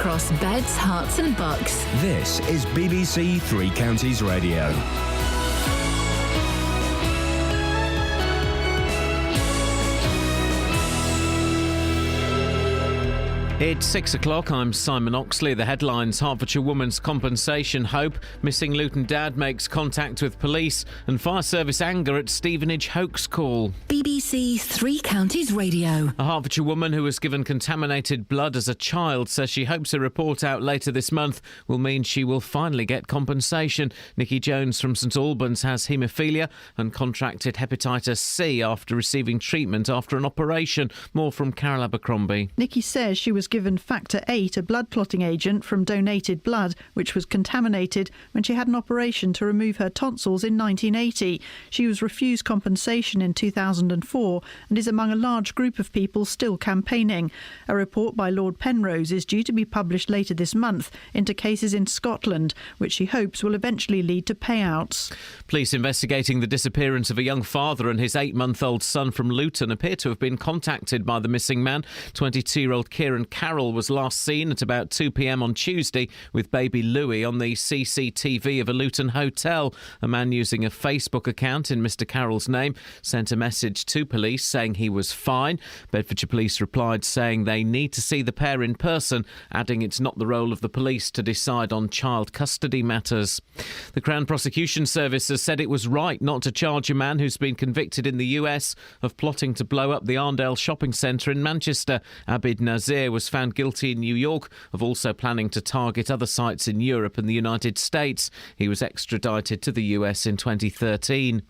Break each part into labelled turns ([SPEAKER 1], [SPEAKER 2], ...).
[SPEAKER 1] Across beds, hearts and bucks.
[SPEAKER 2] This is BBC Three Counties Radio.
[SPEAKER 3] It's 6 o'clock. I'm Simon Oxley. The headlines: Hertfordshire woman's compensation hope, missing Luton dad makes contact with police, and fire service anger at Stevenage hoax call.
[SPEAKER 1] BBC Three Counties Radio.
[SPEAKER 3] A Hertfordshire woman who was given contaminated blood as a child says she hopes a report out later this month will mean she will finally get compensation. Nikki Jones from St Albans has haemophilia and contracted hepatitis C after receiving treatment after an operation. More from Carol Abercrombie.
[SPEAKER 4] Nikki says she was given Factor VIII, a blood clotting agent from donated blood, which was contaminated when she had an operation to remove her tonsils in 1980. She was refused compensation in 2004 and is among a large group of people still campaigning. A report by Lord Penrose is due to be published later this month into cases in Scotland, which she hopes will eventually lead to payouts.
[SPEAKER 3] Police investigating the disappearance of a young father and his 8-month-old son from Luton appear to have been contacted by the missing man. 22-year-old Kieran Carroll was last seen at about 2 p.m. on Tuesday with baby Louis on the CCTV of a Luton hotel. A man using a Facebook account in Mr Carroll's name sent a message to police saying he was fine. Bedfordshire Police replied saying they need to see the pair in person, adding it's not the role of the police to decide on child custody matters. The Crown Prosecution Service has said it was right not to charge a man who's been convicted in the US of plotting to blow up the Arndale shopping centre in Manchester. Abid Nazir was found guilty in New York of also planning to target other sites in Europe and the United States. He was extradited to the US in 2013.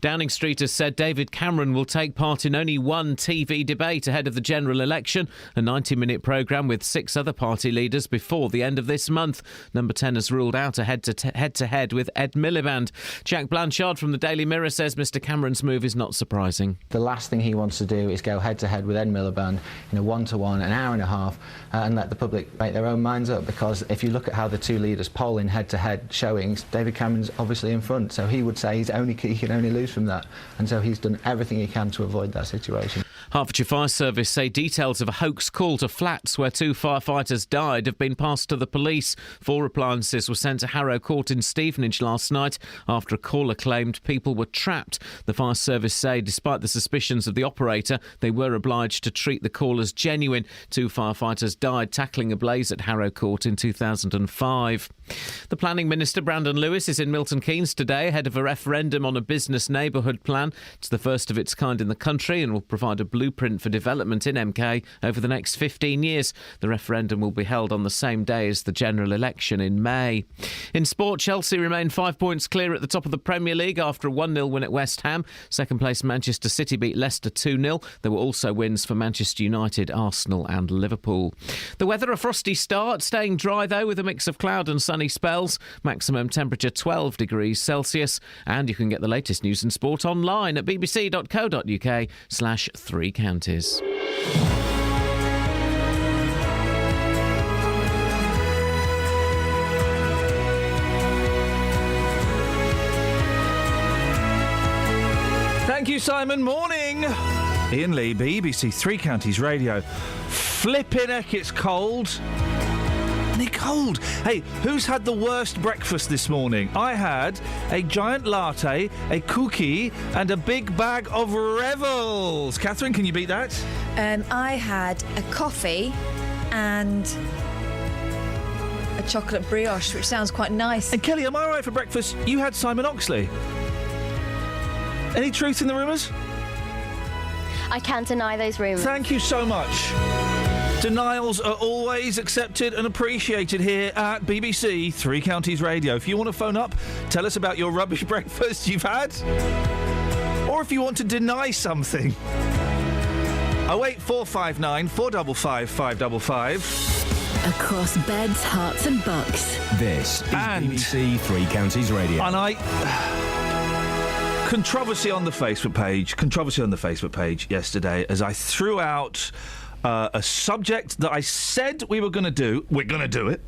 [SPEAKER 3] Downing Street has said David Cameron will take part in only one TV debate ahead of the general election, a 90-minute programme with 6 other party leaders before the end of this month. Number 10 has ruled out a head-to-head with Ed Miliband. Jack Blanchard from the Daily Mirror says Mr Cameron's move is not surprising.
[SPEAKER 5] The last thing he wants to do is go head-to-head with Ed Miliband in a one-to-one, an hour and a half, and let the public make their own minds up, because if you look at how the two leaders poll in head-to-head showings, David Cameron's obviously in front, so he would say he can only lose from that, and so he's done everything he can to avoid that situation.
[SPEAKER 3] Hertfordshire Fire Service say details of a hoax call to flats where 2 firefighters died have been passed to the police. 4 appliances were sent to Harrow Court in Stevenage last night after a caller claimed people were trapped. The Fire Service say despite the suspicions of the operator, they were obliged to treat the call as genuine. 2 firefighters died tackling a blaze at Harrow Court in 2005. The Planning Minister, Brandon Lewis, is in Milton Keynes today ahead of a referendum on a business neighbourhood plan. It's the first of its kind in the country and will provide a blueprint for development in MK over the next 15 years. The referendum will be held on the same day as the general election in May. In sport, Chelsea remain 5 points clear at the top of the Premier League after a 1-0 win at West Ham. Second place Manchester City beat Leicester 2-0. There were also wins for Manchester United, Arsenal and Liverpool. The weather, a frosty start, staying dry though with a mix of cloud and sunny spells. Maximum temperature 12 degrees Celsius. And you can get the latest news and sport online at bbc.co.uk/3 counties.
[SPEAKER 6] Thank you, Simon. Morning. Iain Lee, BBC Three Counties Radio. Flippin' heck, it's cold. Isn't it cold? Hey, who's had the worst breakfast this morning? I had a giant latte, a cookie, and a big bag of Revels. Catherine, can you beat that?
[SPEAKER 7] I had a coffee and a chocolate brioche, which sounds quite nice.
[SPEAKER 6] And Kelly, am I right for breakfast? You had Simon Oxley. Any truth in the rumours?
[SPEAKER 8] I can't deny those rumours.
[SPEAKER 6] Thank you so much. Denials are always accepted and appreciated here at BBC Three Counties Radio. If you want to phone up, tell us about your rubbish breakfast you've had. Or if you want to deny something. 08459 455 555.
[SPEAKER 1] Across beds, hearts and bucks.
[SPEAKER 2] This is BBC Three Counties Radio.
[SPEAKER 6] And controversy on the Facebook page yesterday as I threw out a subject that I said we were going to do. We're going to do it.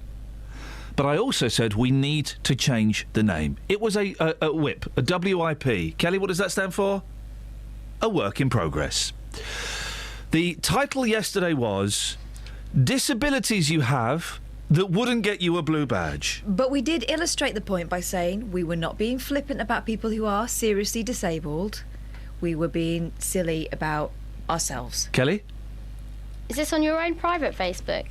[SPEAKER 6] But I also said we need to change the name. It was a WIP, a WIP. Kelly, what does that stand for? A work in progress. The title yesterday was Disabilities You Have that wouldn't get you a blue badge.
[SPEAKER 7] But we did illustrate the point by saying we were not being flippant about people who are seriously disabled. We were being silly about ourselves.
[SPEAKER 6] Kelly?
[SPEAKER 8] Is this on your own private Facebook?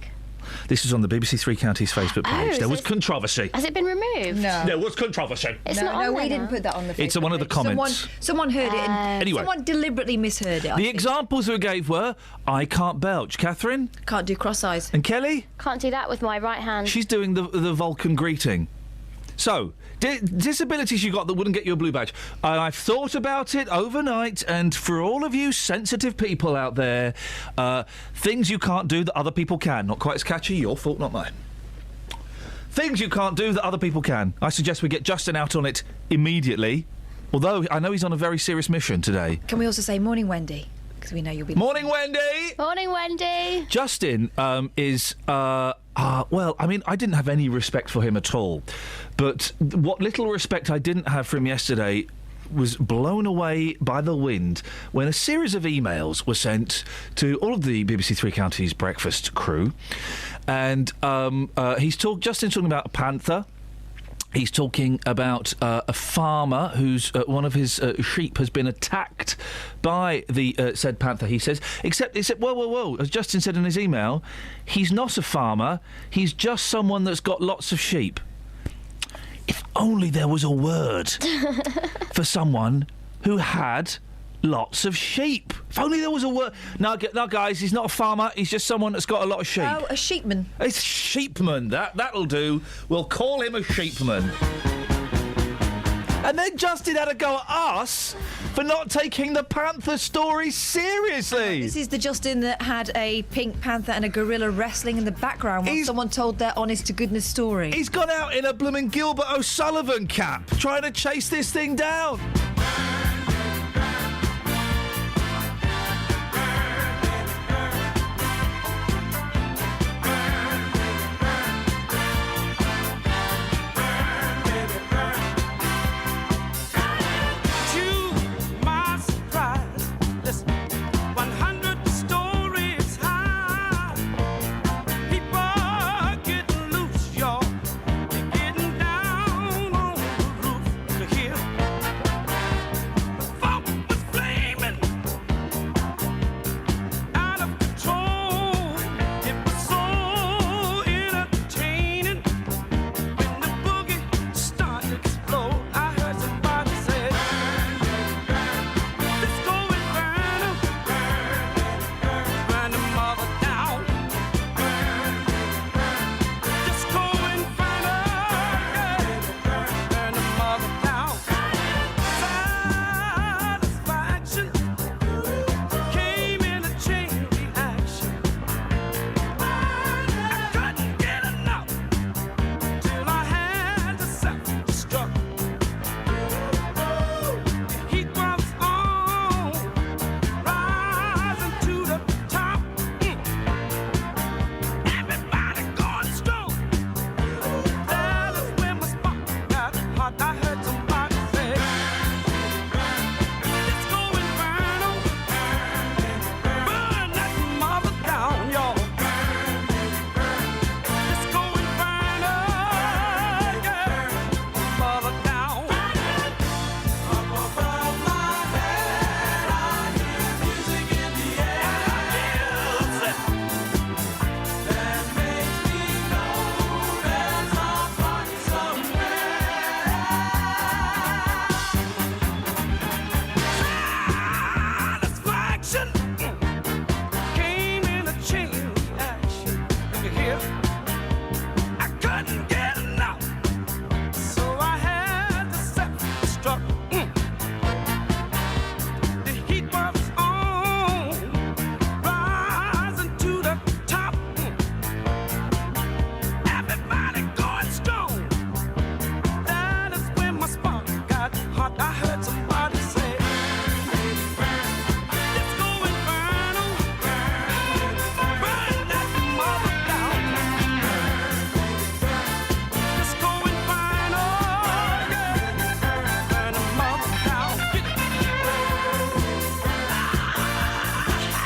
[SPEAKER 6] This is on the BBC Three Counties Facebook page.
[SPEAKER 8] is
[SPEAKER 6] There was
[SPEAKER 8] this-
[SPEAKER 6] controversy.
[SPEAKER 8] Has it been removed?
[SPEAKER 7] No.
[SPEAKER 6] There was controversy.
[SPEAKER 8] It's
[SPEAKER 7] no,
[SPEAKER 8] not on
[SPEAKER 7] no,
[SPEAKER 8] there
[SPEAKER 7] we didn't
[SPEAKER 8] now.
[SPEAKER 7] put that on the Facebook
[SPEAKER 6] It's one of the
[SPEAKER 7] page.
[SPEAKER 6] comments.
[SPEAKER 7] Someone heard it and
[SPEAKER 6] Anyway.
[SPEAKER 7] someone deliberately misheard it. I
[SPEAKER 6] The
[SPEAKER 7] think.
[SPEAKER 6] examples we gave were, I can't belch. Catherine?
[SPEAKER 7] Can't do cross eyes.
[SPEAKER 6] And Kelly?
[SPEAKER 8] Can't do that with my right hand.
[SPEAKER 6] She's doing the Vulcan greeting. So, disabilities you got that wouldn't get you a blue badge. I've thought about it overnight, and for all of you sensitive people out there, things you can't do that other people can. Not quite as catchy, your fault, not mine. Things you can't do that other people can. I suggest we get Justin out on it immediately, although I know he's on a very serious mission today.
[SPEAKER 7] Can we also say morning, Wendy? Because we know you'll be...
[SPEAKER 6] Morning, Wendy!
[SPEAKER 8] Morning, Wendy.
[SPEAKER 6] Justin is, well, I mean, I didn't have any respect for him at all. But what little respect I didn't have for him yesterday was blown away by the wind when a series of emails were sent to all of the BBC Three Counties breakfast crew. And Justin's talking about a panther. He's talking about a farmer whose one of his sheep has been attacked by the said panther, he says. Except, whoa, as Justin said in his email, he's not a farmer, he's just someone that's got lots of sheep. If only there was a word for someone who had lots of sheep. If only there was a word. No, guys, he's not a farmer. He's just someone that's got a lot of sheep.
[SPEAKER 7] Oh, a sheepman.
[SPEAKER 6] It's sheepman. That'll do. We'll call him a sheepman. And then Justin had a go at us for not taking the panther story seriously.
[SPEAKER 7] This is the Justin that had a pink panther and a gorilla wrestling in the background while someone told their honest-to-goodness story.
[SPEAKER 6] He's gone out in a blooming Gilbert O'Sullivan cap trying to chase this thing down.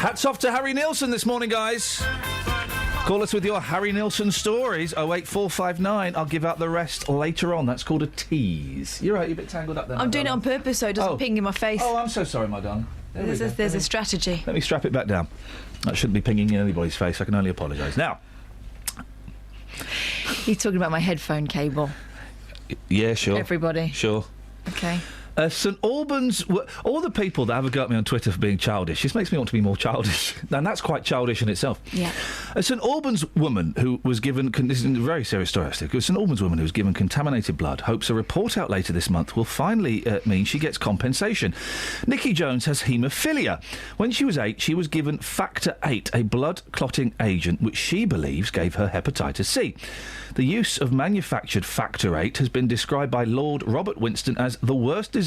[SPEAKER 6] Hats off to Harry Nilsson this morning, guys. Call us with your Harry Nilsson stories. 08459. I'll give out the rest later on. That's called a tease. You're right, you're a bit tangled up there.
[SPEAKER 7] I'm doing it on purpose so it doesn't ping in my face.
[SPEAKER 6] Oh, I'm so sorry, my darling.
[SPEAKER 7] There's a strategy.
[SPEAKER 6] Let me strap it back down. That shouldn't be pinging in anybody's face. I can only apologise. Now.
[SPEAKER 7] He's talking about my headphone cable.
[SPEAKER 6] Yeah, sure.
[SPEAKER 7] Everybody.
[SPEAKER 6] Sure.
[SPEAKER 7] Okay.
[SPEAKER 6] St Albans, all the people that have a go at me on Twitter for being childish, just makes me want to be more childish. And that's quite childish in itself.
[SPEAKER 7] Yeah.
[SPEAKER 6] A St Albans woman who was given, this is a very serious story actually, a St Albans woman who was given contaminated blood hopes a report out later this month will finally mean she gets compensation. Nikki Jones has haemophilia. When she was 8, she was given Factor 8, a blood clotting agent which she believes gave her hepatitis C. The use of manufactured Factor 8 has been described by Lord Robert Winston as the worst disaster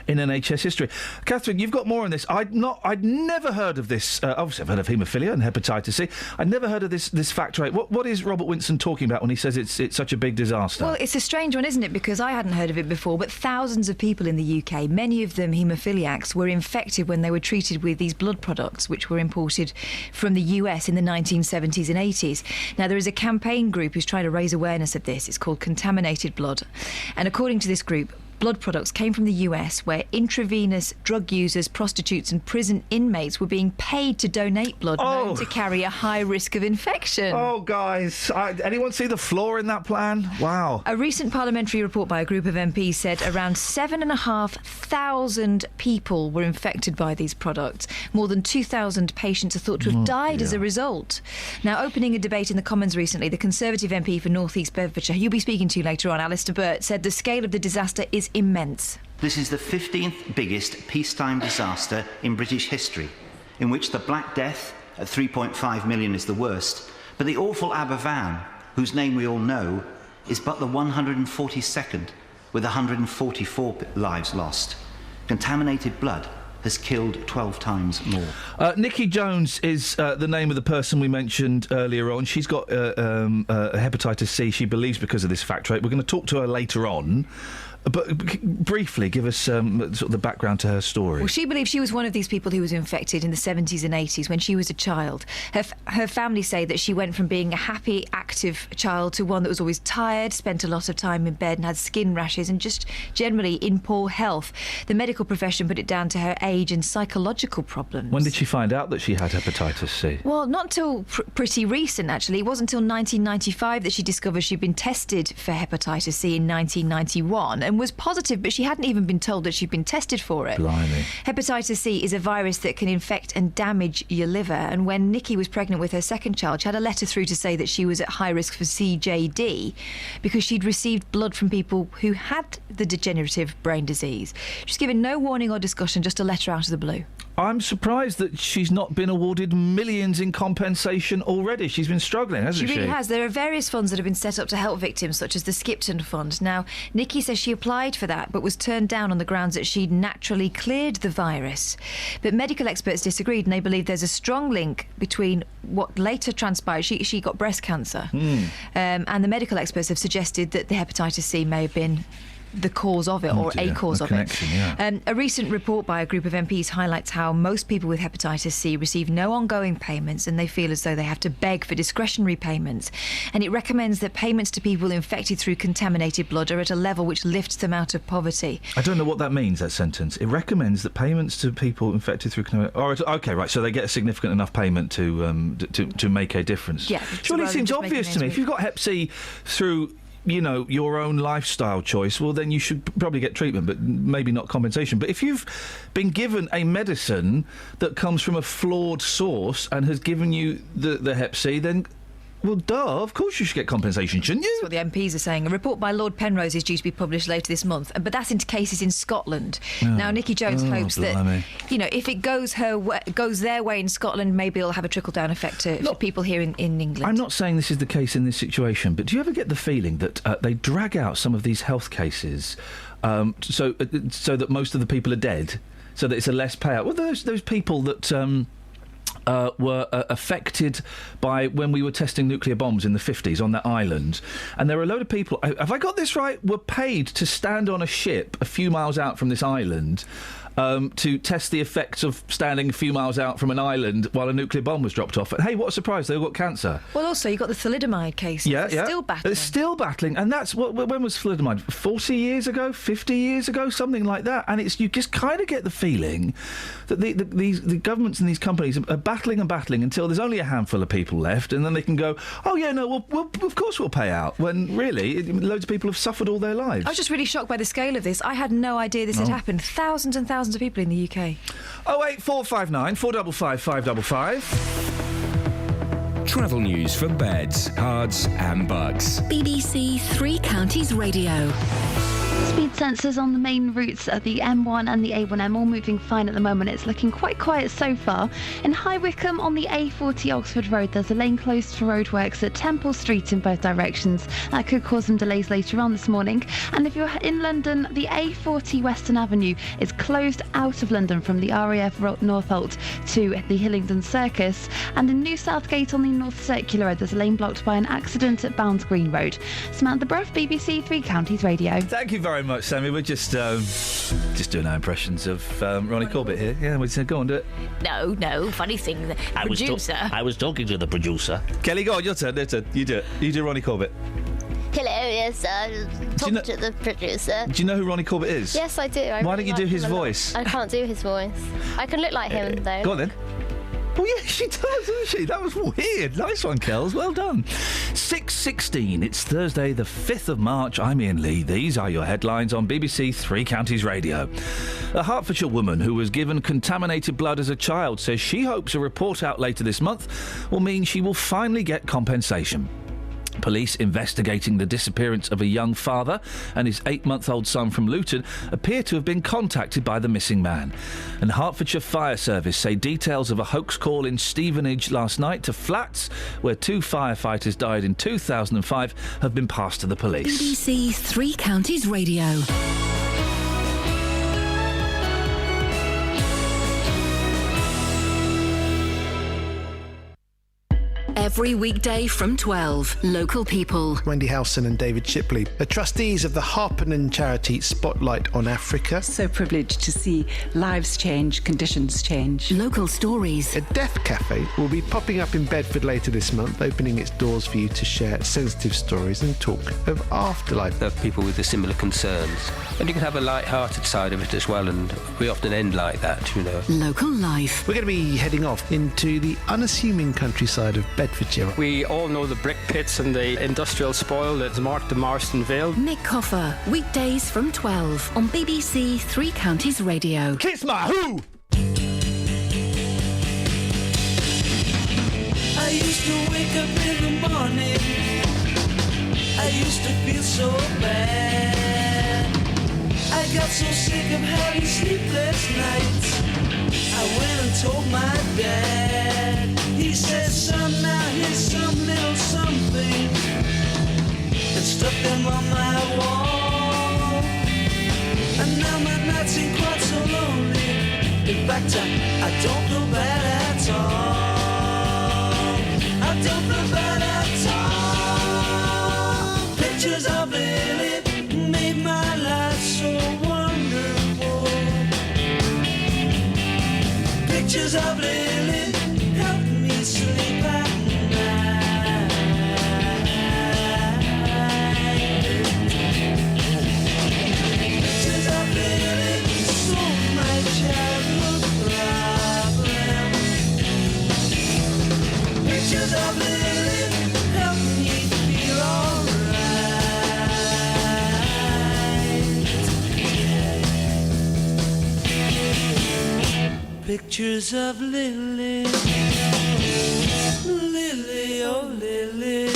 [SPEAKER 6] in NHS history. Catherine, you've got more on this. I'd never heard of this. Obviously, I've heard of haemophilia and hepatitis C. I'd never heard of this Factor 8. What is Robert Winston talking about when he says it's such a big disaster?
[SPEAKER 7] Well, it's a strange one, isn't it? Because I hadn't heard of it before, but thousands of people in the UK, many of them haemophiliacs, were infected when they were treated with these blood products, which were imported from the US in the 1970s and 80s. Now, there is a campaign group who's trying to raise awareness of this. It's called Contaminated Blood. And according to this group, blood products came from the US, where intravenous drug users, prostitutes and prison inmates were being paid to donate blood known to carry a high risk of infection.
[SPEAKER 6] Oh, guys. Anyone see the flaw in that plan? Wow.
[SPEAKER 7] A recent parliamentary report by a group of MPs said around 7,500 people were infected by these products. More than 2,000 patients are thought to have died as a result. Now, opening a debate in the Commons recently, the Conservative MP for North East Bedfordshire, who you'll be speaking to later on, Alistair Burt, said the scale of the disaster is immense.
[SPEAKER 9] This is the 15th biggest peacetime disaster in British history, in which the Black Death at 3.5 million is the worst, but the awful Aberfan, whose name we all know, is but the 142nd, with 144 lives lost. Contaminated blood has killed 12 times more.
[SPEAKER 6] Nikki Jones is the name of the person we mentioned earlier on. She's got hepatitis C, she believes, because of this Factor 8. We're going to talk to her later on. But briefly, give us sort of the background to her story.
[SPEAKER 7] Well, she believes she was one of these people who was infected in the 70s and 80s when she was a child. Her family say that she went from being a happy, active child to one that was always tired, spent a lot of time in bed and had skin rashes and just generally in poor health. The medical profession put it down to her age and psychological problems.
[SPEAKER 6] When did she find out that she had hepatitis C?
[SPEAKER 7] Well, not till pretty recent, actually. It wasn't until 1995 that she discovered she'd been tested for hepatitis C in 1991 and was positive, but she hadn't even been told that she'd been tested for it.
[SPEAKER 6] Blimey.
[SPEAKER 7] Hepatitis C is a virus that can infect and damage your liver, and when Nikki was pregnant with her second child, she had a letter through to say that she was at high risk for CJD because she'd received blood from people who had the degenerative brain disease. She's given no warning or discussion, just a letter out of the blue.
[SPEAKER 6] I'm surprised that she's not been awarded millions in compensation already. She's been struggling, hasn't she?
[SPEAKER 7] She really has. There are various funds that have been set up to help victims, such as the Skipton Fund. Now, Nikki says she applied for that, but was turned down on the grounds that she'd naturally cleared the virus. But medical experts disagreed, and they believe there's a strong link between what later transpired. She got breast cancer. And the medical experts have suggested that the hepatitis C may have been the cause of it, or a cause of it.
[SPEAKER 6] Yeah.
[SPEAKER 7] A recent report by a group of MPs highlights how most people with hepatitis C receive no ongoing payments, and they feel as though they have to beg for discretionary payments. And it recommends that payments to people infected through contaminated blood are at a level which lifts them out of poverty.
[SPEAKER 6] I don't know what that means, that sentence. It recommends that payments to people infected through OK, right, so they get a significant enough payment to make a difference.
[SPEAKER 7] Yeah.
[SPEAKER 6] Surely it seems obvious to me. If you've got hep C through your own lifestyle choice, well, then you should probably get treatment, but maybe not compensation. But if you've been given a medicine that comes from a flawed source and has given you the hep C, then, well, duh, of course you should get compensation, shouldn't you?
[SPEAKER 7] That's what the MPs are saying. A report by Lord Penrose is due to be published later this month, but that's into cases in Scotland. Now, Nikki Jones hopes that, if it goes their way in Scotland, maybe it'll have a trickle-down effect to people here in England.
[SPEAKER 6] I'm not saying this is the case in this situation, but do you ever get the feeling that they drag out some of these health cases so that most of the people are dead, so that it's a less payout? Well, those people that were affected by when we were testing nuclear bombs in the 50s on that island. And there were a load of people, have I got this right, were paid to stand on a ship a few miles out from this island to test the effects of standing a few miles out from an island while a nuclear bomb was dropped off. And hey, what a surprise, they all got cancer.
[SPEAKER 7] Well, also, you got the thalidomide cases.
[SPEAKER 6] Yeah.
[SPEAKER 7] Still battling.
[SPEAKER 6] It's still battling. And that's when was thalidomide? 40 years ago? 50 years ago? Something like that. And you just kind of get the feeling that the governments and these companies are battling and battling until there's only a handful of people left, and then they can go, oh yeah, no, we'll of course we'll pay out, when really loads of people have suffered all their lives.
[SPEAKER 7] I was just really shocked by the scale of this. I had no idea this had happened. Thousands and thousands of people in the UK.
[SPEAKER 6] 08459 455 555.
[SPEAKER 2] Travel news for beds, cards and bugs.
[SPEAKER 1] BBC Three Counties Radio.
[SPEAKER 10] Speed sensors on the main routes of the M1 and the A1M all moving fine at the moment. It's looking quite quiet so far. In High Wycombe on the A40 Oxford Road, there's a lane closed for roadworks at Temple Street in both directions. That could cause some delays later on this morning. And if you're in London, the A40 Western Avenue is closed out of London from the RAF Northolt to the Hillingdon Circus. And in New Southgate on the North Circular Road, there's a lane blocked by an accident at Bounds Green Road. Samantha Bruff, BBC Three Counties Radio.
[SPEAKER 6] Thank you very much, Sammy. We're just doing our impressions of Ronnie Corbett here. Yeah, we said, go on, do it.
[SPEAKER 11] No, funny thing. The producer. I was talking to the producer.
[SPEAKER 6] Kelly, go on, your turn. You do it. You do Ronnie Corbett.
[SPEAKER 8] Hello, yes, talking to the producer.
[SPEAKER 6] Do you know who Ronnie Corbett is?
[SPEAKER 8] Yes, I do.
[SPEAKER 6] Why don't you do his voice?
[SPEAKER 8] I can't do his voice. I can look like him, though.
[SPEAKER 6] Go on, then. Oh, yeah, she does, doesn't she? That was weird. Nice one, Kels. Well done. 6:16. It's Thursday, the 5th of March. I'm Iain Lee. These are your headlines on BBC Three Counties Radio. A Hertfordshire woman who was given contaminated blood as a child says she hopes a report out later this month will mean she will finally get compensation. Police investigating the disappearance of a young father and his 8-month-old son from Luton appear to have been contacted by the missing man. And Hertfordshire Fire Service say details of a hoax call in Stevenage last night to flats where 2 firefighters died in 2005 have been passed to the police.
[SPEAKER 1] BBC Three Counties Radio. Every weekday from 12, local people.
[SPEAKER 12] Wendy Howson and David Shipley are trustees of the Harpenden charity Spotlight on Africa.
[SPEAKER 13] So privileged to see lives change, conditions change.
[SPEAKER 1] Local stories.
[SPEAKER 12] A deaf cafe will be popping up in Bedford later this month, opening its doors for you to share sensitive stories and talk of afterlife.
[SPEAKER 14] There are people with the similar concerns. And you can have a light-hearted side of it as well, and we often end like that, you know.
[SPEAKER 1] Local life.
[SPEAKER 12] We're going to be heading off into the unassuming countryside of Bedfordshire.
[SPEAKER 15] We all know the brick pits and the industrial spoil that's marked the Marston Vale.
[SPEAKER 1] Nick Coffer, weekdays from 12 on BBC Three Counties Radio.
[SPEAKER 6] Kiss my who?
[SPEAKER 16] I used to wake up in the morning. I used to feel so bad. I got so sick of having sleepless nights. I went and told my dad. He said, son, now here's some little something, and stuck them on my wall. And now my nights ain't quite so lonely. In fact, I don't feel bad at all. I don't feel bad at all. Pictures of Lily made my life so wonderful. Pictures of Lily helped me sleep at night. Pictures of Lily solved my childhood problem. Pictures of Lily helped me feel alright. Pictures of Lily, Lily, oh Lily,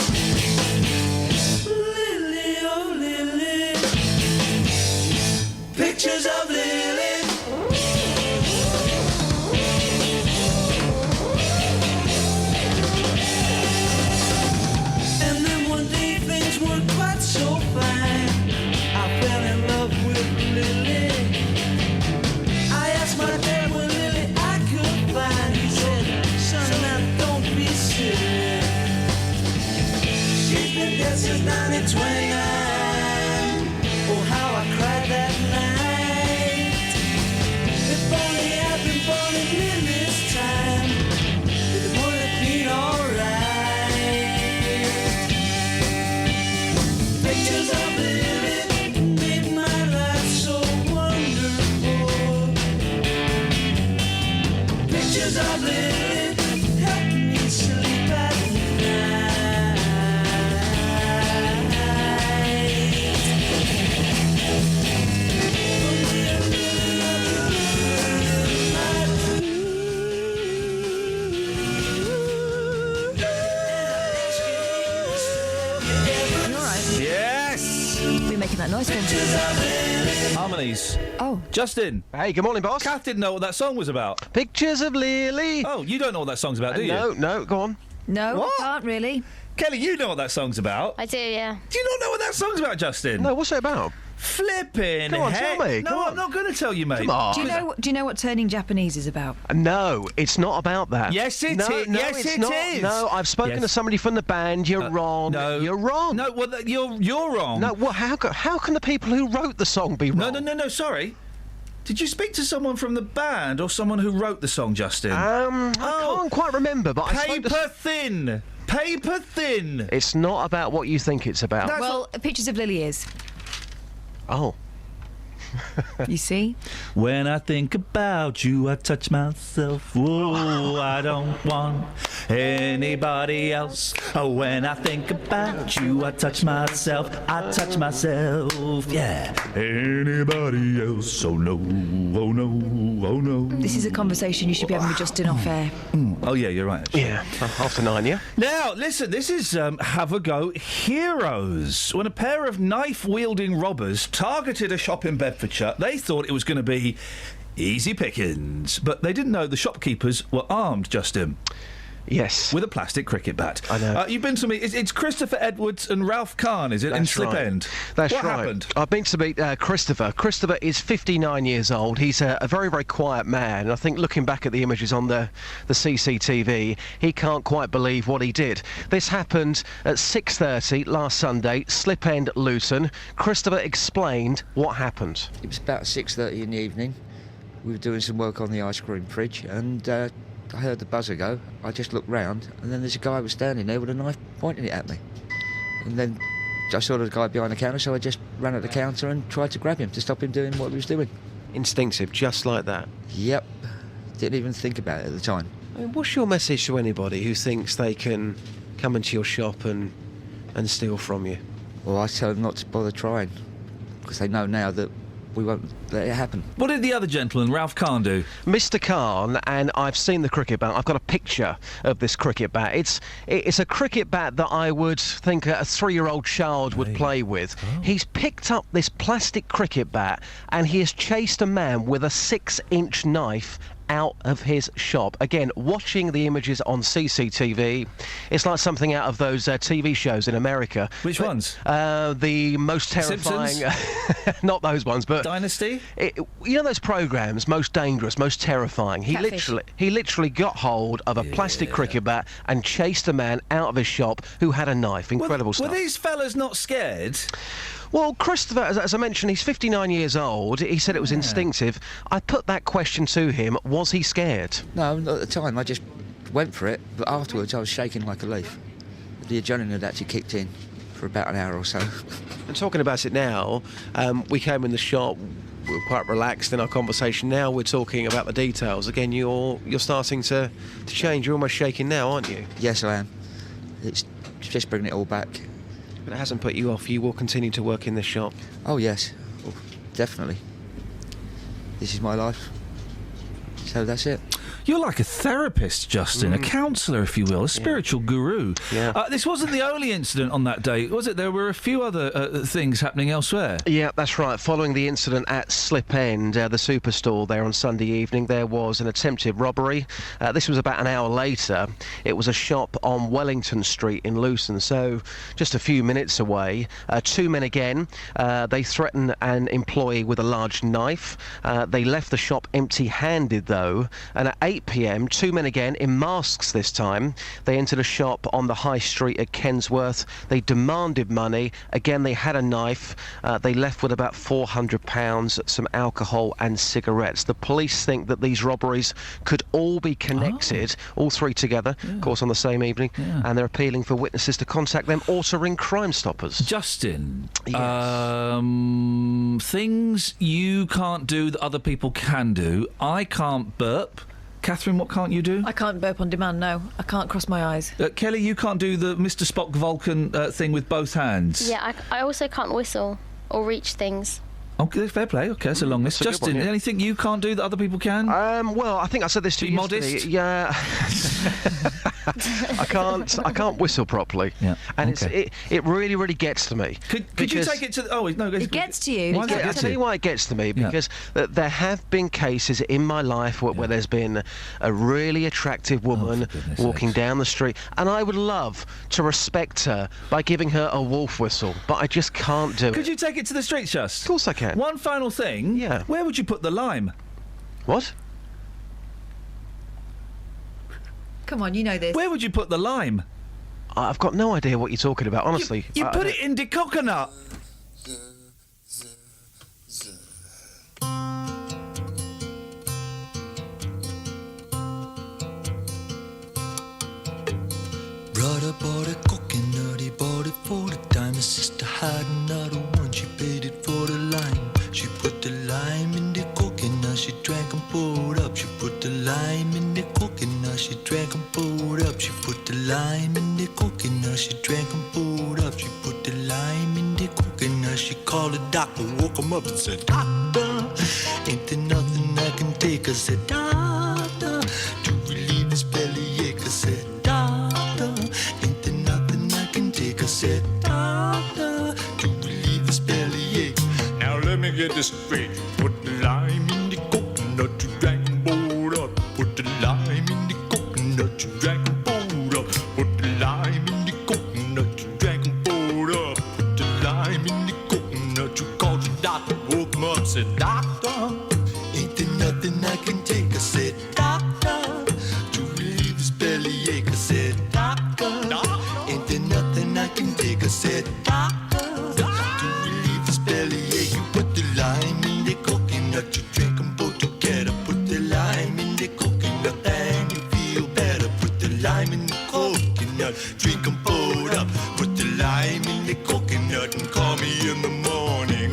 [SPEAKER 16] Lily, oh Lily. Pictures of Lily. And then one day things weren't quite so fine. I fell in love with Lily. I asked my dad when Lily I could find. He said, son, now don't be silly. She's been dead since 1929. Oh, how I cried that night.
[SPEAKER 6] Yes!
[SPEAKER 7] We're making that noise for
[SPEAKER 6] Harmonies.
[SPEAKER 7] Oh.
[SPEAKER 6] Justin.
[SPEAKER 12] Hey, good morning, boss.
[SPEAKER 6] Kath didn't know what that song was about.
[SPEAKER 12] Pictures of Lily.
[SPEAKER 6] Oh, you don't know what that song's about, do you?
[SPEAKER 12] No, go on.
[SPEAKER 7] No,
[SPEAKER 6] What?
[SPEAKER 7] I can't really.
[SPEAKER 6] Kelly, you know what that song's about.
[SPEAKER 8] I do, yeah.
[SPEAKER 6] Do you not know what that song's about, Justin?
[SPEAKER 12] No, what's it about?
[SPEAKER 6] Flipping
[SPEAKER 12] Come on,
[SPEAKER 6] heck.
[SPEAKER 12] tell me.
[SPEAKER 6] No,
[SPEAKER 12] Come on.
[SPEAKER 6] I'm not going to tell you, mate.
[SPEAKER 12] Come on.
[SPEAKER 7] Do you know what turning Japanese is about?
[SPEAKER 12] No, it's not about that.
[SPEAKER 6] Yes, it
[SPEAKER 12] no,
[SPEAKER 6] is.
[SPEAKER 12] No,
[SPEAKER 6] Yes,
[SPEAKER 12] it's
[SPEAKER 6] it
[SPEAKER 12] not.
[SPEAKER 6] is.
[SPEAKER 12] No, I've spoken to somebody from the band. You're wrong.
[SPEAKER 6] No.
[SPEAKER 12] You're wrong.
[SPEAKER 6] No, well, you're wrong.
[SPEAKER 12] No, well, how can the people who wrote the song be wrong?
[SPEAKER 6] No, sorry. Did you speak to someone from the band or someone who wrote the song, Justin?
[SPEAKER 12] I can't quite remember, but
[SPEAKER 6] Paper Thin. Paper Thin.
[SPEAKER 12] It's not about what you think it's about.
[SPEAKER 7] Well, Pictures of Lily is.
[SPEAKER 12] Oh.
[SPEAKER 7] You see?
[SPEAKER 6] When I think about you, I touch myself. Whoa, I don't want anybody else. Oh, when I think about you, I touch myself. I touch myself. Yeah. Anybody else? Oh no, oh no, oh no.
[SPEAKER 7] This is a conversation you should be having with Justin off air.
[SPEAKER 6] Oh yeah, you're right. Actually.
[SPEAKER 12] Yeah, after 9, yeah.
[SPEAKER 6] Now, listen, this is Have a Go Heroes. When a pair of knife-wielding robbers targeted a shop in Bedfordshire, they thought it was going to be easy pickings, but they didn't know the shopkeepers were armed, Justin.
[SPEAKER 12] Yes.
[SPEAKER 6] With a plastic cricket bat.
[SPEAKER 12] I know.
[SPEAKER 6] You've been to meet... It's Christopher Edwards and Ralph Kahn, is it, in Slip End?
[SPEAKER 12] That's
[SPEAKER 6] what
[SPEAKER 12] right.
[SPEAKER 6] What happened?
[SPEAKER 12] I've been to meet Christopher. Christopher is 59 years old. He's a very, very quiet man. And I think looking back at the images on the CCTV, he can't quite believe what he did. This happened at 6:30 last Sunday, Slip End, Luton. Christopher explained what happened.
[SPEAKER 17] It was about 6:30 in the evening. We were doing some work on the ice cream fridge, and I heard the buzzer go. I just looked round, and then there's a guy was standing there with a knife pointing it at me. And then I saw the guy behind the counter, so I just ran at the counter and tried to grab him to stop him doing what he was doing.
[SPEAKER 12] Instinctive, just like that.
[SPEAKER 17] Yep. Didn't even think about it at the time.
[SPEAKER 12] I mean, what's your message to anybody who thinks they can come into your shop and steal from you?
[SPEAKER 17] Well, I tell them not to bother trying, because they know now that we won't let it happen.
[SPEAKER 6] What did the other gentleman, Ralph Kahn, do?
[SPEAKER 12] Mr. Kahn, and I've seen the cricket bat. I've got a picture of this cricket bat. It's a cricket bat that I would think a 3-year-old child would play with. Oh. He's picked up this plastic cricket bat and he has chased a man with a 6-inch knife out of his shop. Again, watching the images on CCTV, it's like something out of those TV shows in America.
[SPEAKER 6] Which ones?
[SPEAKER 12] The most terrifying... not those ones, but...
[SPEAKER 6] Dynasty?
[SPEAKER 12] You know those programmes, Most Dangerous, Most Terrifying? He literally got hold of a plastic cricket bat and chased a man out of his shop who had a knife. Incredible stuff.
[SPEAKER 6] Were these fellas not scared?
[SPEAKER 12] Well, Christopher, as I mentioned, he's 59 years old. He said it was instinctive. I put that question to him. Was he scared?
[SPEAKER 17] No, not at the time. I just went for it. But afterwards, I was shaking like a leaf. The adrenaline had actually kicked in for about an hour or so.
[SPEAKER 12] And talking about it now, we came in the shop. We were quite relaxed in our conversation. Now we're talking about the details. Again, you're starting to change. You're almost shaking now, aren't you?
[SPEAKER 17] Yes, I am. It's just bringing it all back.
[SPEAKER 12] But it hasn't put you off. You will continue to work in this shop.
[SPEAKER 17] Oh, yes. Oh, definitely. This is my life. So that's it.
[SPEAKER 6] You're like a therapist, Justin, a counsellor, if you will, a spiritual guru.
[SPEAKER 12] Yeah.
[SPEAKER 6] This wasn't the only incident on that day, was it? There were a few other things happening elsewhere.
[SPEAKER 12] Yeah, that's right. Following the incident at Slip End, the superstore there on Sunday evening, there was an attempted robbery. This was about an hour later. It was a shop on Wellington Street in Luton, so just a few minutes away. 2 men again. They threatened an employee with a large knife. They left the shop empty-handed, though, and at 8 p.m, 2 men again in masks this time. They entered a shop on the high street at Kensworth. They demanded money. Again, they had a knife. They left with about £400, some alcohol and cigarettes. The police think that these robberies could all be connected, all three together, of course, on the same evening, and they're appealing for witnesses to contact them or to ring Crime Stoppers.
[SPEAKER 6] Justin,
[SPEAKER 12] yes.
[SPEAKER 6] Things you can't do that other people can do. I can't burp. Catherine, what can't you do?
[SPEAKER 7] I can't burp on demand, no. I can't cross my eyes.
[SPEAKER 6] Kelly, you can't do the Mr. Spock Vulcan thing with both hands.
[SPEAKER 8] Yeah, I also can't whistle or reach things.
[SPEAKER 6] Okay, fair play. Okay, that's a long list. Justin, anything you can't do that other people can?
[SPEAKER 12] Well, I think I said this to you yesterday.
[SPEAKER 6] Modest?
[SPEAKER 12] Yeah. I can't whistle properly.
[SPEAKER 6] Yeah.
[SPEAKER 12] And it really, really gets to me.
[SPEAKER 6] Could you take it to?
[SPEAKER 7] It gets to you.
[SPEAKER 12] I'll tell you why it gets to me, because there have been cases in my life where there's been a really attractive woman walking down the street, and I would love to respect her by giving her a wolf whistle, but I just can't do it.
[SPEAKER 6] Could you take it to the streets, Just?
[SPEAKER 12] Of course I can.
[SPEAKER 6] One final thing.
[SPEAKER 12] Yeah.
[SPEAKER 6] Where would you put the lime?
[SPEAKER 12] What?
[SPEAKER 7] Come on, you know this.
[SPEAKER 6] Where would you put the lime?
[SPEAKER 12] I've got no idea what you're talking about, honestly.
[SPEAKER 6] You put it in the coconut.
[SPEAKER 16] Brother bought a coconut, he bought it for the time. His sister had another one, she paid it for the lime. She put the lime in the coconut, she drank and poured up. She put the lime in the coconut, she drank and poured up. She put the lime in the coconut, she drank and poured up. She put the lime in the coconut, she called the doctor, woke him up and said, Doctor, ain't there nothing I can take? I said, Doctor, to relieve his bellyache. I said, Doctor, ain't there nothing I can take? I said, Doctor, to relieve his bellyache. Now let me get this straight. Put the lime in the coconut, you drank and poured up. Put the lime in the coconut, you drank and poured up. Put the lime in the coconut, you drank and poured up. Put the lime in the coconut, you called your doctor, woke him up, said, Doctor, ain't there nothing I can take? I said, Doctor, to relieve his bellyache. I said, Doctor, ain't there nothing I can take? I said, Doctor, to relieve his bellyache. You put the lime in the coconut, you drink them both together. Put the lime in the coconut and you feel better. Put the lime in the coconut, drink them both up. Put the lime in the coconut and call me in the morning.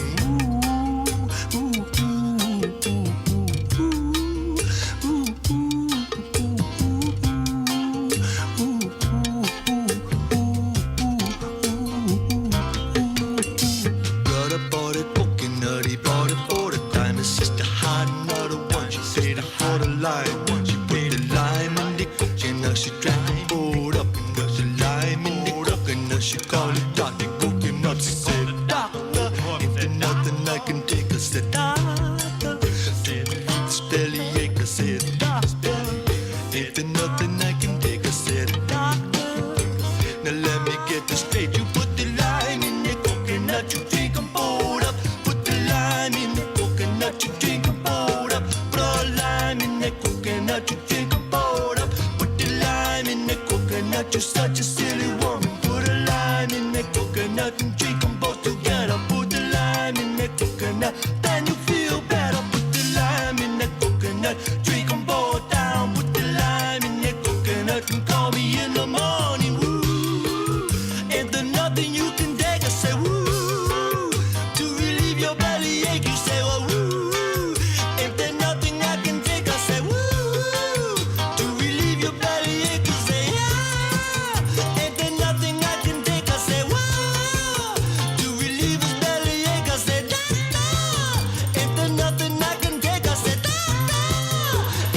[SPEAKER 16] Brother bought a coconut, he bought it for the time. His sister had another one, she paid it for the lime. She put the lime in the coconut, she drank and poured up. And put the lime in the coconut, she called it Dr. Coconut. She said, Doctor, ain't there nothing I can take? I said, Doctor, relieve this bellyache. I said, Doctor, ain't there nothing I can take? I said, Doctor, now let me get this straight. You put the lime in the coconut, you drink and pour up. Put the lime in the coconut, you drink and pour up. Put a lime in the coconut, you drink and pour up. Put the lime in the coconut, you're such a silly woman. Put a lime in the coconut and drink them both together. Put the lime in the coconut, then you feel better. Put the lime in the coconut, drink them both down. Put the lime in the coconut and call me in the morning. Woo, ain't there nothing you can take? I say woo, to relieve your bellyache. You say well woo, ain't there nothing I can take? I say woo, to relieve your bellyache. You say yeah, ain't there nothing I can take? I say woo, to relieve his bellyache. I say Doctor, ain't there nothing I can take? I say Doctor,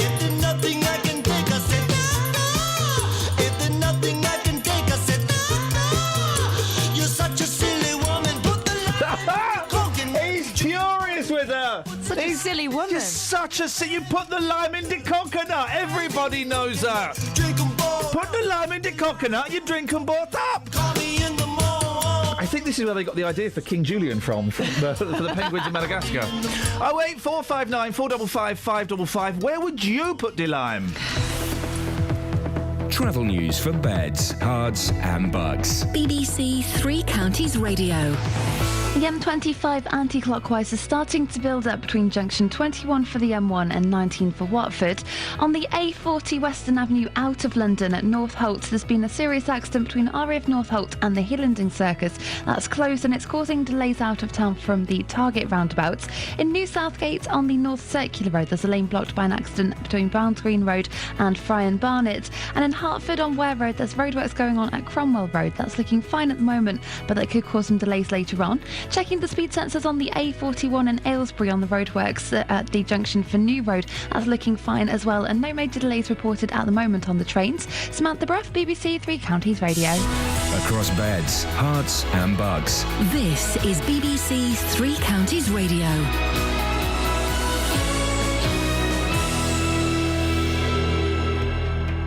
[SPEAKER 16] ain't there nothing I can take? I say Doctor, ain't there nothing I can take? I say Doctor, you're such a silly woman. Put the
[SPEAKER 6] He's furious with her.
[SPEAKER 7] Such a silly woman.
[SPEAKER 6] You're such a You put the lime in the coconut. Everybody knows that. Put the lime in the coconut. You drink them both up.
[SPEAKER 16] Call me in the morning.
[SPEAKER 6] I think this is where they got the idea for King Julian from for the penguins in Madagascar. 08459 455 555. Where would you put the lime?
[SPEAKER 2] Travel news for beds, cards and bugs.
[SPEAKER 1] BBC Three Counties Radio.
[SPEAKER 10] The M25 anti-clockwise is starting to build up between junction 21 for the M1 and 19 for Watford. On the A40 Western Avenue out of London at North Holt, there's been a serious accident between RAF North Holt and the Hillending Circus. That's closed and it's causing delays out of town from the Target roundabouts. In New Southgate on the North Circular Road, there's a lane blocked by an accident between Browns Green Road and Fry and Barnet. And in Hertford on Ware Road, there's roadworks going on at Cromwell Road. That's looking fine at the moment, but that could cause some delays later on. Checking the speed sensors on the A41 in Aylesbury on the roadworks at the junction for New Road. That's looking fine as well, and no major delays reported at the moment on the trains. Samantha Bruff, BBC Three Counties Radio.
[SPEAKER 2] Across beds, hearts and bugs.
[SPEAKER 1] This is BBC Three Counties Radio.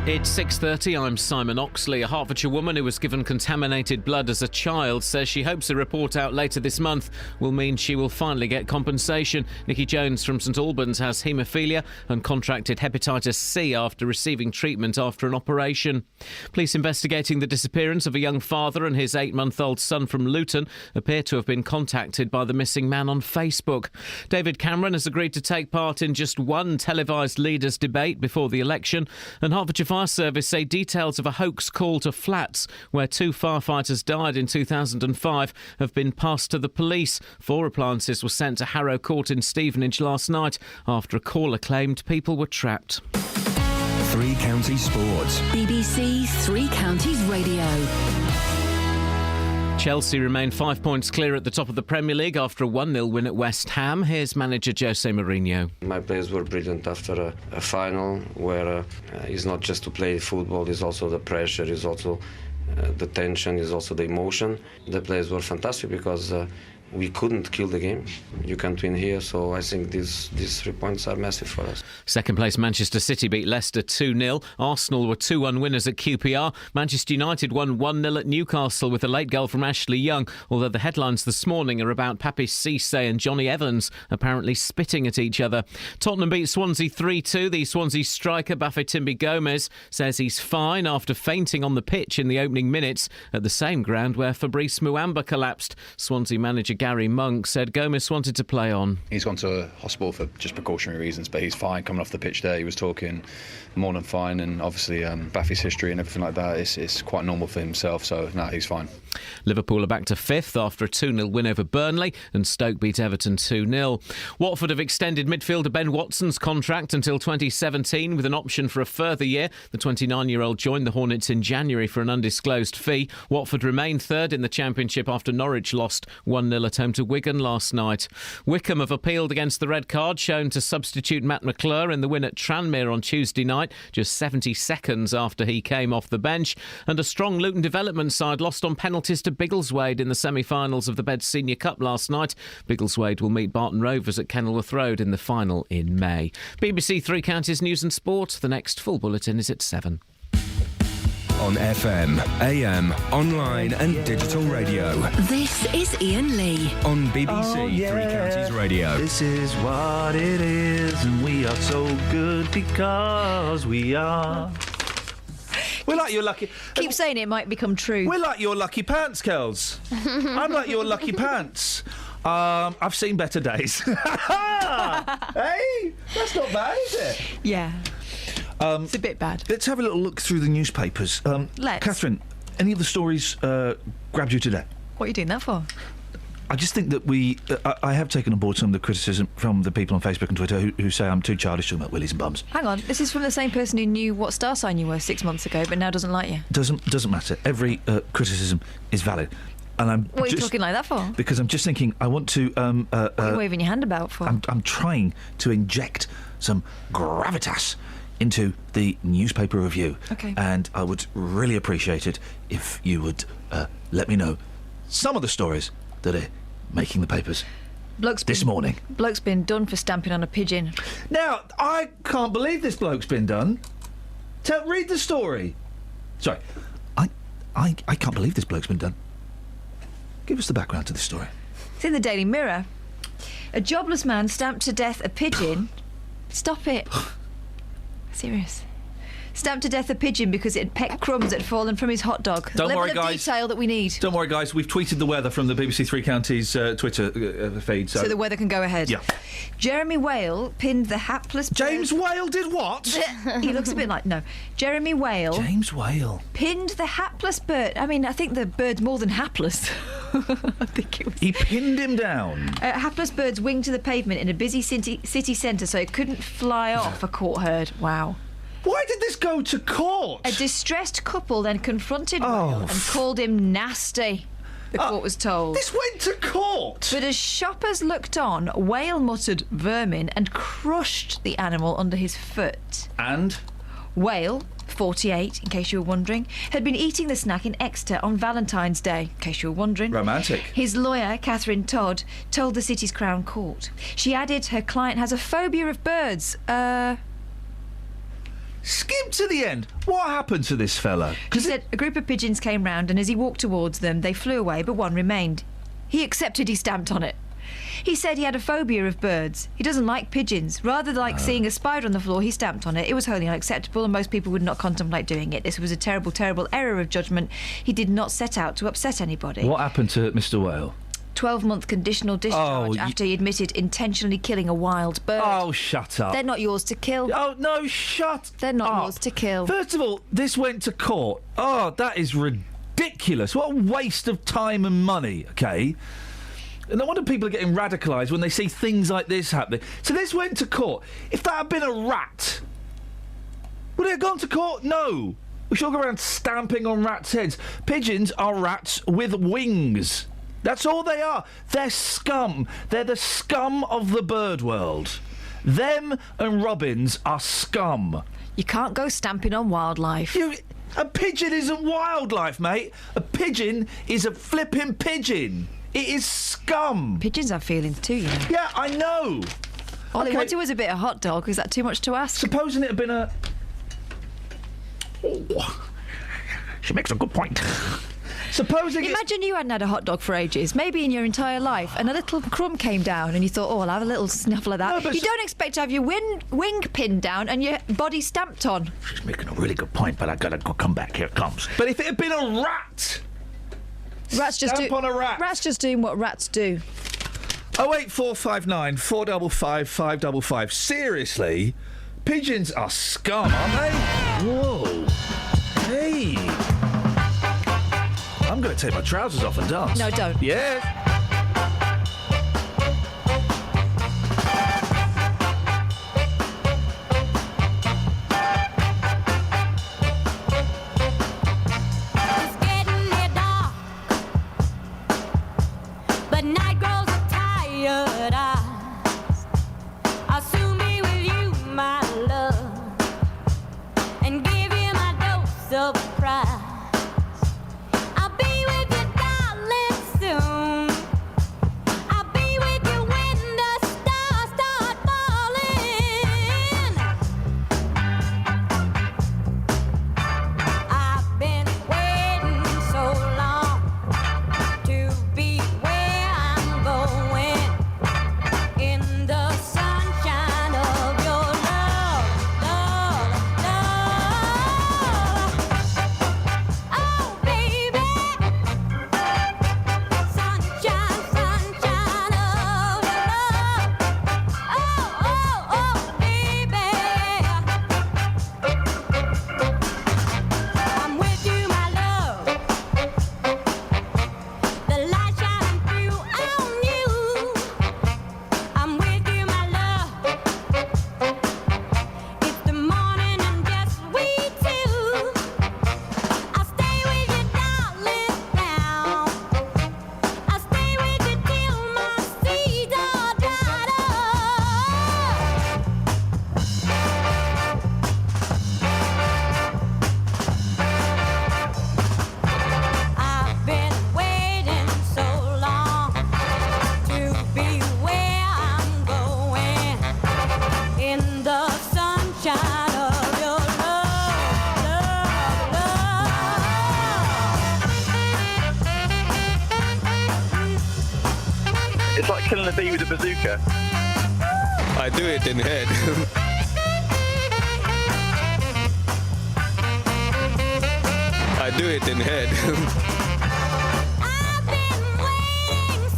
[SPEAKER 3] It's 6:30. I'm Simon Oxley. A Hertfordshire woman who was given contaminated blood as a child says she hopes a report out later this month will mean she will finally get compensation. Nikki Jones from St Albans has haemophilia and contracted hepatitis C after receiving treatment after an operation. Police investigating the disappearance of a young father and his 8-month-old son from Luton appear to have been contacted by the missing man on Facebook. David Cameron has agreed to take part in just one televised leaders' debate before the election, and Hertfordshire Fire Service say details of a hoax call to flats where 2 firefighters died in 2005 have been passed to the police. 4 appliances were sent to Harrow Court in Stevenage last night after a caller claimed people were trapped.
[SPEAKER 2] Three Counties Sports.
[SPEAKER 1] BBC Three Counties Radio.
[SPEAKER 3] Chelsea remain 5 points clear at the top of the Premier League after a 1-0 win at West Ham. Here's manager Jose Mourinho.
[SPEAKER 18] My players were brilliant after a final where it's not just to play football, it's also the pressure, it's also the tension, it's also the emotion. The players were fantastic because we couldn't kill the game. You can't win here, so I think these 3 points are massive for us.
[SPEAKER 3] Second place Manchester City beat Leicester 2-0. Arsenal were 2-1 winners at QPR. Manchester United won 1-0 at Newcastle with a late goal from Ashley Young, although the headlines this morning are about Papi Cisse and Johnny Evans apparently spitting at each other. Tottenham beat Swansea 3-2. The Swansea striker Bafétimbi Gomez says he's fine after fainting on the pitch in the opening minutes at the same ground where Fabrice Muamba collapsed. Swansea manager Gary Monk said Gomez wanted to play on.
[SPEAKER 19] He's gone to hospital for just precautionary reasons, but he's fine coming off the pitch there. He was talking more than fine, and obviously Baffy's history and everything like that is quite normal for himself, so no, he's fine.
[SPEAKER 3] Liverpool are back to 5th after a 2-0 win over Burnley, and Stoke beat Everton 2-0. Watford have extended midfielder Ben Watson's contract until 2017 with an option for a further year. The 29-year-old joined the Hornets in January for an undisclosed fee. Watford remain 3rd in the Championship after Norwich lost 1-0 at home to Wigan last night. Wycombe have appealed against the red card shown to substitute Matt McClure in the win at Tranmere on Tuesday night, just 70 seconds after he came off the bench. And a strong Luton development side lost on penalties to Biggleswade in the semi-finals of the Beds Senior Cup last night. Biggleswade will meet Barton Rovers at Kenilworth Road in the final in May. BBC Three Counties News and Sport. The next full bulletin is at 7.
[SPEAKER 2] On FM, AM, online and digital radio.
[SPEAKER 1] This is Iain Lee.
[SPEAKER 2] On BBC Three Counties Radio.
[SPEAKER 6] This is what it is, and we are so good because we are. We're like your lucky...
[SPEAKER 7] Keep saying it might become true.
[SPEAKER 6] We're like your lucky pants, Kels. I'm like your lucky pants. I've seen better days. Hey, that's not bad, is it?
[SPEAKER 7] Yeah. It's a bit bad.
[SPEAKER 6] Let's have a little look through the newspapers.
[SPEAKER 7] Let's.
[SPEAKER 6] Catherine, any of the stories grabbed you today?
[SPEAKER 7] What are you doing that for?
[SPEAKER 6] I just think that I have taken on board some of the criticism from the people on Facebook and Twitter who say I'm too childish talking about willies and bums.
[SPEAKER 7] Hang on, this is from the same person who knew what star sign you were 6 months ago, but now doesn't like you.
[SPEAKER 6] Doesn't matter. Every criticism is valid. And
[SPEAKER 7] what are you talking like that for?
[SPEAKER 6] Because I'm just thinking, I want to...
[SPEAKER 7] what are you waving your hand about for?
[SPEAKER 6] I'm trying to inject some gravitas into the newspaper review.
[SPEAKER 7] Okay.
[SPEAKER 6] And I would really appreciate it if you would let me know some of the stories that are making the papers this morning.
[SPEAKER 7] Bloke's been done for stamping on a pigeon.
[SPEAKER 6] Now, I can't believe this bloke's been done. Read the story. Sorry. I can't believe this bloke's been done. Give us the background to the story.
[SPEAKER 7] It's in the Daily Mirror. A jobless man stamped to death a pigeon. Stop it. Serious. Stamped to death a pigeon because it had pecked crumbs that had fallen from his hot dog.
[SPEAKER 6] Don't worry,
[SPEAKER 7] guys. Detail that we need.
[SPEAKER 6] Don't worry, guys. We've tweeted the weather from the BBC Three Counties Twitter feed.
[SPEAKER 7] So the weather can go ahead.
[SPEAKER 6] Yeah.
[SPEAKER 7] Jeremy Whale pinned the hapless...
[SPEAKER 6] James Whale did what?
[SPEAKER 7] He looks a bit like... No. Jeremy Whale...
[SPEAKER 6] James Whale.
[SPEAKER 7] Pinned the hapless bird... I mean, I think the bird's more than hapless. I think it was...
[SPEAKER 6] He pinned him down.
[SPEAKER 7] A hapless bird's winged to the pavement in a busy city centre so it couldn't fly off, a court heard. Wow.
[SPEAKER 6] Why did this go to court?
[SPEAKER 7] A distressed couple then confronted Whale and called him nasty. the court was told.
[SPEAKER 6] This went to court!
[SPEAKER 7] But as shoppers looked on, Whale muttered vermin and crushed the animal under his foot.
[SPEAKER 6] And?
[SPEAKER 7] Whale, 48, in case you were wondering, had been eating the snack in Exeter on Valentine's Day, in case you were wondering.
[SPEAKER 6] Romantic.
[SPEAKER 7] His lawyer, Catherine Todd, told the city's Crown Court. She added her client has a phobia of birds.
[SPEAKER 6] Skip to the end. What happened to this fella?
[SPEAKER 7] She said a group of pigeons came round, and as he walked towards them, they flew away, but one remained. He accepted he stamped on it. He said he had a phobia of birds. He doesn't like pigeons. Rather than like seeing a spider on the floor, he stamped on it. It was wholly unacceptable, and most people would not contemplate doing it. This was a terrible, terrible error of judgment. He did not set out to upset anybody.
[SPEAKER 6] What happened to Mr. Whale?
[SPEAKER 7] 12-month conditional discharge after he admitted intentionally killing a wild bird.
[SPEAKER 6] Oh, shut up.
[SPEAKER 7] They're not yours to kill.
[SPEAKER 6] Oh, no, shut
[SPEAKER 7] They're not
[SPEAKER 6] up.
[SPEAKER 7] yours to kill.
[SPEAKER 6] First of all, this went to court. Oh, that is ridiculous. What a waste of time and money, OK? And no wonder people are getting radicalised when they see things like this happening. So this went to court. If that had been a rat, would it have gone to court? No. We should go around stamping on rats' heads. Pigeons are rats with wings. That's all they are. They're scum. They're the scum of the bird world. Them and robins are scum.
[SPEAKER 7] You can't go stamping on wildlife.
[SPEAKER 6] A pigeon isn't wildlife, mate. A pigeon is a flipping pigeon. It is scum.
[SPEAKER 7] Pigeons have feelings too, you know.
[SPEAKER 6] Yeah, I know.
[SPEAKER 7] All they wanted was a bit of hot dog. Is that too much to ask?
[SPEAKER 6] Supposing it had been a... Oh. She makes a good point. Supposing
[SPEAKER 7] Imagine you hadn't had a hot dog for ages, maybe in your entire life, and a little crumb came down and you thought, oh, I'll have a little snuffle of that. You don't expect to have your wing pinned down and your body stamped on.
[SPEAKER 6] She's making a really good point, but I've got to come back. Here it comes. But if it had been a rat... Stamp on a rat.
[SPEAKER 7] Rats just doing what rats do.
[SPEAKER 6] 08459 455 555. Seriously? Pigeons are scum, aren't they? Whoa. Hey. I'm going to take my trousers off and dance.
[SPEAKER 7] No, don't.
[SPEAKER 6] Yes.
[SPEAKER 16] But night grows tired eyes. I'll soon be with you, my love, and give you my dose of pride. I'll be with you, darling, soon. I'll be with you when the stars start falling. I've been waiting so long to be where I'm going, in the sunshine of your love, love, love. Oh, baby, sunshine, sunshine of your love. Oh, oh, oh, baby, I'm with you, my love. The light shining through on you. I'm with you, my love. It's the morning and just we two. I'll stay with you, darling, now. I'll stay with you till my seeds are dried up. I've been waiting so long to be where I'm going, in the sunshine of your love, love, love.
[SPEAKER 20] It's like killing a bee with a bazooka.
[SPEAKER 14] I do it in head. I do it in head.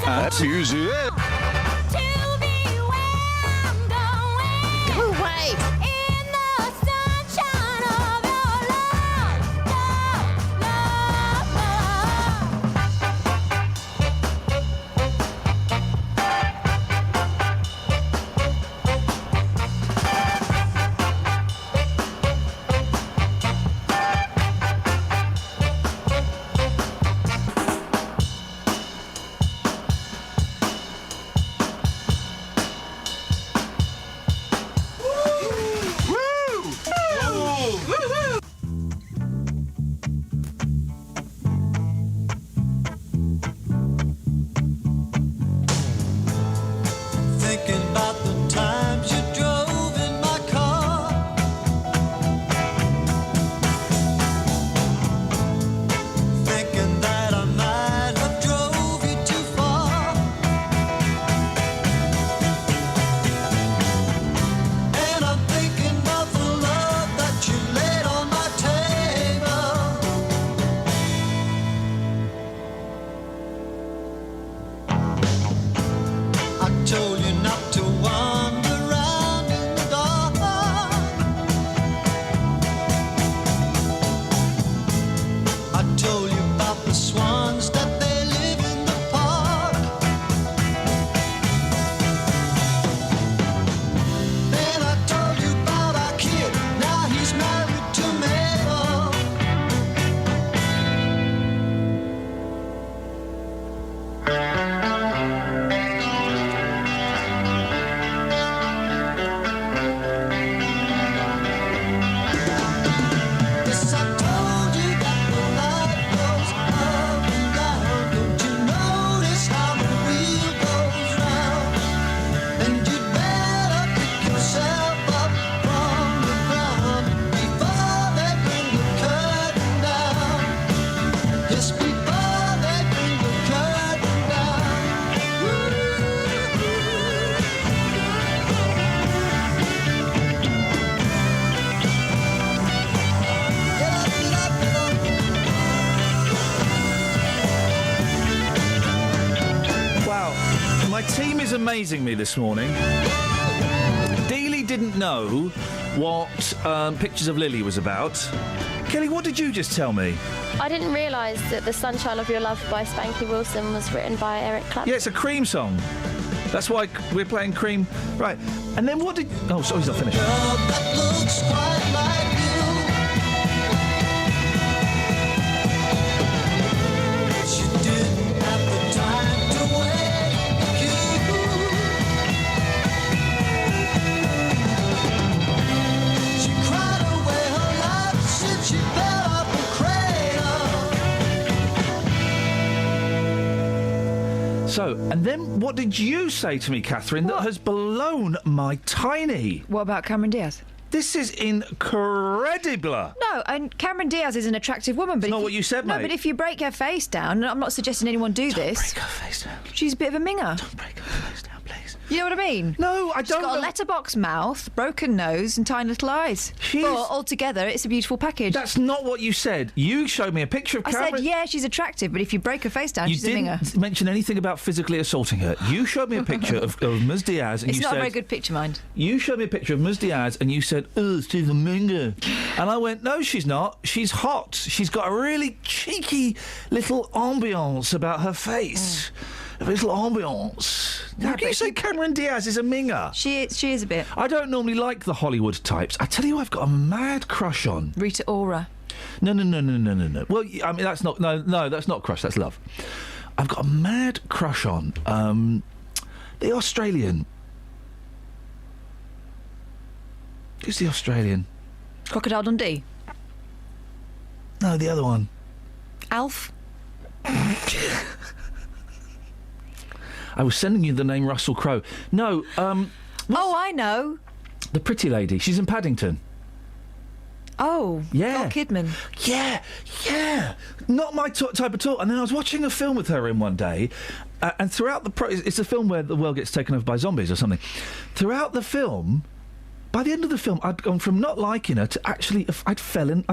[SPEAKER 6] That's usually it.
[SPEAKER 16] Go away. In the sunshine of your love, love, told you not to wander around in the dark. I told you about the swans that they live in the park. Then I told you about our kid, now he's married to Mabel. Yes, I told you that the light goes up and down. Don't you notice how the wheel goes round? And you'd better pick yourself up from the ground before they bring the curtain down. Yes, before they bring the curtain down.
[SPEAKER 6] Wow, my team is amazing me this morning. Dealey didn't know what Pictures of Lily was about. Kelly, what did you just tell me?
[SPEAKER 20] I didn't realise that The Sunshine of Your Love by Spanky Wilson was written by Eric Clapton.
[SPEAKER 6] Yeah, it's a Cream song. That's why we're playing Cream. Right, and then what did... Oh, sorry, he's not finished.
[SPEAKER 16] That looks quite like you. She didn't have the time to wait you. She cried away her life since she fell off the cradle.
[SPEAKER 6] So, and then what did you say to me, Catherine, that has blown my tiny?
[SPEAKER 7] What about Cameron Diaz?
[SPEAKER 6] This is incredible.
[SPEAKER 7] No, and Cameron Diaz is an attractive woman, but
[SPEAKER 6] It's not what you said,
[SPEAKER 7] no,
[SPEAKER 6] mate.
[SPEAKER 7] but if you break her face down, and I'm not suggesting anyone do this.
[SPEAKER 6] Break her face down.
[SPEAKER 7] She's a bit of a minger.
[SPEAKER 6] Don't break her face down, please.
[SPEAKER 7] You know what I mean?
[SPEAKER 6] No, I
[SPEAKER 7] She's
[SPEAKER 6] don't
[SPEAKER 7] got
[SPEAKER 6] know.
[SPEAKER 7] a letterbox mouth, broken nose, and tiny little eyes. But altogether, it's a beautiful package.
[SPEAKER 6] That's not what you said. You showed me a picture of
[SPEAKER 7] I
[SPEAKER 6] Cameron.
[SPEAKER 7] said, yeah, she's attractive, but if you break her face down,
[SPEAKER 6] You
[SPEAKER 7] she's a minger.
[SPEAKER 6] didn't mention anything about physically assaulting her. You showed me a picture of Ms Diaz, and
[SPEAKER 7] It's
[SPEAKER 6] you
[SPEAKER 7] not
[SPEAKER 6] said
[SPEAKER 7] a very good picture, mind.
[SPEAKER 6] you showed me a picture of Ms Diaz, and you said, "Oh, she's a minger," and I went, "No, she's not. She's hot. She's got a really cheeky little ambiance about her face." A little ambiance. How can you say Cameron Diaz is a minger?
[SPEAKER 7] She is a bit.
[SPEAKER 6] I don't normally like the Hollywood types. I tell you, who I've got a mad crush on.
[SPEAKER 7] Rita Ora.
[SPEAKER 6] No. Well, I mean, that's not. No, that's not crush. That's love. I've got a mad crush on the Australian. Who's the Australian?
[SPEAKER 7] Crocodile Dundee.
[SPEAKER 6] No, the other one.
[SPEAKER 7] Alf.
[SPEAKER 6] I was sending you the name Russell Crowe. No,
[SPEAKER 7] Oh, I know.
[SPEAKER 6] the pretty lady. She's in Paddington.
[SPEAKER 7] Oh,
[SPEAKER 6] Yeah.
[SPEAKER 7] Nicole Kidman.
[SPEAKER 6] Yeah. Not my type at all. And then I was watching a film with her in one day, and throughout the it's a film where the world gets taken over by zombies or something. Throughout the film, by the end of the film, I'd gone from not liking her to actually I'd fallen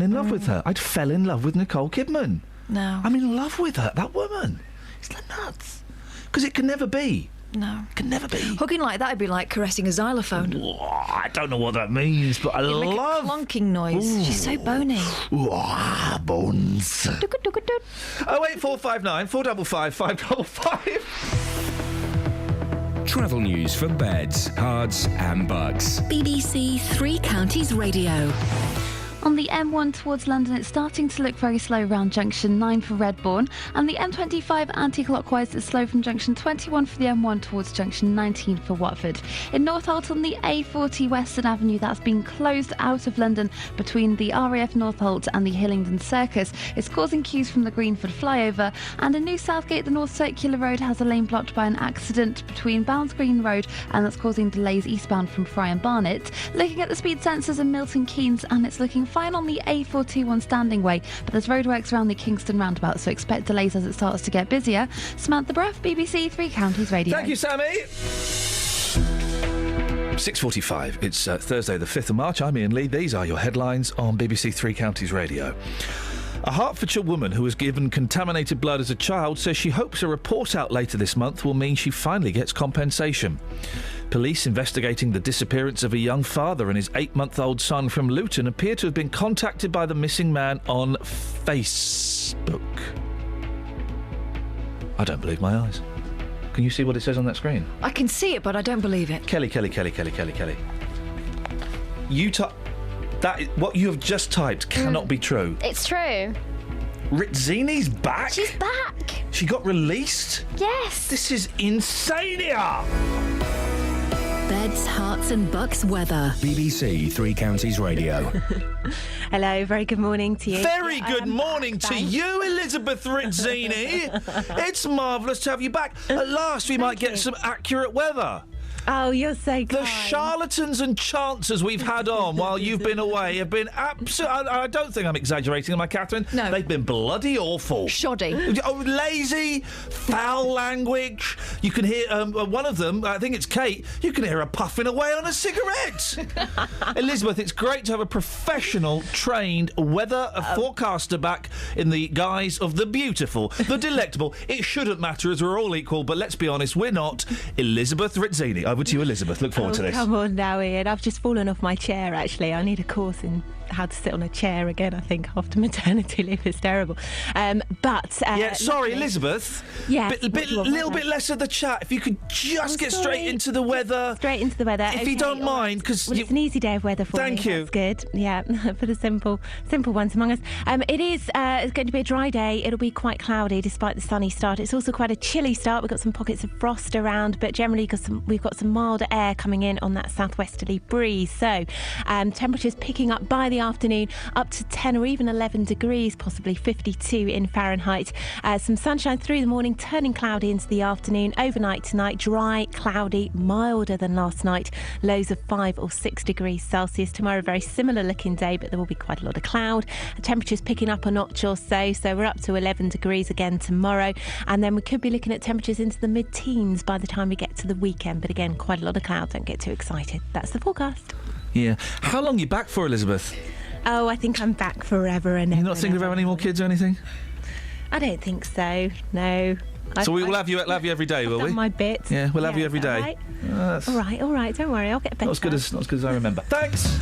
[SPEAKER 6] in love with her. I'd fell in love with Nicole Kidman.
[SPEAKER 7] No.
[SPEAKER 6] I'm in love with her. That woman. It's like nuts. Because it can never be.
[SPEAKER 7] No.
[SPEAKER 6] Can never be.
[SPEAKER 7] Hugging like that would be like caressing a xylophone.
[SPEAKER 6] I don't know what that means, but I
[SPEAKER 7] It'd make
[SPEAKER 6] love...
[SPEAKER 7] a clonking noise.
[SPEAKER 6] Ooh.
[SPEAKER 7] She's so bony.
[SPEAKER 6] Bones. 08459 455 555.
[SPEAKER 2] Travel news for beds, cards and bugs.
[SPEAKER 1] BBC Three Counties Radio.
[SPEAKER 10] On the M1 towards London, it's starting to look very slow around junction 9 for Redbourne, and the M25 anti-clockwise is slow from junction 21 for the M1 towards junction 19 for Watford. In Northolt on the A40 Western Avenue, that's been closed out of London between the RAF Northolt and the Hillingdon Circus. It's causing queues from the Greenford flyover, and in New Southgate, the North Circular Road has a lane blocked by an accident between Bounds Green Road, and that's causing delays eastbound from Fry and Barnet. Looking at the speed sensors in Milton Keynes, and it's looking fine on the A421 Standing Way, but there's roadworks around the Kingston roundabout, so expect delays as it starts to get busier. Samantha Bruff, BBC Three Counties Radio.
[SPEAKER 6] Thank you, Sammy. 6:45. It's Thursday, the 5th of March. I'm Iain Lee. These are your headlines on BBC Three Counties Radio. A Hertfordshire woman who was given contaminated blood as a child says she hopes a report out later this month will mean she finally gets compensation. Police investigating the disappearance of a young father and his 8-month-old son from Luton appear to have been contacted by the missing man on Facebook. I don't believe my eyes. Can you see what it says on that screen?
[SPEAKER 7] I can see it, but I don't believe it.
[SPEAKER 6] Kelly. What you have just typed cannot be true.
[SPEAKER 20] It's true.
[SPEAKER 6] Rizzini's back?
[SPEAKER 20] She's back.
[SPEAKER 6] She got released?
[SPEAKER 20] Yes.
[SPEAKER 6] This is insania!
[SPEAKER 1] Beds, Hearts and Bucks weather.
[SPEAKER 2] BBC Three Counties Radio.
[SPEAKER 21] Hello, very good morning to you.
[SPEAKER 6] Very good morning to you, Elizabeth Rizzini. It's marvellous to have you back. At last we might get some accurate weather.
[SPEAKER 21] Oh, you're so kind.
[SPEAKER 6] The charlatans and chancers we've had on while you've been away have been absolutely... I don't think I'm exaggerating, am I, Catherine?
[SPEAKER 7] No.
[SPEAKER 6] They've been bloody awful.
[SPEAKER 7] Shoddy.
[SPEAKER 6] Oh, lazy, foul language. You can hear one of them, I think it's Kate, you can hear her puffing away on a cigarette. Elizabeth, it's great to have a professional, trained weather forecaster back in the guise of the beautiful, the delectable. It shouldn't matter as we're all equal, but let's be honest, we're not. Elizabeth Rizzini. Over to you, Elizabeth. Look forward to this.
[SPEAKER 21] Come on now, Ian. I've just fallen off my chair, actually. I need a course in how to sit on a chair again, I think, after maternity leave. It's terrible.
[SPEAKER 6] Sorry, Elizabeth.
[SPEAKER 21] Yeah.
[SPEAKER 6] Little bit less of the chat. If you could just get straight into the weather.
[SPEAKER 21] Straight into the weather.
[SPEAKER 6] If you don't mind, because...
[SPEAKER 21] Well, it's an easy day of weather for me.
[SPEAKER 6] Thank you.
[SPEAKER 21] That's good. Yeah, for the simple ones among us. It's going to be a dry day. It'll be quite cloudy despite the sunny start. It's also quite a chilly start. We've got some pockets of frost around, but generally we've got some milder air coming in on that southwesterly breeze. So temperatures picking up by the afternoon up to 10 or even 11 degrees, possibly 52 in Fahrenheit. Some sunshine through the morning, turning cloudy into the afternoon. Overnight tonight, dry, cloudy, milder than last night. Lows of 5 or 6 degrees Celsius. Tomorrow, very similar looking day, but there will be quite a lot of cloud. Temperatures picking up a notch or so we're up to 11 degrees again tomorrow. And then we could be looking at temperatures into the mid-teens by the time we get to the weekend. But again, quite a lot of cloud. Don't get too excited. That's the forecast.
[SPEAKER 6] Yeah. How long are you back for, Elizabeth?
[SPEAKER 21] Oh, I think I'm back forever and ever.
[SPEAKER 6] You're not thinking of having any more kids or anything?
[SPEAKER 21] I don't think so, no.
[SPEAKER 6] So we will have you every day, will we?
[SPEAKER 21] My bit.
[SPEAKER 6] Yeah, we'll have you every day.
[SPEAKER 21] Right? All right, don't worry, I'll get better.
[SPEAKER 6] Not as good as I remember. Thanks!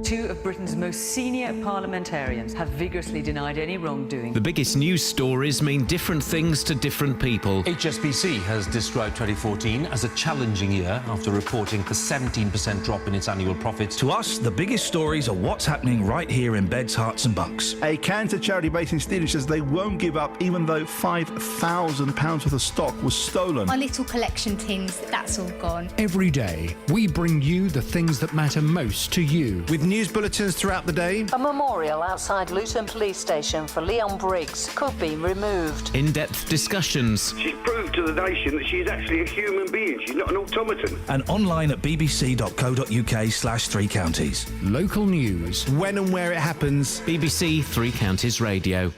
[SPEAKER 22] Two of Britain's most senior parliamentarians have vigorously denied any wrongdoing.
[SPEAKER 3] The biggest news stories mean different things to different people.
[SPEAKER 23] HSBC has described 2014 as a challenging year after reporting a 17% drop in its annual profits.
[SPEAKER 6] To us, the biggest stories are what's happening right here in Beds, Hearts and Bucks.
[SPEAKER 24] A cancer charity based in Stevenage says they won't give up even though £5,000 worth of stock was stolen.
[SPEAKER 25] My little collection tins, that's all gone.
[SPEAKER 26] Every day, we bring you the things that matter most to you.
[SPEAKER 24] With news bulletins throughout the day.
[SPEAKER 22] A memorial outside Luton Police Station for Leon Briggs could be removed.
[SPEAKER 3] In-depth discussions.
[SPEAKER 27] She's proved to the nation that she's actually a human being. She's not an automaton.
[SPEAKER 6] And online at bbc.co.uk/3 counties.
[SPEAKER 26] Local news.
[SPEAKER 24] When and where it happens.
[SPEAKER 3] BBC Three Counties Radio.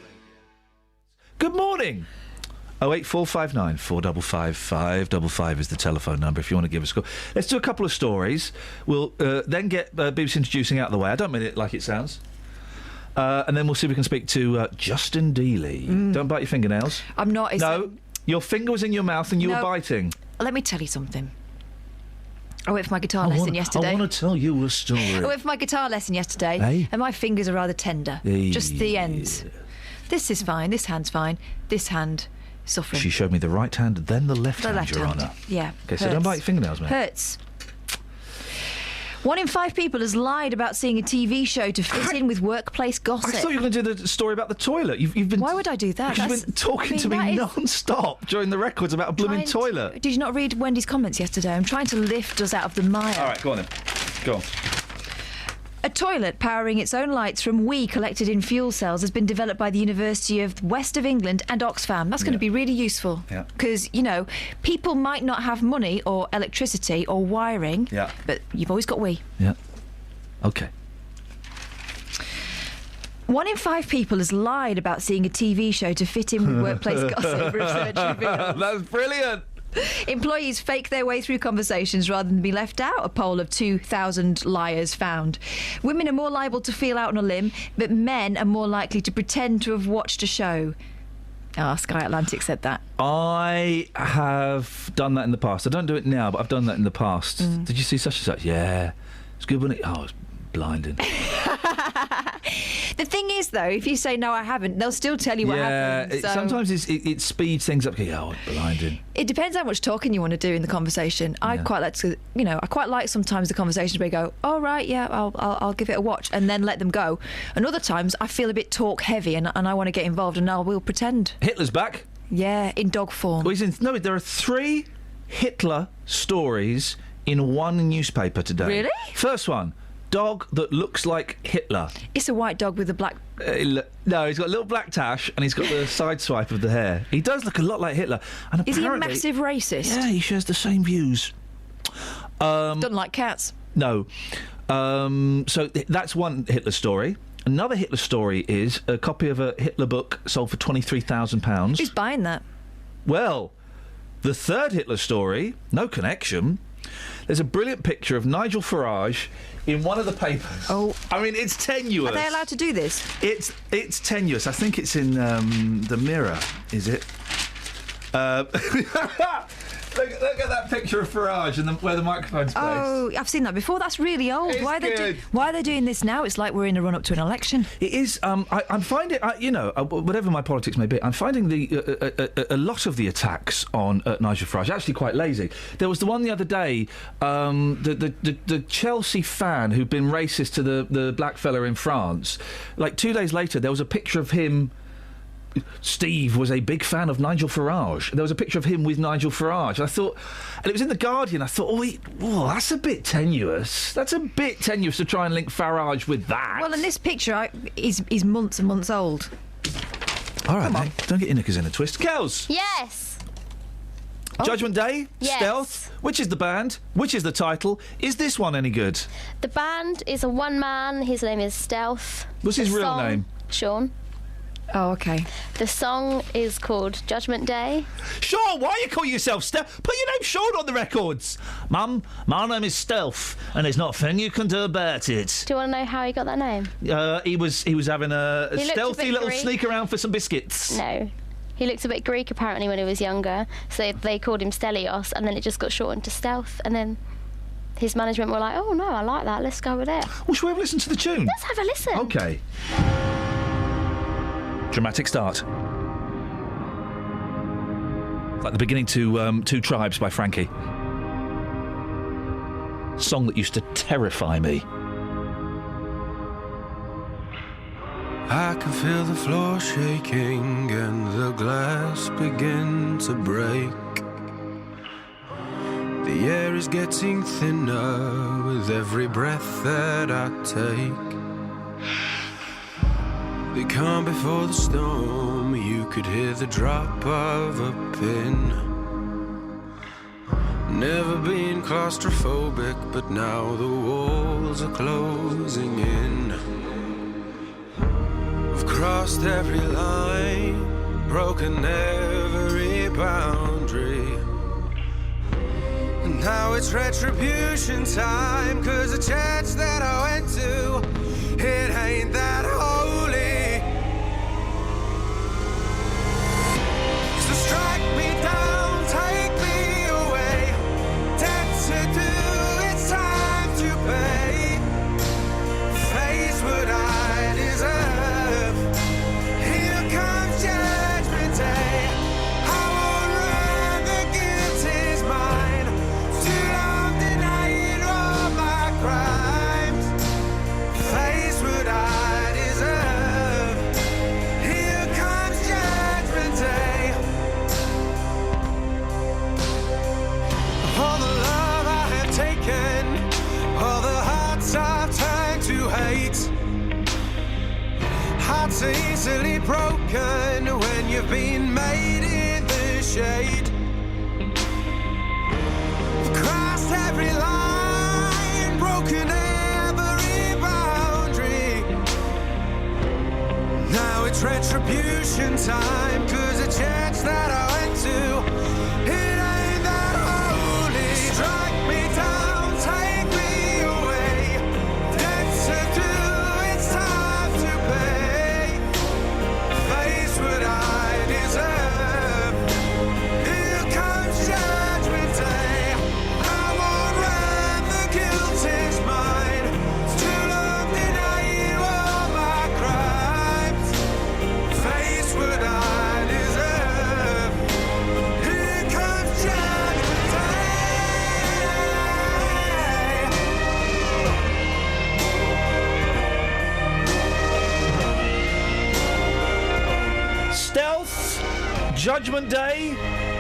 [SPEAKER 6] Good morning. 08459 455 555 is the telephone number if you want to give us a call. Let's do a couple of stories. We'll then get BBC Introducing out of the way. I don't mean it like it sounds. And then we'll see if we can speak to Justin Dealey. Don't bite your fingernails.
[SPEAKER 7] I'm not.
[SPEAKER 6] Your finger was in your mouth and you were biting.
[SPEAKER 7] Let me tell you something. I went for my guitar lesson yesterday.
[SPEAKER 6] I want to tell you a story.
[SPEAKER 7] I went for my guitar lesson yesterday, and my fingers are rather tender. Just the ends. This is fine. This hand's fine. This hand... suffering.
[SPEAKER 6] She showed me the right hand, then the left hand, Your Honour.
[SPEAKER 7] Yeah.
[SPEAKER 6] Okay, so don't bite your fingernails, mate.
[SPEAKER 7] Hurts. 1 in 5 people has lied about seeing a TV show to fit in with workplace gossip.
[SPEAKER 6] I thought you were going to do the story about the toilet. You've been.
[SPEAKER 7] Why would I do that?
[SPEAKER 6] You've been talking to me non-stop during the records about a blooming toilet.
[SPEAKER 7] Did you not read Wendy's comments yesterday? I'm trying to lift us out of the mire.
[SPEAKER 6] All right, go on then. Go on.
[SPEAKER 7] A toilet powering its own lights from wee collected in fuel cells has been developed by the University of West of England and Oxfam. That's going to be really useful. Because, people might not have money or electricity or wiring, but you've always got wee.
[SPEAKER 6] Yeah. OK.
[SPEAKER 7] 1 in 5 people has lied about seeing a TV show to fit in with workplace gossip, research reveals.
[SPEAKER 6] That's brilliant.
[SPEAKER 7] Employees fake their way through conversations rather than be left out. A poll of 2,000 liars found. Women are more liable to feel out on a limb, but men are more likely to pretend to have watched a show. Sky Atlantic said that.
[SPEAKER 6] I have done that in the past. I don't do it now, but I've done that in the past. Did you see such and such? Yeah. It's good, wasn't it? Oh, it's blinding.
[SPEAKER 7] The thing is, though, if you say, no, I haven't, they'll still tell you what happened. So
[SPEAKER 6] sometimes it speeds things up. Oh, it's blinding.
[SPEAKER 7] It depends how much talking you want to do in the conversation. I quite like to, I quite like sometimes the conversations where you go, oh, right, yeah, I'll give it a watch, and then let them go. And other times I feel a bit talk heavy and I want to get involved, and I will pretend.
[SPEAKER 6] Hitler's back?
[SPEAKER 7] Yeah, in dog form.
[SPEAKER 6] No, there are 3 Hitler stories in one newspaper today.
[SPEAKER 7] Really?
[SPEAKER 6] First one. Dog that looks like Hitler.
[SPEAKER 7] It's a white dog with a black...
[SPEAKER 6] No, he's got a little black tash and he's got the side swipe of the hair. He does look a lot like Hitler. And
[SPEAKER 7] is he a massive racist?
[SPEAKER 6] Yeah, he shares the same views.
[SPEAKER 7] Doesn't like cats.
[SPEAKER 6] No. So that's one Hitler story. Another Hitler story is a copy of a Hitler book sold for £23,000.
[SPEAKER 7] Who's buying that?
[SPEAKER 6] Well, the third Hitler story, no connection. There's a brilliant picture of Nigel Farage in one of the papers.
[SPEAKER 7] Oh.
[SPEAKER 6] I mean, it's tenuous.
[SPEAKER 7] Are they allowed to do this?
[SPEAKER 6] It's tenuous. I think it's in the Mirror, is it? Look at that picture of Farage and where the microphone's placed.
[SPEAKER 7] Oh, I've seen that before. That's really old.
[SPEAKER 6] It's
[SPEAKER 7] why are they doing this now? It's like we're in a run-up to an election.
[SPEAKER 6] It is. I'm finding, whatever my politics may be, I'm finding a lot of the attacks on Nigel Farage actually quite lazy. There was the one the other day, the Chelsea fan who'd been racist to the black fella in France. Like 2 days later, there was a picture of him. Steve was a big fan of Nigel Farage. There was a picture of him with Nigel Farage. I thought, and it was in The Guardian, I thought, that's a bit tenuous. That's a bit tenuous to try and link Farage with that.
[SPEAKER 7] Well, and this picture is months and months old.
[SPEAKER 6] All right, mate. Don't get your knickers in a twist. Kels!
[SPEAKER 20] Yes!
[SPEAKER 6] Judgment Day?
[SPEAKER 20] Yes.
[SPEAKER 6] Stealth? Which is the band? Which is the title? Is this one any good?
[SPEAKER 20] The band is a one-man. His name is Stealth.
[SPEAKER 6] What's his real name?
[SPEAKER 20] Sean.
[SPEAKER 7] Oh, OK.
[SPEAKER 20] The song is called Judgment Day.
[SPEAKER 6] Sean, why are you calling yourself Stealth? Put your name Sean on the records. Mum, my name is Stealth, and there's not a thing you can do about it.
[SPEAKER 20] Do you want to know how he got that name?
[SPEAKER 6] He was having a stealthy little sneak around for some biscuits.
[SPEAKER 20] No. He looked a bit Greek, apparently, when he was younger, so they called him Stelios, and then it just got shortened to Stealth, and then his management were like, oh, no, I like that, let's go with it.
[SPEAKER 6] Well, should we have a listen to the tune?
[SPEAKER 20] Let's have a listen.
[SPEAKER 6] OK. Dramatic start. Like the beginning to Two Tribes by Frankie. Song that used to terrify me.
[SPEAKER 4] I can feel the floor shaking and the glass begin to break. The air is getting thinner with every breath that I take. The calm before the storm, you could hear the drop of a pin. Never been claustrophobic, but now the walls are closing in. I've crossed every line, broken every boundary. And now it's retribution time, 'cause the church that I went to, it ain't that holy. So strike me down, take me away. Debt to do, it's time to pay. Face what I deserve. Here comes Judgment Day. I won't run, the guilt is mine. Too long denying all my crimes. Face what I deserve. Here comes Judgment Day. All the love I have taken, all the hearts I've turned to hate. Hearts are easily broken when you've been made in the shade. I've crossed every line, broken every boundary. Now it's retribution time, 'cause the church that I went to, it ain't
[SPEAKER 6] 12th, Judgment Day.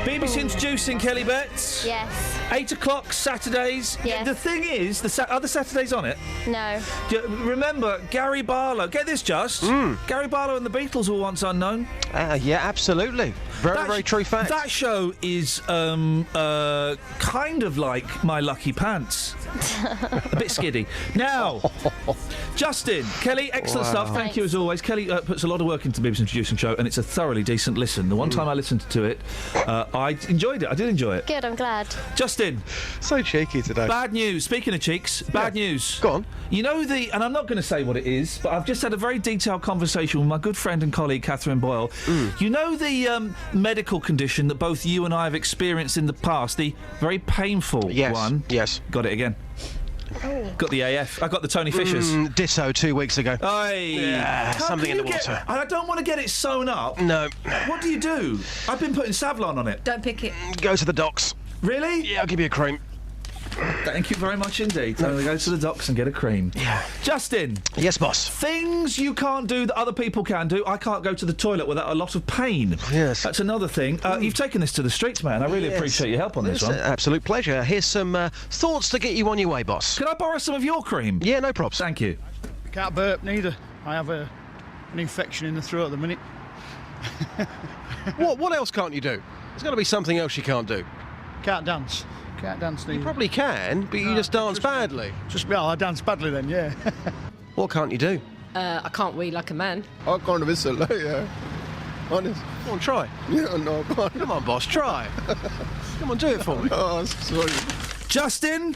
[SPEAKER 6] BBC introducing Kelly Betts.
[SPEAKER 20] Yes.
[SPEAKER 6] 8 o'clock Saturdays.
[SPEAKER 20] Yes.
[SPEAKER 6] The thing is, other Saturdays on it.
[SPEAKER 20] No.
[SPEAKER 6] Remember, Gary Barlow. Get this, Just. Gary Barlow and the Beatles were once unknown.
[SPEAKER 12] Yeah, absolutely. Very true fact.
[SPEAKER 6] That show is kind of like My Lucky Pants. A bit skiddy. Now, Justin, Kelly, excellent stuff. Thank you as always. Kelly puts a lot of work into BBC Introducing Show, and it's a thoroughly decent listen. The one time I listened to it, I enjoyed it. I did enjoy it.
[SPEAKER 20] Good, I'm glad.
[SPEAKER 6] Justin.
[SPEAKER 5] So cheeky today.
[SPEAKER 6] Bad news. Speaking of cheeks, bad news.
[SPEAKER 5] Go on.
[SPEAKER 6] You know and I'm not going to say what it is, but I've just had a very detailed conversation with my good friend and colleague, Catherine Boyle. You know the medical condition that both you and I have experienced in the past, the very painful one?
[SPEAKER 12] Yes.
[SPEAKER 6] Got it again. Got the AF. I got the Tony Fishers.
[SPEAKER 12] Ditto 2 weeks ago. Something in the water.
[SPEAKER 6] I don't want to get it sewn up.
[SPEAKER 12] No.
[SPEAKER 6] What do you do? I've been putting Savlon on it.
[SPEAKER 7] Don't pick it.
[SPEAKER 12] Go to the docks.
[SPEAKER 6] Really?
[SPEAKER 12] Yeah, I'll give you a cream.
[SPEAKER 6] Thank you very much indeed. Time to go to the docks and get a cream.
[SPEAKER 12] Yeah.
[SPEAKER 6] Justin.
[SPEAKER 12] Yes, boss.
[SPEAKER 6] Things you can't do that other people can do. I can't go to the toilet without a lot of pain.
[SPEAKER 12] Yes.
[SPEAKER 6] That's another thing. You've taken this to the streets, man. I really appreciate your help on this one.
[SPEAKER 12] Absolute pleasure. Here's some thoughts to get you on your way, boss.
[SPEAKER 6] Can I borrow some of your cream?
[SPEAKER 12] Yeah, no props.
[SPEAKER 6] Thank you.
[SPEAKER 8] Can't burp neither. I have an infection in the throat at the minute.
[SPEAKER 12] What else can't you do? There's got to be something else you can't do.
[SPEAKER 8] Can't dance. Can't dance neither.
[SPEAKER 12] You probably can, but you just dance badly.
[SPEAKER 8] I dance badly then, yeah.
[SPEAKER 12] What can't you do?
[SPEAKER 9] I can't wee like a man.
[SPEAKER 5] I can't whistle, yeah. Honest.
[SPEAKER 12] Come on, try.
[SPEAKER 5] Yeah, no, go on.
[SPEAKER 12] Come on, boss, try. Come on, do it for me.
[SPEAKER 5] Oh, sorry.
[SPEAKER 6] Justin,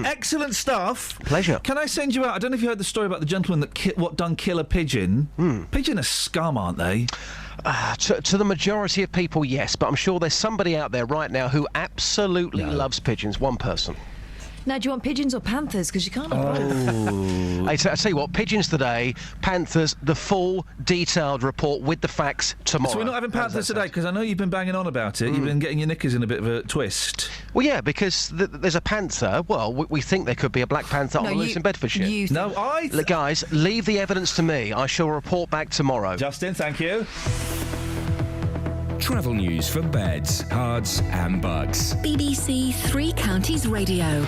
[SPEAKER 6] excellent stuff.
[SPEAKER 12] Pleasure.
[SPEAKER 6] Can I send you out? I don't know if you heard the story about the gentleman that done kill a pigeon. Pigeon are scum, aren't they?
[SPEAKER 12] To the majority of people, yes, but I'm sure there's somebody out there right now who absolutely loves pigeons. One person.
[SPEAKER 7] Now, do you want pigeons or panthers? Because you can't have both.
[SPEAKER 12] I tell you what, pigeons today, panthers, the full detailed report with the facts tomorrow.
[SPEAKER 6] So we're not having panthers today, because I know you've been banging on about it. You've been getting your knickers in a bit of a twist.
[SPEAKER 12] Well, yeah, because there's a panther. Well, we think there could be a black panther on the loose in Bedfordshire. Guys, leave the evidence to me. I shall report back tomorrow.
[SPEAKER 6] Justin, thank you.
[SPEAKER 2] Travel news for beds, cards and bugs.
[SPEAKER 1] BBC Three Counties Radio.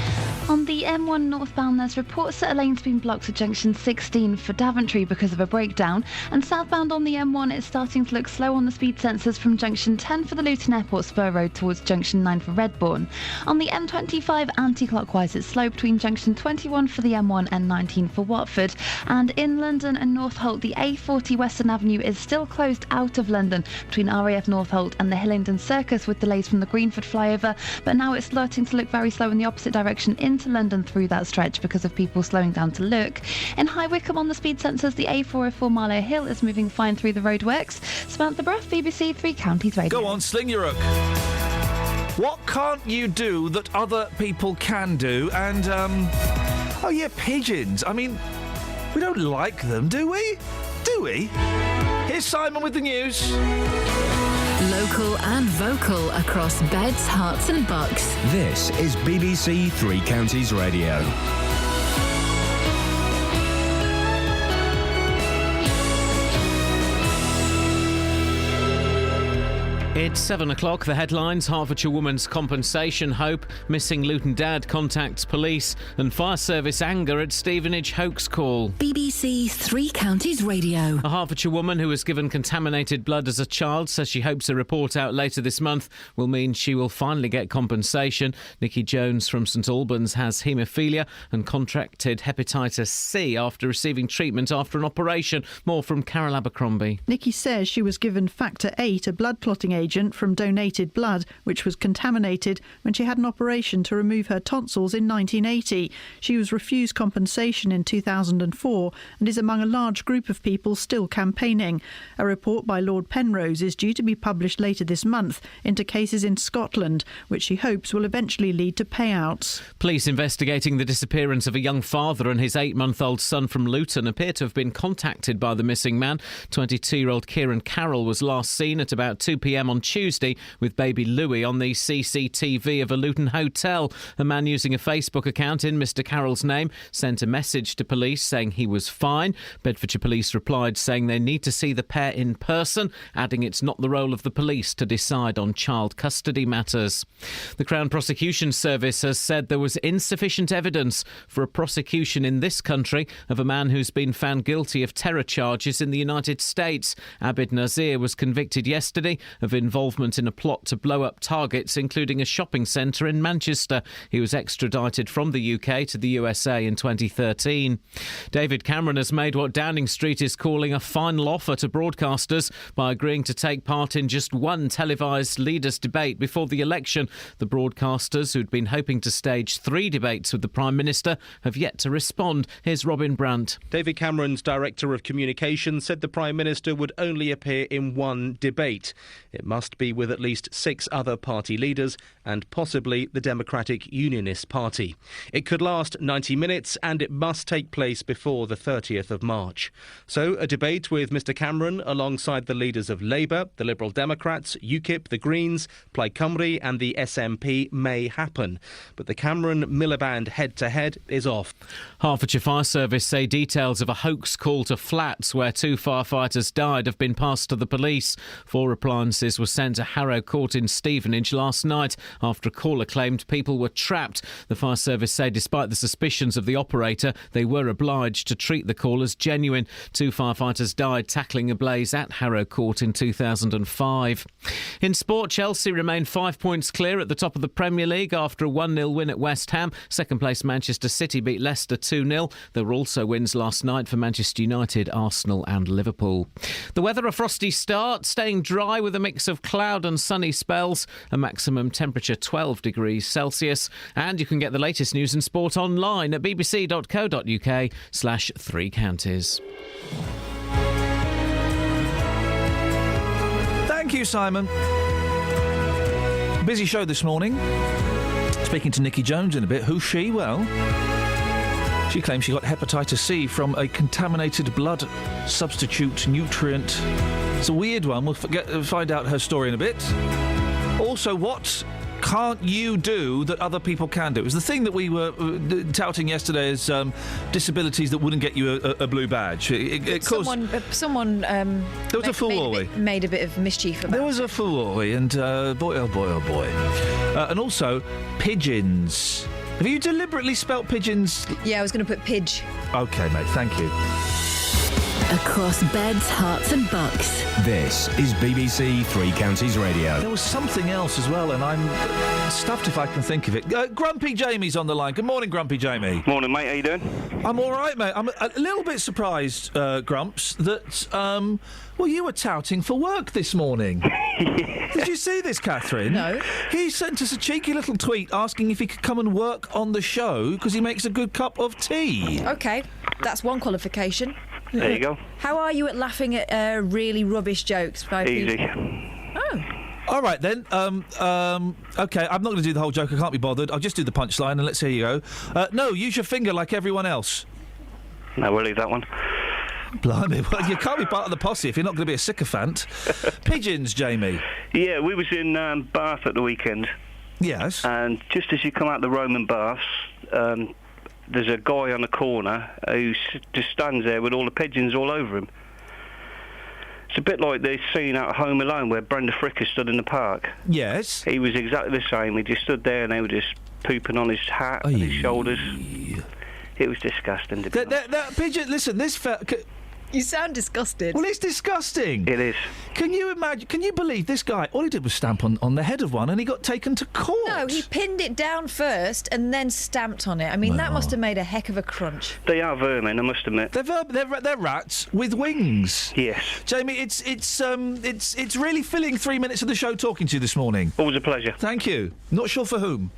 [SPEAKER 10] On the M1 northbound, there's reports that a lane's been blocked at junction 16 for Daventry because of a breakdown. And southbound on the M1, it's starting to look slow on the speed sensors from junction 10 for the Luton Airport Spur Road towards junction 9 for Redbourne. On the M25 anti-clockwise, it's slow between junction 21 for the M1 and 19 for Watford. And in London and Northolt, the A40 Western Avenue is still closed out of London between RAF Northolt and the Hillingdon Circus with delays from the Greenford flyover. But now it's starting to look very slow in the opposite direction into London through that stretch because of people slowing down to look. In High Wycombe on the speed sensors, the A404 Marlow Hill is moving fine through the roadworks. Samantha Bruff, BBC Three Counties Radio.
[SPEAKER 6] Go on, sling your hook. What can't you do that other people can do? And, pigeons. I mean, we don't like them, do we? Do we? Here's Simon with the news.
[SPEAKER 1] Local and vocal across beds, hearts and bucks.
[SPEAKER 2] This is BBC Three Counties Radio.
[SPEAKER 3] It's 7 o'clock. The headlines: Hertfordshire woman's compensation hope, missing Luton dad contacts police, and fire service anger at Stevenage hoax call.
[SPEAKER 1] BBC Three Counties Radio.
[SPEAKER 3] A Hertfordshire woman who was given contaminated blood as a child says she hopes a report out later this month will mean she will finally get compensation. Nikki Jones from St Albans has haemophilia and contracted hepatitis C after receiving treatment after an operation. More from Carol Abercrombie.
[SPEAKER 11] Nikki says she was given Factor VIII, a blood clotting agent from donated blood, which was contaminated when she had an operation to remove her tonsils in 1980. She was refused compensation in 2004 and is among a large group of people still campaigning. A report by Lord Penrose is due to be published later this month into cases in Scotland, which she hopes will eventually lead to payouts.
[SPEAKER 3] Police investigating the disappearance of a young father and his 8-month-old son from Luton appear to have been contacted by the missing man. 22-year-old Kieran Carroll was last seen at about 2 p.m. on Tuesday with baby Louis on the CCTV of a Luton hotel. A man using a Facebook account in Mr Carroll's name sent a message to police saying he was fine. Bedfordshire Police replied saying they need to see the pair in person, adding it's not the role of the police to decide on child custody matters. The Crown Prosecution Service has said there was insufficient evidence for a prosecution in this country of a man who's been found guilty of terror charges in the United States. Abid Nazir was convicted yesterday of involvement in a plot to blow up targets, including a shopping centre in Manchester. He was extradited from the UK to the USA in 2013. David Cameron has made what Downing Street is calling a final offer to broadcasters by agreeing to take part in just one televised leaders' debate before the election. The broadcasters, who'd been hoping to stage 3 debates with the Prime Minister, have yet to respond. Here's Robin Brandt.
[SPEAKER 13] David Cameron's Director of Communications said the Prime Minister would only appear in one debate. It must be with at least 6 other party leaders and possibly the Democratic Unionist Party. It could last 90 minutes and it must take place before the 30th of March. So a debate with Mr Cameron alongside the leaders of Labour, the Liberal Democrats, UKIP, the Greens, Plaid Cymru and the SNP may happen. But the Cameron-Miliband head-to-head is off.
[SPEAKER 3] Hertfordshire Fire Service say details of a hoax call to flats where 2 firefighters died have been passed to the police. 4 appliances were sent to Harrow Court in Stevenage last night after a caller claimed people were trapped. The Fire Service say despite the suspicions of the operator, they were obliged to treat the call as genuine. 2 firefighters died tackling a blaze at Harrow Court in 2005. In sport, Chelsea remain 5 points clear at the top of the Premier League after a 1-0 win at West Ham. Second place Manchester City beat Leicester 2-0. There were also wins last night for Manchester United, Arsenal and Liverpool. The weather, a frosty start, staying dry with a mix of cloud and sunny spells, a maximum temperature 12 degrees Celsius. And you can get the latest news and sport online at bbc.co.uk/3 counties.
[SPEAKER 6] Thank you, Simon. Busy show this morning. Speaking to Nikki Jones in a bit. Who's she? Well, she claims she got hepatitis C from a contaminated blood substitute nutrient. It's a weird one. We'll find out her story in a bit. Also, what can't you do that other people can do? It was the thing that we were touting yesterday as disabilities that wouldn't get you a blue badge.
[SPEAKER 7] Someone
[SPEAKER 6] there was a furore.
[SPEAKER 7] Made a bit of mischief about
[SPEAKER 6] There was a furore, and boy, oh boy, oh boy. And also, pigeons. Have you deliberately spelt pigeons?
[SPEAKER 7] Yeah, I was going to put pidge.
[SPEAKER 6] OK, mate, thank you.
[SPEAKER 1] Across beds, hearts and bucks.
[SPEAKER 2] This is BBC Three Counties Radio.
[SPEAKER 6] There was something else as well, and I'm stuffed if I can think of it. Grumpy Jamie's on the line. Good morning, Grumpy Jamie.
[SPEAKER 27] Morning, mate. How you doing?
[SPEAKER 6] I'm all right, mate. I'm a little bit surprised, Grumps, that, well, you were touting for work this morning. Yeah. Did you see this, Catherine?
[SPEAKER 7] No.
[SPEAKER 6] He sent us a cheeky little tweet asking if he could come and work on the show because he makes a good cup of tea.
[SPEAKER 7] OK, that's one qualification.
[SPEAKER 27] There you go.
[SPEAKER 7] How are you at laughing at really rubbish jokes?
[SPEAKER 27] Easy.
[SPEAKER 7] Oh.
[SPEAKER 6] All right, then. OK, I'm not going to do the whole joke. I can't be bothered. I'll just do the punchline and let's hear you go. No, use your finger like everyone else.
[SPEAKER 27] No, we'll leave that one.
[SPEAKER 6] Blimey, well, you can't be part of the posse if you're not going to be a sycophant. Pigeons, Jamie.
[SPEAKER 27] Yeah, we was in Bath at the weekend.
[SPEAKER 6] Yes.
[SPEAKER 27] And just as you come out the Roman baths, there's a guy on the corner who just stands there with all the pigeons all over him. It's a bit like the scene out of Home Alone where Brenda Fricker stood in the park.
[SPEAKER 6] Yes.
[SPEAKER 27] He was exactly the same. He just stood there and they were just pooping on his hat and his shoulders. It was disgusting.
[SPEAKER 6] That pigeon, listen, this
[SPEAKER 7] You sound disgusted.
[SPEAKER 6] Well, it's disgusting.
[SPEAKER 27] It is.
[SPEAKER 6] Can you imagine? Can you believe this guy? All he did was stamp on the head of one, and he got taken to court.
[SPEAKER 7] No, he pinned it down first and then stamped on it. I mean, that must have made a heck of a crunch.
[SPEAKER 27] They are vermin, I must admit.
[SPEAKER 6] They're rats with wings.
[SPEAKER 27] Yes.
[SPEAKER 6] Jamie, it's really filling 3 minutes of the show talking to you this morning.
[SPEAKER 27] Always a pleasure.
[SPEAKER 6] Thank you. Not sure for whom.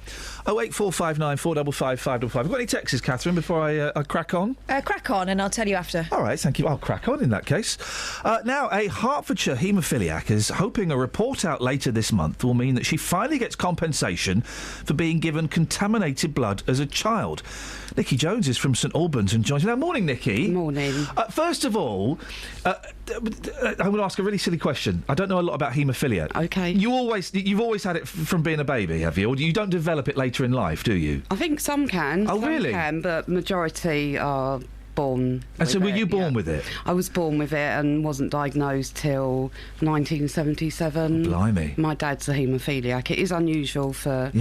[SPEAKER 6] 08459 455 555. Have you got any texts, Catherine, before I crack on?
[SPEAKER 7] Crack on, and I'll tell you after.
[SPEAKER 6] All right, thank you. Oh, crack on in that case. Now, a Hertfordshire haemophiliac is hoping a report out later this month will mean that she finally gets compensation for being given contaminated blood as a child. Nikki Jones is from St Albans and joins me now. Morning, Nikki.
[SPEAKER 14] Morning.
[SPEAKER 6] First of all, I'm going to ask a really silly question. I don't know a lot about haemophilia.
[SPEAKER 14] Okay.
[SPEAKER 6] You've always had it from being a baby, have you? Or you don't develop it later in life, do you?
[SPEAKER 14] I think some can.
[SPEAKER 6] Oh,
[SPEAKER 14] some
[SPEAKER 6] really?
[SPEAKER 14] Can, but majority are born.
[SPEAKER 6] And so, were you born with it?
[SPEAKER 14] I was born with it and wasn't diagnosed till 1977.
[SPEAKER 6] Oh, blimey.
[SPEAKER 14] My dad's a haemophiliac. It is unusual for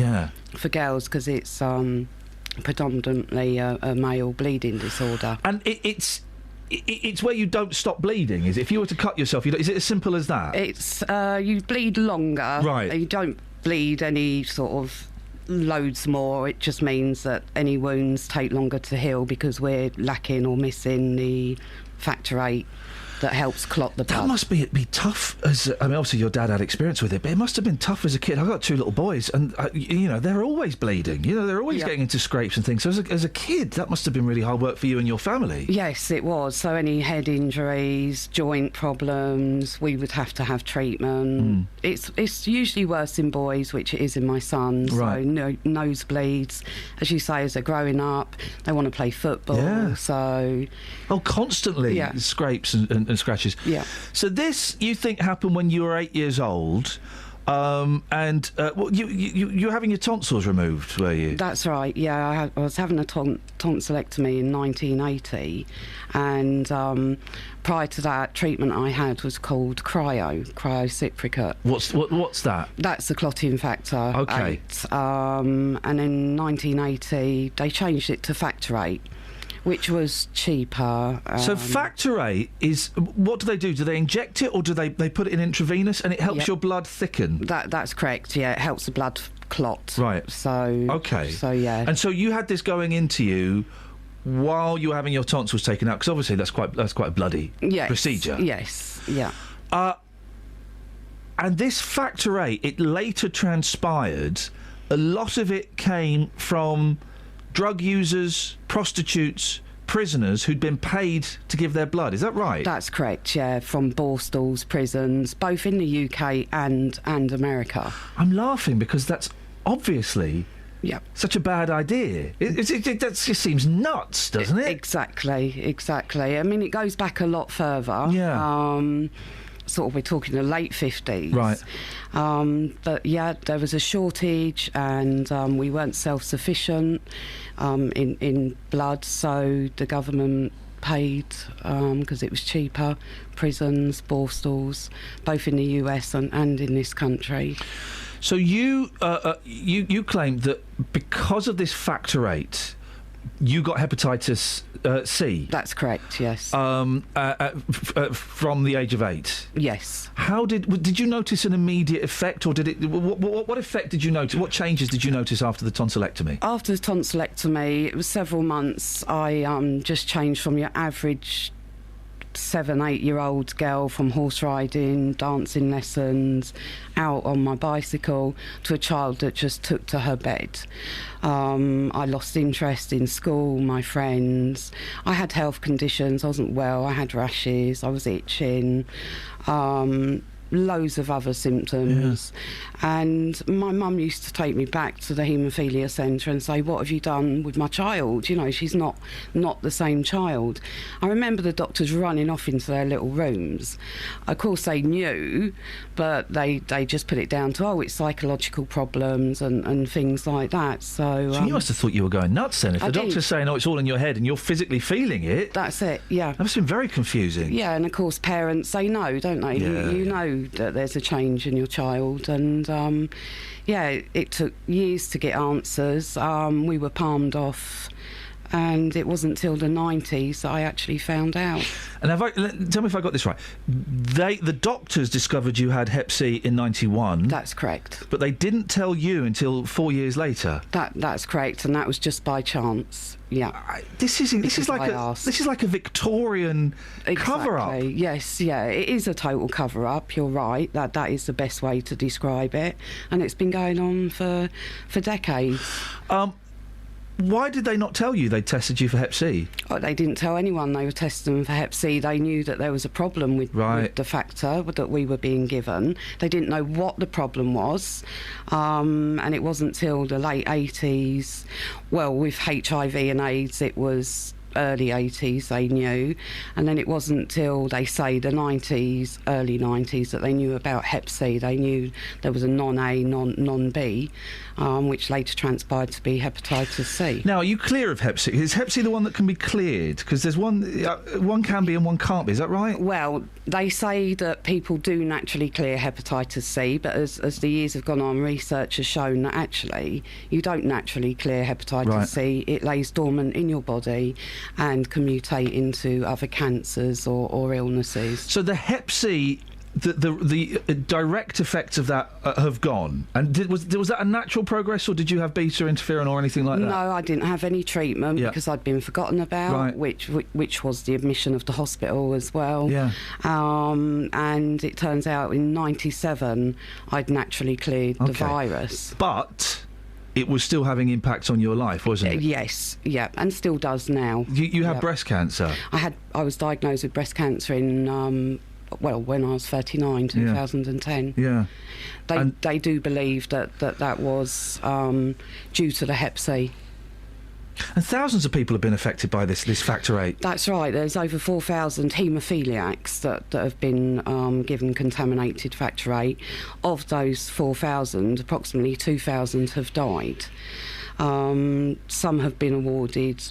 [SPEAKER 14] girls because it's predominantly a male bleeding disorder.
[SPEAKER 6] And it's where you don't stop bleeding, is it? If you were to cut yourself, is it as simple as that?
[SPEAKER 14] It's you bleed longer.
[SPEAKER 6] Right.
[SPEAKER 14] You don't bleed any sort of loads more. It just means that any wounds take longer to heal because we're lacking or missing the factor VIII that helps clot the blood.
[SPEAKER 6] That must be tough. Obviously your dad had experience with it, but it must have been tough as a kid. I've got two little boys, and they're always bleeding. They're always getting into scrapes and things. So as a kid, that must have been really hard work for you and your family.
[SPEAKER 14] Yes, it was. So any head injuries, joint problems, we would have to have treatment. It's usually worse in boys, which it is in my son.
[SPEAKER 6] Right.
[SPEAKER 14] So nosebleeds, as you say, as they're growing up, they want to play football.
[SPEAKER 6] Yeah.
[SPEAKER 14] So
[SPEAKER 6] constantly scrapes and scratches.
[SPEAKER 14] Yeah.
[SPEAKER 6] So this, you think, happened when you were 8 years old, and you were having your tonsils removed, were you?
[SPEAKER 14] That's right. Yeah, I was having a tonsillectomy in 1980, and prior to that, treatment I had was called cryocypricate.
[SPEAKER 6] What's that?
[SPEAKER 14] That's the clotting factor.
[SPEAKER 6] Okay.
[SPEAKER 14] 8. And in 1980, they changed it to factor VIII, which was cheaper.
[SPEAKER 6] So factor VIII is, what do they do? Do they inject it, or do they put it in intravenous and it helps your blood thicken?
[SPEAKER 14] That's correct, yeah. It helps the blood clot.
[SPEAKER 6] Right.
[SPEAKER 14] So...
[SPEAKER 6] Okay.
[SPEAKER 14] So, yeah.
[SPEAKER 6] And so you had this going into you while you were having your tonsils taken out, because obviously that's quite a bloody procedure.
[SPEAKER 14] Yes, yeah.
[SPEAKER 6] And this factor VIII, it later transpired, a lot of it came from drug users, prostitutes, prisoners who'd been paid to give their blood. Is that right?
[SPEAKER 14] That's correct, yeah, from borstalls, prisons, both in the UK and America.
[SPEAKER 6] I'm laughing because that's obviously such a bad idea. That just seems nuts, doesn't it?
[SPEAKER 14] Exactly. I mean, it goes back a lot further.
[SPEAKER 6] Yeah.
[SPEAKER 14] Sort of, we're talking the late 50s.
[SPEAKER 6] Right.
[SPEAKER 14] But, yeah, there was a shortage and we weren't self-sufficient in blood, so the government paid, because it was cheaper, prisons, borstalls, both in the US and in this country.
[SPEAKER 6] So you claimed that because of this factor VIII, you got hepatitis C.
[SPEAKER 14] That's correct, yes.
[SPEAKER 6] From the age of 8.
[SPEAKER 14] Yes.
[SPEAKER 6] How did you notice an immediate effect, or did it? What effect did you notice? What changes did you notice after the tonsillectomy?
[SPEAKER 14] After the tonsillectomy, it was several months. I just changed from your average 7-8-year-old girl from horse riding, dancing lessons, out on my bicycle, to a child that just took to her bed. I lost interest in school, my friends. I had health conditions. I wasn't well. I had rashes. I was itching. Loads of other symptoms. And my mum used to take me back to the haemophilia centre and say, what have you done with my child? She's not the same child. I remember the doctors running off into their little rooms. Of course they knew, but they just put it down to, it's psychological problems and things like that. So
[SPEAKER 6] you must have thought you were going nuts then. If the doctor's saying, it's all in your head and you're physically feeling it.
[SPEAKER 14] That's it, yeah.
[SPEAKER 6] That must have been very confusing.
[SPEAKER 14] Yeah, and of course parents say no, don't they?
[SPEAKER 6] Yeah.
[SPEAKER 14] You know that there's a change in your child, and it took years to get answers. We were palmed off, and it wasn't till the 90s that I actually found out.
[SPEAKER 6] And tell me if I got this right. The doctors discovered you had Hep C in 91.
[SPEAKER 14] That's correct.
[SPEAKER 6] But they didn't tell you until 4 years later.
[SPEAKER 14] That's correct, and that was just by chance. Yeah.
[SPEAKER 6] This is like a Victorian cover-up.
[SPEAKER 14] Yes, yeah, it is a total cover-up. You're right. That is the best way to describe it, and it's been going on for decades.
[SPEAKER 6] why did they not tell you they tested you for Hep C?
[SPEAKER 14] Oh, they didn't tell anyone they were testing them for Hep C. They knew that there was a problem with the factor that we were being given. They didn't know what the problem was, and it wasn't till the late 80s. Well, with HIV and AIDS, it was early 80s they knew, and then it wasn't till they say the 90s, early 90s, that they knew about Hep C. They knew there was a non-A, non-B, which later transpired to be hepatitis C.
[SPEAKER 6] Now, are you clear of Hep C? Is Hep C the one that can be cleared? Because there's one can be and one can't be, is that right?
[SPEAKER 14] Well, they say that people do naturally clear hepatitis C, but as the years have gone on, research has shown that actually you don't naturally clear hepatitis C. It lays dormant in your body and can mutate into other cancers or illnesses.
[SPEAKER 6] So the Hep C, the direct effects of that have gone. And was that a natural progress, or did you have beta interferon or anything like that?
[SPEAKER 14] No, I didn't have any treatment because I'd been forgotten about, which was the admission of the hospital as well. Yeah. And it turns out in '97 I'd naturally cleared the virus.
[SPEAKER 6] But it was still having impacts on your life, wasn't it?
[SPEAKER 14] Yes, yeah, and still does now.
[SPEAKER 6] You have breast cancer?
[SPEAKER 14] I was diagnosed with breast cancer in when I was 39, 2010.
[SPEAKER 6] Yeah.
[SPEAKER 14] They do believe that was due to the Hep C.
[SPEAKER 6] And thousands of people have been affected by this factor VIII.
[SPEAKER 14] That's right. There's over 4,000 haemophiliacs that have been given contaminated factor VIII. Of those 4,000, approximately 2,000 have died. Some have been awarded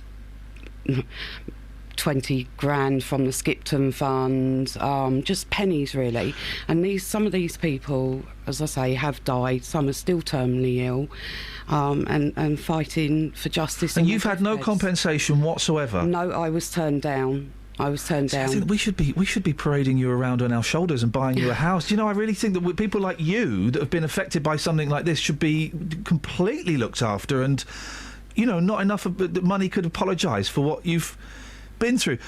[SPEAKER 14] 20 grand from the Skipton Fund, just pennies really. And some of these people, as I say, have died. Some are still terminally ill, and fighting for justice.
[SPEAKER 6] And you've had no compensation whatsoever?
[SPEAKER 14] No, I was turned down. I think
[SPEAKER 6] we should be parading you around on our shoulders and buying you a house. I really think that people like you that have been affected by something like this should be completely looked after, and not enough of money could apologise for what you've been through.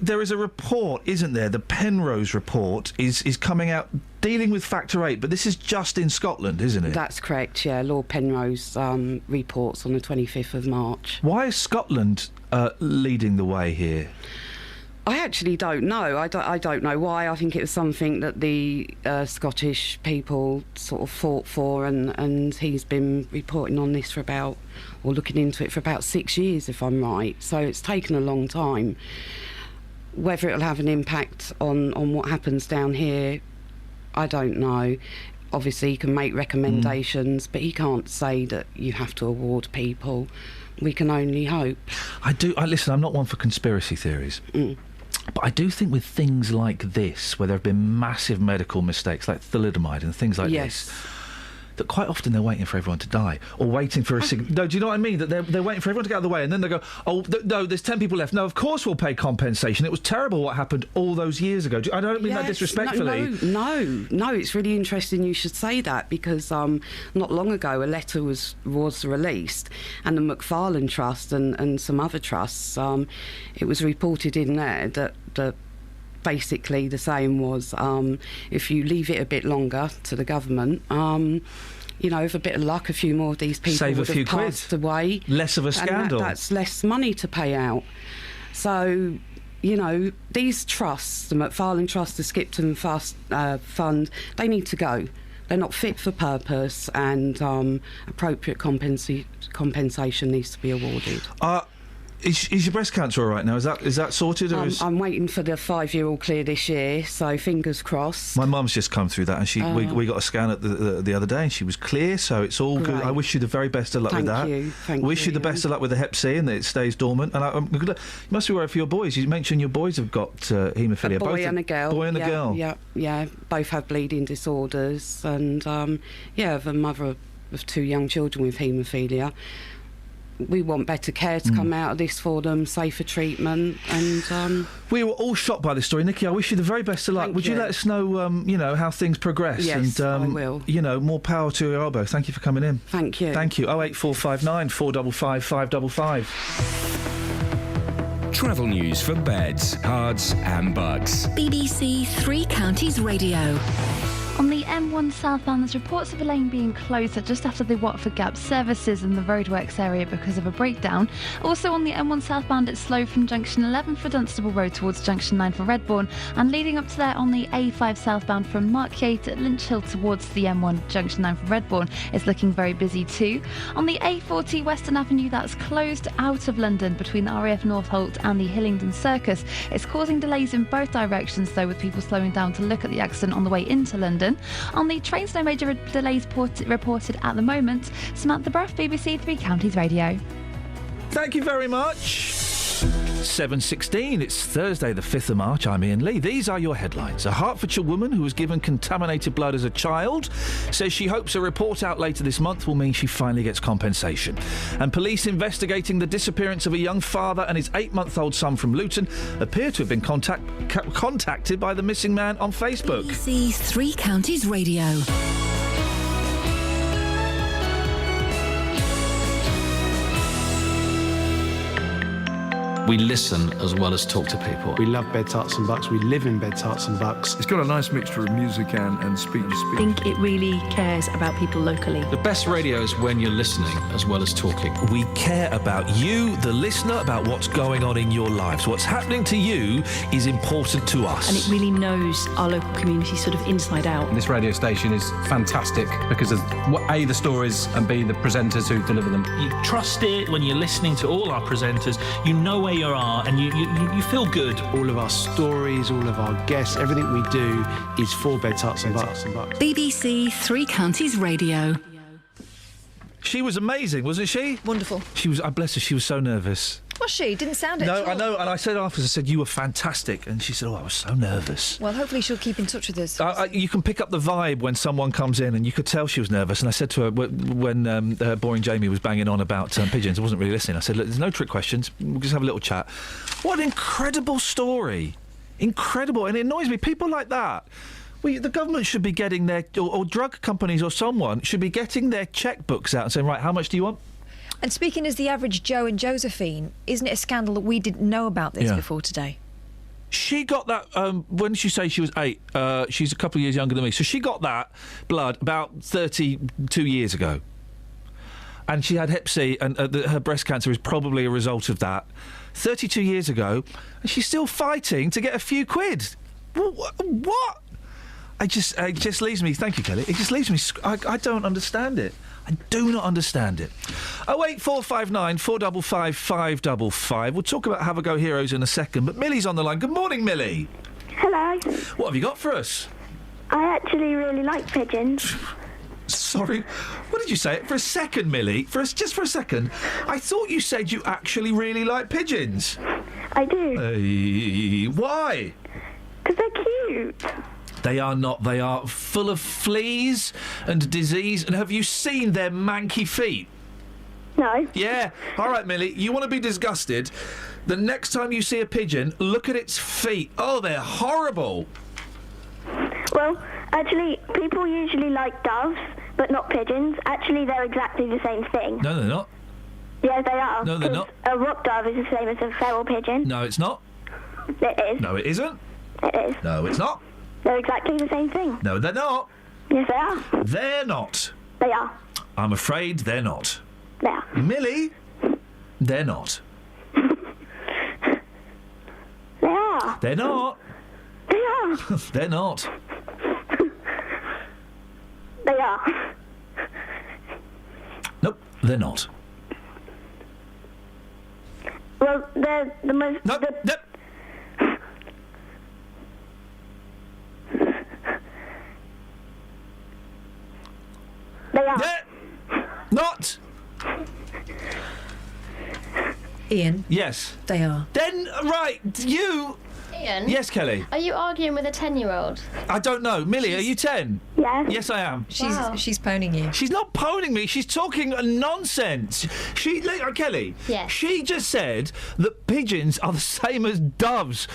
[SPEAKER 6] There is a report, isn't there? The Penrose report is coming out dealing with factor VIII, but this is just in Scotland, isn't it?
[SPEAKER 14] That's correct, yeah. Lord Penrose reports on the 25th of March.
[SPEAKER 6] Why is Scotland leading the way here?
[SPEAKER 14] I actually don't know. I don't know why. I think it was something that the Scottish people sort of fought for, and he's been reporting on this or looking into it for about 6 years, if I'm right. So it's taken a long time. Whether it'll have an impact on what happens down here, I don't know. Obviously, he can make recommendations, but he can't say that you have to award people. We can only hope.
[SPEAKER 6] Listen, I'm not one for conspiracy theories. But I do think with things like this, where there have been massive medical mistakes like thalidomide and things like this, that quite often they're waiting for everyone to die, or waiting for a no, do you know what I mean? That they're waiting for everyone to get out of the way, and then they go, no, there's 10 people left. No, of course we'll pay compensation. It was terrible what happened all those years ago. I don't mean that disrespectfully.
[SPEAKER 14] No, it's really interesting you should say that, because not long ago a letter was released, and the McFarlane Trust and some other trusts, it was reported in there that basically the saying was, if you leave it a bit longer to the government, with a bit of luck, a few more of these people would have passed away.
[SPEAKER 6] Less of a scandal.
[SPEAKER 14] And that's less money to pay out. So, these trusts, the McFarlane Trust, the Skipton Fund, they need to go. They're not fit for purpose, and appropriate compensation needs to be awarded.
[SPEAKER 6] Is your breast cancer all right now? Is that sorted? Or
[SPEAKER 14] I'm waiting for the 5-year-old clear this year, so fingers crossed.
[SPEAKER 6] My mum's just come through that, and we got a scan at the other day, and she was clear, so it's all good. I wish you the very best of luck with that. Wish you the best of luck with the Hep C, and that it stays dormant. And you must be worried for your boys. You mentioned your boys have got haemophilia.
[SPEAKER 14] A boy and a girl.
[SPEAKER 6] Boy and a girl.
[SPEAKER 14] Yeah. Both have bleeding disorders, and have a mother of 2 young children with haemophilia. We want better care to come out of this for them, safer treatment, and...
[SPEAKER 6] We were all shocked by this story. Nikki, I wish you the very best of luck. Would you let us know, how things progress?
[SPEAKER 14] Yes,
[SPEAKER 6] and,
[SPEAKER 14] I will.
[SPEAKER 6] More power to your elbow. Thank you for coming in.
[SPEAKER 14] Thank you.
[SPEAKER 6] Thank you. 08459 455 555.
[SPEAKER 2] Travel news for beds, cards and bugs.
[SPEAKER 1] BBC Three Counties Radio.
[SPEAKER 10] On the M1 M1 southbound, there's reports of a lane being closed just after the Watford Gap services in the roadworks area because of a breakdown. Also on the M1 southbound, it's slow from junction 11 for Dunstable Road towards junction 9 for Redbourne, and leading up to there on the A5 southbound from Markyate at Lynch Hill towards the M1 junction 9 for Redbourne, it's looking very busy too. On the A40 Western Avenue, that's closed out of London between the RAF Northolt and the Hillingdon Circus. It's causing delays in both directions though, with people slowing down to look at the accident on the way into London. On the trains, no major delays reported at the moment. Samantha Bruff, BBC Three Counties Radio.
[SPEAKER 6] Thank you very much. 7:16. It's Thursday, the 5th of March. I'm Iain Lee. These are your headlines. A Hertfordshire woman who was given contaminated blood as a child says she hopes a report out later this month will mean she finally gets compensation. And police investigating the disappearance of a young father and his 8-month-old son from Luton appear to have been contacted by the missing man on Facebook.
[SPEAKER 1] BBC Three Counties Radio.
[SPEAKER 15] We listen as well as talk to people.
[SPEAKER 16] We love Bed Tarts and Bucks. We live in Bed Tarts and Bucks.
[SPEAKER 17] It's got a nice mixture of music and speech.
[SPEAKER 18] I think it really cares about people locally.
[SPEAKER 15] The best radio is when you're listening as well as talking.
[SPEAKER 6] We care about you, the listener, about what's going on in your lives. What's happening to you is important to us.
[SPEAKER 18] And it really knows our local community sort of inside out.
[SPEAKER 19] And this radio station is fantastic because of A, the stories, and B, the presenters who deliver them.
[SPEAKER 21] You trust it when you're listening to all our presenters. You know where you are and you feel good.
[SPEAKER 16] All of our stories, all of our guests, everything we do is for Bed Tarts and Bucks.
[SPEAKER 1] BBC Three Counties Radio.
[SPEAKER 6] She was amazing, wasn't she?
[SPEAKER 7] Wonderful.
[SPEAKER 6] She was, bless her, she was so nervous.
[SPEAKER 7] Was she? Didn't sound it.
[SPEAKER 6] No, I know, and I said afterwards, I said, you were fantastic. And she said, I was so nervous.
[SPEAKER 7] Well, hopefully she'll keep in touch with us.
[SPEAKER 6] You can pick up the vibe when someone comes in, and you could tell she was nervous. And I said to her, when Boring Jamie was banging on about pigeons, I wasn't really listening. I said, look, there's no trick questions. We'll just have a little chat. What an incredible story. Incredible. And it annoys me. People like that. The government should be getting their, or drug companies or someone should be getting their checkbooks out and saying, right, how much do you want?
[SPEAKER 7] And speaking as the average Joe and Josephine, isn't it a scandal that we didn't know about this before today?
[SPEAKER 6] She got that, when did she say she was 8? She's a couple of years younger than me. So she got that blood about 32 years ago. And she had hep C, and her breast cancer is probably a result of that. 32 years ago, and she's still fighting to get a few quid. What? It just leaves me... Thank you, Kelly. It just leaves me... I don't understand it. I do not understand it. 08459 455 555. We'll talk about Have a Go Heroes in a second, but Millie's on the line. Good morning, Millie.
[SPEAKER 23] Hello.
[SPEAKER 6] What have you got for us?
[SPEAKER 23] I actually really like pigeons.
[SPEAKER 6] Sorry, what did you say? For a second, Millie, just for a second, I thought you said you actually really like pigeons.
[SPEAKER 23] I do.
[SPEAKER 6] Why?
[SPEAKER 23] Because they're cute.
[SPEAKER 6] They are not. They are full of fleas and disease. And have you seen their manky feet?
[SPEAKER 23] No.
[SPEAKER 6] Yeah. All right, Millie, you want to be disgusted? The next time you see a pigeon, look at its feet. Oh, they're horrible.
[SPEAKER 23] Well, actually, people usually like doves, but not pigeons. Actually, they're exactly the same thing.
[SPEAKER 6] No, they're not.
[SPEAKER 23] Yeah, they are.
[SPEAKER 6] No, they're not.
[SPEAKER 23] A rock dove is the same as a feral pigeon.
[SPEAKER 6] No, it's not.
[SPEAKER 23] It is.
[SPEAKER 6] No, it isn't.
[SPEAKER 23] It is.
[SPEAKER 6] No, it's not.
[SPEAKER 23] They're exactly the same thing.
[SPEAKER 6] No, they're not.
[SPEAKER 23] Yes, they are.
[SPEAKER 6] They're not.
[SPEAKER 23] They are.
[SPEAKER 6] I'm afraid they're not.
[SPEAKER 23] They are.
[SPEAKER 6] Millie, they're not.
[SPEAKER 23] They are.
[SPEAKER 6] They're not.
[SPEAKER 23] They are.
[SPEAKER 6] They're not.
[SPEAKER 23] They are.
[SPEAKER 6] Nope, they're not.
[SPEAKER 23] Well, they're the most...
[SPEAKER 6] Nope, nope.
[SPEAKER 23] They are.
[SPEAKER 6] Not.
[SPEAKER 7] Iain.
[SPEAKER 6] Yes.
[SPEAKER 7] They are.
[SPEAKER 6] Then, right, you...
[SPEAKER 20] Iain?
[SPEAKER 6] Yes, Kelly?
[SPEAKER 20] Are you arguing with a 10-year-old?
[SPEAKER 6] I don't know. Millie, are you 10?
[SPEAKER 23] Yes.
[SPEAKER 6] Yes, I am.
[SPEAKER 7] She's poning you.
[SPEAKER 6] She's not poning me. She's talking nonsense. Kelly.
[SPEAKER 20] Yes.
[SPEAKER 6] She just said that pigeons are the same as doves.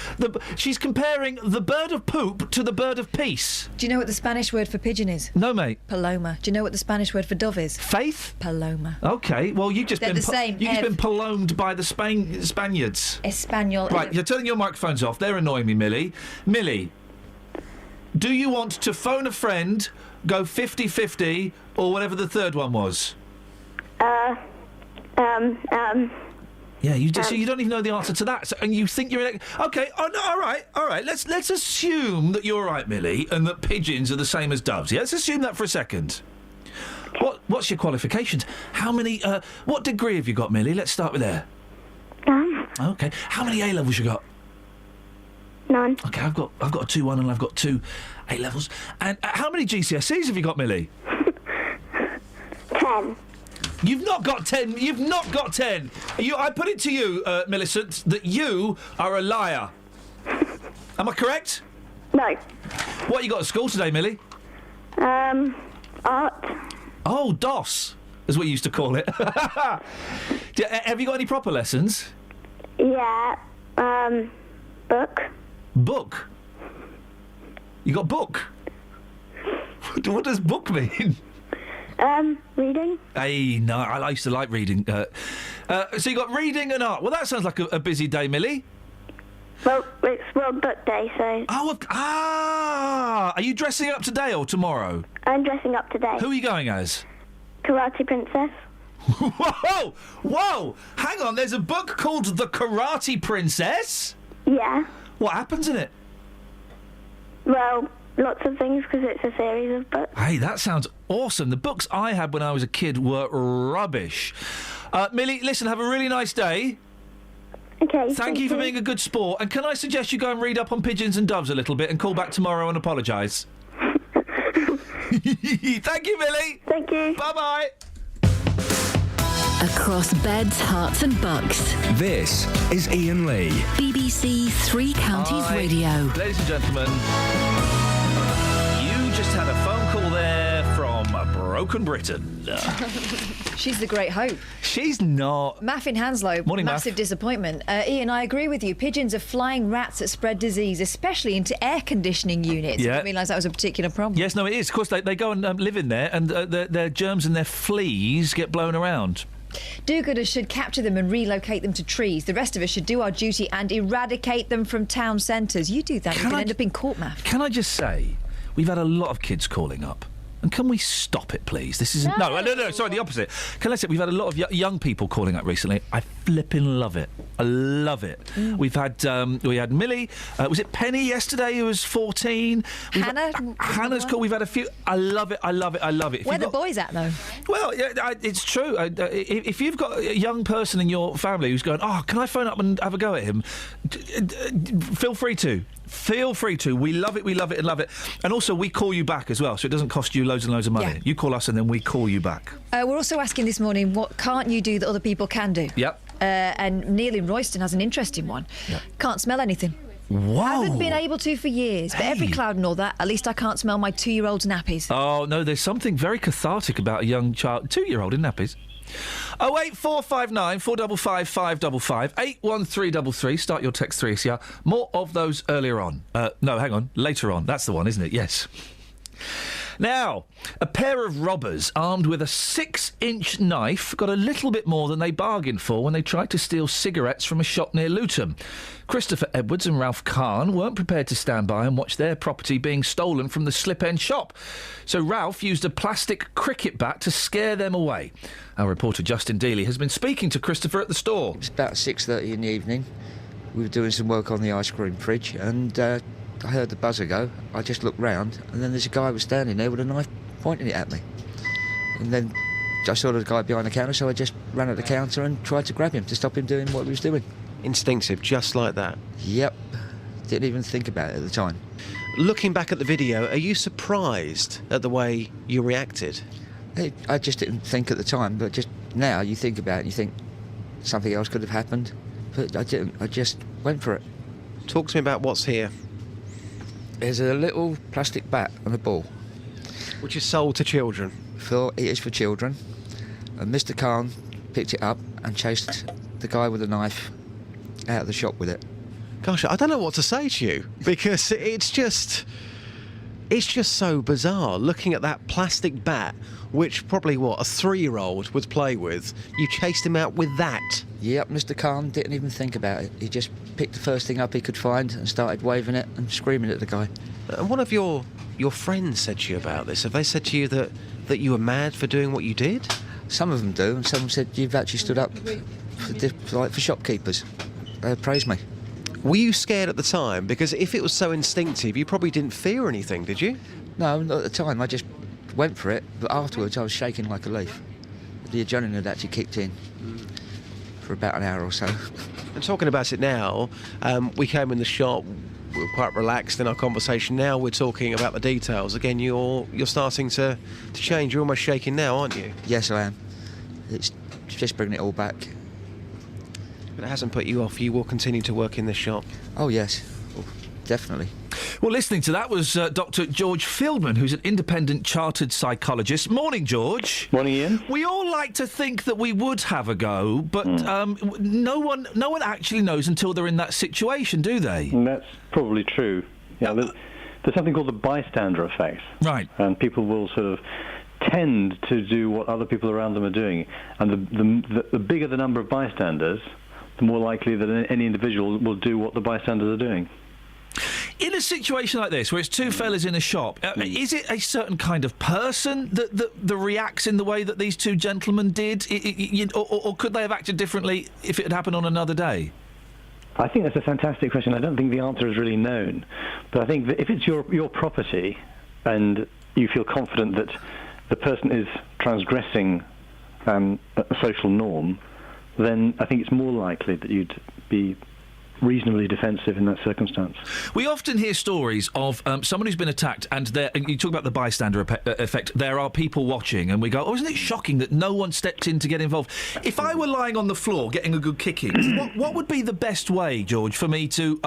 [SPEAKER 6] She's comparing the bird of poop to the bird of peace.
[SPEAKER 7] Do you know what the Spanish word for pigeon is?
[SPEAKER 6] No, mate.
[SPEAKER 7] Paloma. Do you know what the Spanish word for dove is?
[SPEAKER 6] Faith?
[SPEAKER 7] Paloma.
[SPEAKER 6] Okay. Well, you've just
[SPEAKER 7] They're
[SPEAKER 6] been
[SPEAKER 7] the same.
[SPEAKER 6] you've just been palomed by the Spaniards.
[SPEAKER 7] Espanol.
[SPEAKER 6] Right. You're turning your microphones off. They're annoying me, Millie. Millie, do you want to phone a friend go 50-50 or whatever the third one was? Yeah, so you don't even know the answer to that, and you think you're okay. Oh no, all right. Let's assume that you're right, Millie, and that pigeons are the same as doves. Yeah, let's assume that for a second. What's your qualifications? How many? What degree have you got, Millie? Let's start with there.
[SPEAKER 23] None.
[SPEAKER 6] Okay. How many A levels you got?
[SPEAKER 23] None.
[SPEAKER 6] Okay, I've got a 2-1 and I've got 2 A levels. And how many GCSEs have you got, Millie?
[SPEAKER 23] 10.
[SPEAKER 6] You've not got 10. You've not got 10. I put it to you, Millicent, that you are a liar. Am I correct?
[SPEAKER 23] No.
[SPEAKER 6] What you got at school today, Millie?
[SPEAKER 23] Art.
[SPEAKER 6] Oh, DOS, is what you used to call it. Have you got any proper lessons?
[SPEAKER 23] Yeah. Book.
[SPEAKER 6] Book? You got book? What does book mean?
[SPEAKER 23] Reading.
[SPEAKER 6] Hey, no, I used to like reading. So you got reading and art. Well, that sounds like a busy day, Millie.
[SPEAKER 23] Well, it's World Book Day, so...
[SPEAKER 6] Are you dressing up today or tomorrow?
[SPEAKER 23] I'm dressing up today.
[SPEAKER 6] Who are you going as?
[SPEAKER 23] Karate Princess.
[SPEAKER 6] Whoa! Hang on, there's a book called The Karate Princess?
[SPEAKER 23] Yeah.
[SPEAKER 6] What happens in it?
[SPEAKER 23] Well, lots of things, because it's a series of books.
[SPEAKER 6] Hey, that sounds awesome. The books I had when I was a kid were rubbish. Millie, listen, have a really nice day.
[SPEAKER 23] Okay.
[SPEAKER 6] Thank you for being a good sport. And can I suggest you go and read up on pigeons and doves a little bit and call back tomorrow and apologise? Thank you, Millie.
[SPEAKER 23] Thank you.
[SPEAKER 6] Bye-bye.
[SPEAKER 1] Across beds, hearts and bucks.
[SPEAKER 2] This is Iain Lee.
[SPEAKER 1] BBC Three Counties
[SPEAKER 6] Hi.
[SPEAKER 1] Radio.
[SPEAKER 6] Ladies and gentlemen, you just had a phone call there from Broken Britain.
[SPEAKER 7] She's the great hope.
[SPEAKER 6] She's not.
[SPEAKER 7] Maffin Hanslow,
[SPEAKER 6] Morning,
[SPEAKER 7] massive
[SPEAKER 6] Maff.
[SPEAKER 7] disappointment. Iain, I agree with you. Pigeons are flying rats that spread disease, especially into air conditioning units.
[SPEAKER 6] Yeah.
[SPEAKER 7] I didn't realise that was a particular problem.
[SPEAKER 6] Yes, no, it is. Of course, they go and live in there, and their germs and their fleas get blown around.
[SPEAKER 7] Do-gooders should capture them and relocate them to trees. The rest of us should do our duty and eradicate them from town centres. You do that, you can end up in court, Maff.
[SPEAKER 6] Can I just say, we've had a lot of kids calling up. And can we stop it, please? This is no, sorry, the opposite. Can I say we've had a lot of young people calling up recently. I flipping love it. I love it. We've had we had Millie. Was it Penny yesterday? Who was 14. Hannah's called. We've had a few. I love it. I love it. I love it.
[SPEAKER 7] Where the boys at though?
[SPEAKER 6] Well, yeah, it's true. If you've got a young person in your family who's going, oh, can I phone up and have a go at him? Feel free to. Feel free to. We love it, we love it and love it. And also, we call you back as well, so it doesn't cost you loads and loads of money.
[SPEAKER 7] Yeah.
[SPEAKER 6] You call us and then we call you back.
[SPEAKER 7] We're also asking this morning, what can't you do that other people can do?
[SPEAKER 6] Yep.
[SPEAKER 7] And Neil in Royston has an interesting one.
[SPEAKER 6] Yep.
[SPEAKER 7] Can't smell anything.
[SPEAKER 6] Whoa.
[SPEAKER 7] Haven't been able to for years, but every cloud and all that, at least I can't smell my 2-year-old's nappies.
[SPEAKER 6] Oh, no, there's something very cathartic about a young child, 2-year-old in nappies. 08459 455 555 81333. Start your text 3CR. More of those earlier on. No, hang on. Later on. That's the one, isn't it? Yes. Now, a pair of robbers armed with a 6-inch knife got a little bit more than they bargained for when they tried to steal cigarettes from a shop near Luton. Christopher Edwards and Ralph Kahn weren't prepared to stand by and watch their property being stolen from the Slip End shop. So Ralph used a plastic cricket bat to scare them away. Our reporter Justin Dealey has been speaking to Christopher at the store.
[SPEAKER 4] It's about 6:30 in the evening. We were doing some work on the ice cream fridge and I heard the buzzer go. I just looked round and then there's a guy was standing there with a knife pointing it at me. And then I saw the guy behind the counter, so I just ran at the counter and tried to grab him to stop him doing what he was doing.
[SPEAKER 12] Instinctive, just like that?
[SPEAKER 4] Yep. Didn't even think about it at the time.
[SPEAKER 12] Looking back at the video, are you surprised at the way you reacted?
[SPEAKER 4] I just didn't think at the time, but just now you think about it and you think something else could have happened. But I didn't. I just went for it.
[SPEAKER 12] Talk to me about what's here.
[SPEAKER 4] There's a little plastic bat and a ball.
[SPEAKER 12] Which is sold to children?
[SPEAKER 4] It is for children. And Mr. Khan picked it up and chased the guy with the knife out of the shop with it.
[SPEAKER 12] Gosh, I don't know what to say to you, because it's just so bizarre looking at that plastic bat, which probably, a 3-year-old would play with. You chased him out with that?
[SPEAKER 4] Yep, Mr. Khan didn't even think about it. He just picked the first thing up he could find and started waving it and screaming at the guy.
[SPEAKER 12] And what have your friends said to you about this? Have they said to you that you were mad for doing what you did?
[SPEAKER 4] Some of them do, and some said you've actually stood up for shopkeepers. They praised me.
[SPEAKER 12] Were you scared at the time? Because if it was so instinctive, you probably didn't fear anything, did you?
[SPEAKER 4] No, not at the time. I just went for it, but afterwards I was shaking like a leaf. The adrenaline had actually kicked in for about an hour or so.
[SPEAKER 12] And talking about it now, we came in the shop, we were quite relaxed in our conversation. Now we're talking about the details. Again, you're starting to change. You're almost shaking now, aren't you?
[SPEAKER 4] Yes, I am. It's just bringing it all back.
[SPEAKER 12] But it hasn't put you off. You will continue to work in this shop.
[SPEAKER 4] Oh, yes. Oh, definitely.
[SPEAKER 6] Well, listening to that was Dr. George Fieldman, who's an independent chartered psychologist. Morning, George.
[SPEAKER 5] Morning, Ian.
[SPEAKER 6] We all like to think that we would have a go, but no one actually knows until they're in that situation, do they?
[SPEAKER 5] And that's probably true. Yeah, there's something called the bystander effect.
[SPEAKER 6] Right.
[SPEAKER 5] And people will sort of tend to do what other people around them are doing. And the bigger the number of bystanders, the more likely that any individual will do what the bystanders are doing.
[SPEAKER 6] In a situation like this, where it's two fellas in a shop, is it a certain kind of person that reacts in the way that these two gentlemen did? Or could they have acted differently if it had happened on another day?
[SPEAKER 5] I think that's a fantastic question. I don't think the answer is really known. But I think that if it's your property and you feel confident that the person is transgressing a social norm, then I think it's more likely that you'd be reasonably defensive in that circumstance.
[SPEAKER 6] We often hear stories of someone who's been attacked, and you talk about the bystander effect. There are people watching, and we go, "Oh, isn't it shocking that no one stepped in to get involved?" If I were lying on the floor getting a good kicking, what would be the best way, George, for me to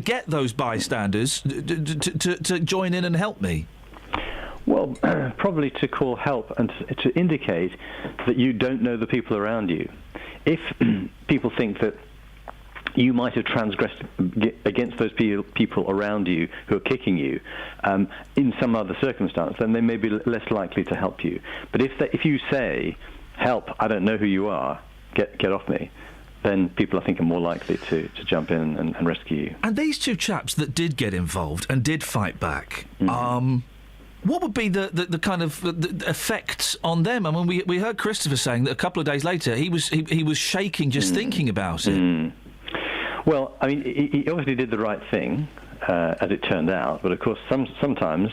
[SPEAKER 6] get those bystanders to join in and help me?
[SPEAKER 5] Well, probably to call help and to indicate that you don't know the people around you. If people think that you might have transgressed against those people around you who are kicking you in some other circumstance, then they may be less likely to help you. But if you say, "Help, I don't know who you are, get off me," then people, I think, are more likely to jump in and rescue you.
[SPEAKER 6] And these two chaps that did get involved and did fight back, what would be the kind of the effects on them? I mean, we heard Christopher saying that a couple of days later he was shaking just thinking about it.
[SPEAKER 5] Well, I mean, he obviously did the right thing, as it turned out. But of course, sometimes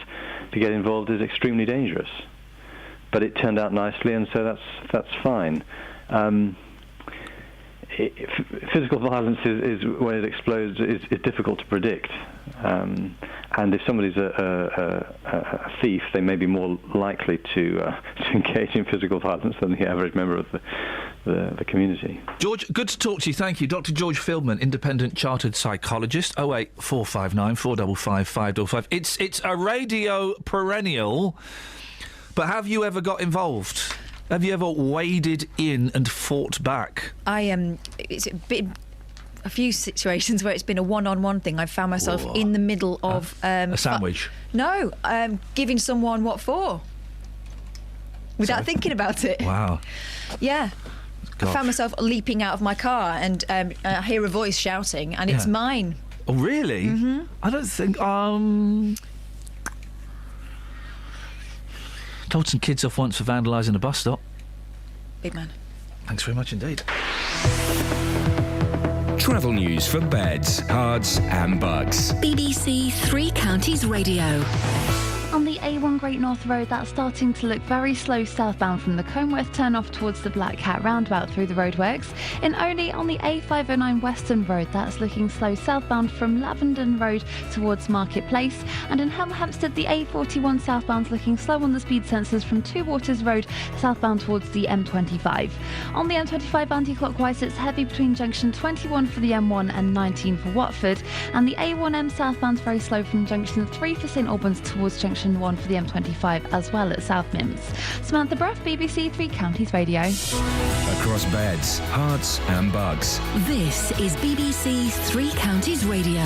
[SPEAKER 5] to get involved is extremely dangerous. But it turned out nicely, and so that's fine. Physical violence is when it explodes is difficult to predict. And if somebody's a thief, they may be more likely to engage in physical violence than the average member of the community.
[SPEAKER 6] George, good to talk to you. Thank you. Dr. George Fieldman, independent chartered psychologist. 08459 455 555. It's a radio perennial, but have you ever got involved? Have you ever waded in and fought back?
[SPEAKER 7] It's a few situations where it's been a one-on-one thing. I've found myself in the middle of
[SPEAKER 6] a sandwich.
[SPEAKER 7] Giving someone what for, without thinking about it.
[SPEAKER 6] Wow.
[SPEAKER 7] Yeah.
[SPEAKER 6] Gosh.
[SPEAKER 7] I found myself leaping out of my car, and I hear a voice shouting, and it's mine.
[SPEAKER 6] Oh, really?
[SPEAKER 7] Mm-hmm.
[SPEAKER 6] I don't think. Told some kids off once for vandalising a bus stop.
[SPEAKER 7] Big man.
[SPEAKER 6] Thanks very much indeed.
[SPEAKER 2] Travel news for beds, cards and bugs.
[SPEAKER 1] BBC Three Counties Radio.
[SPEAKER 10] On the A1 Great North Road, that's starting to look very slow southbound from the Coneworth turn-off towards the Black Cat roundabout through the roadworks. In Oley, on the A509 Western Road, that's looking slow southbound from Lavenden Road towards Market Place. And in Hemel Hempstead, the A41 southbound's looking slow on the speed sensors from Two Waters Road southbound towards the M25. On the M25 anti-clockwise, it's heavy between junction 21 for the M1 and 19 for Watford. And the A1M southbound's very slow from junction 3 for St Albans towards junction 1 for the M25 as well at South Mims. Samantha Bruff, BBC Three Counties Radio.
[SPEAKER 2] Across beds, hearts and bugs.
[SPEAKER 1] This is BBC Three Counties Radio.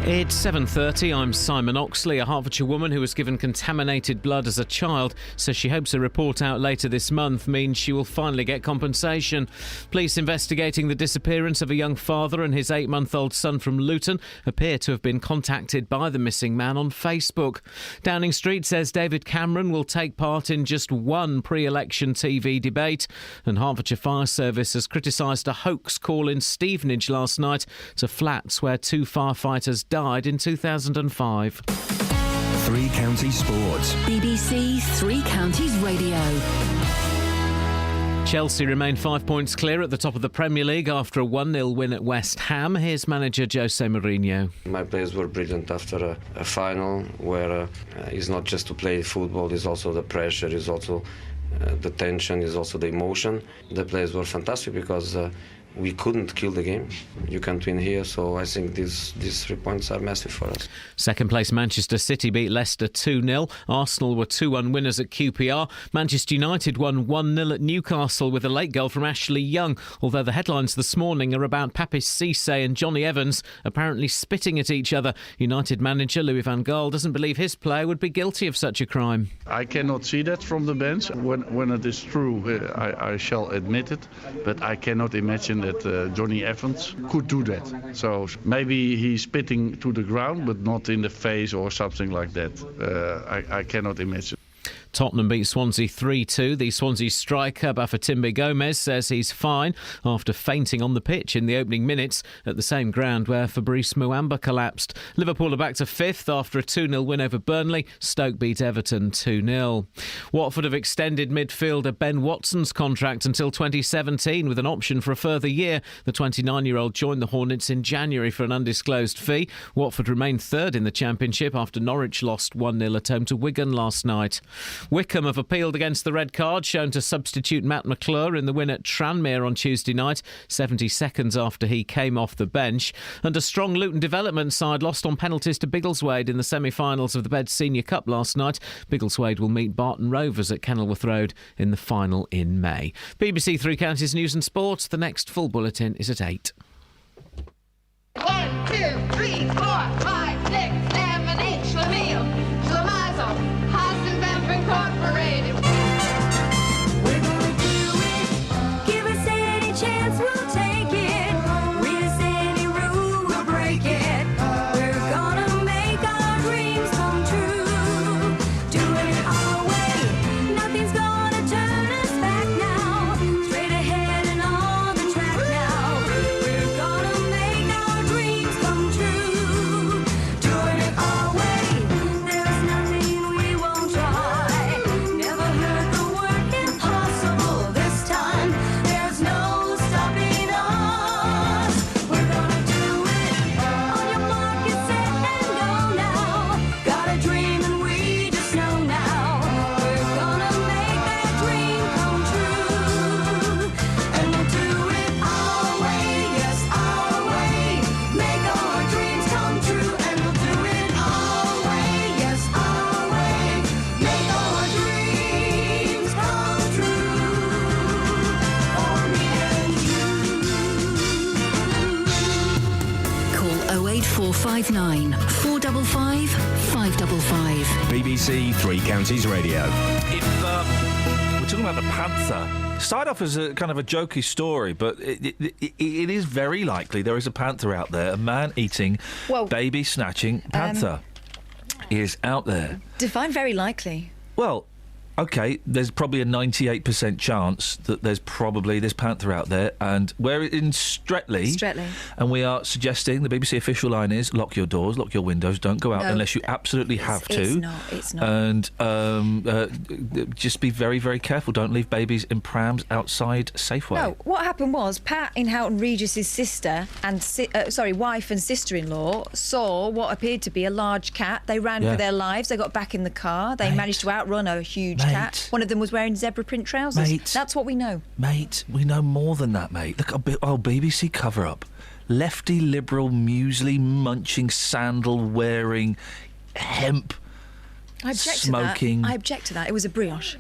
[SPEAKER 3] It's 7:30. I'm Simon Oxley. A Hertfordshire woman who was given contaminated blood as a child says she hopes a report out later this month means she will finally get compensation. Police investigating the disappearance of a young father and his 8-month-old son from Luton appear to have been contacted by the missing man on Facebook. Downing Street says David Cameron will take part in just one pre-election TV debate, and Hertfordshire Fire Service has criticised a hoax call in Stevenage last night to flats where 2 firefighters died in 2005.
[SPEAKER 2] Three Counties Sports.
[SPEAKER 1] BBC Three Counties Radio.
[SPEAKER 3] Chelsea remain 5 points clear at the top of the Premier League after a 1-0 win at West Ham. Here's manager Jose Mourinho.
[SPEAKER 8] My players were brilliant after a final where it's not just to play football, it's also the pressure, it's also the tension, it's also the emotion. The players were fantastic because we couldn't kill the game. You can't win here, so I think these 3 points are massive for us.
[SPEAKER 3] Second place Manchester City beat Leicester 2-0. Arsenal were 2-1 winners at QPR. Manchester United won 1-0 at Newcastle with a late goal from Ashley Young, although the headlines this morning are about Papis Cisse and Johnny Evans apparently spitting at each other. United manager Louis van Gaal doesn't believe his player would be guilty of such a crime.
[SPEAKER 9] I cannot see that from the bench. When it is true, I shall admit it, but I cannot imagine that Johnny Evans could do that. So maybe he's spitting to the ground, but not in the face or something like that. I cannot imagine.
[SPEAKER 3] Tottenham beat Swansea 3-2. The Swansea striker Bafatimbi Gomez says he's fine after fainting on the pitch in the opening minutes at the same ground where Fabrice Muamba collapsed. Liverpool are back to 5th after a 2-0 win over Burnley. Stoke beat Everton 2-0. Watford have extended midfielder Ben Watson's contract until 2017 with an option for a further year. The 29-year-old joined the Hornets in January for an undisclosed fee. Watford remain 3rd in the Championship after Norwich lost 1-0 at home to Wigan last night. Wickham have appealed against the red card shown to substitute Matt McClure in the win at Tranmere on Tuesday night, 70 seconds after he came off the bench. And a strong Luton development side lost on penalties to Biggleswade in the semi-finals of the Beds Senior Cup last night. Biggleswade will meet Barton Rovers at Kenilworth Road in the final in May. BBC Three Counties News and Sports. The next full bulletin is at 8.
[SPEAKER 11] 1, 2, 3, 4, 5, 6, 7, 8, Schlemiel, Schlemazel, Incorporated. We're gonna do it. Give us any chance, we'll take it. Read us any rule, we'll break it. We're gonna make our dreams come true. Doing it our way. Nothing's gonna turn us back now. Straight ahead and on the track now. We're gonna make our dreams come true. Doing it our way. There's nothing we won't try.
[SPEAKER 1] Call 08459 455 555.
[SPEAKER 2] BBC Three Counties Radio.
[SPEAKER 6] We're talking about the panther. Started off as a kind of a jokey story, but it is very likely there is a panther out there, a man-eating, baby-snatching panther is out there.
[SPEAKER 7] Define very likely.
[SPEAKER 6] Well, OK, there's probably a 98% chance that there's probably this panther out there, and we're in Streatley. And we are suggesting, the BBC official line is, lock your doors, lock your windows, don't go out unless you absolutely have to.
[SPEAKER 7] It's not.
[SPEAKER 6] And just be very, very careful. Don't leave babies in prams outside Safeway.
[SPEAKER 7] No, what happened was Pat in Houghton Regis' sister and wife and sister-in-law saw what appeared to be a large cat. They ran for their lives. They got back in the car. They managed to outrun a huge cat. One of them was wearing zebra print trousers. That's what we know.
[SPEAKER 6] Mate, we know more than that, mate. Look, BBC cover-up. Lefty, liberal, muesli, munching, sandal-wearing, hemp,
[SPEAKER 7] I object
[SPEAKER 6] smoking.
[SPEAKER 7] to that. I object to that. It was a brioche.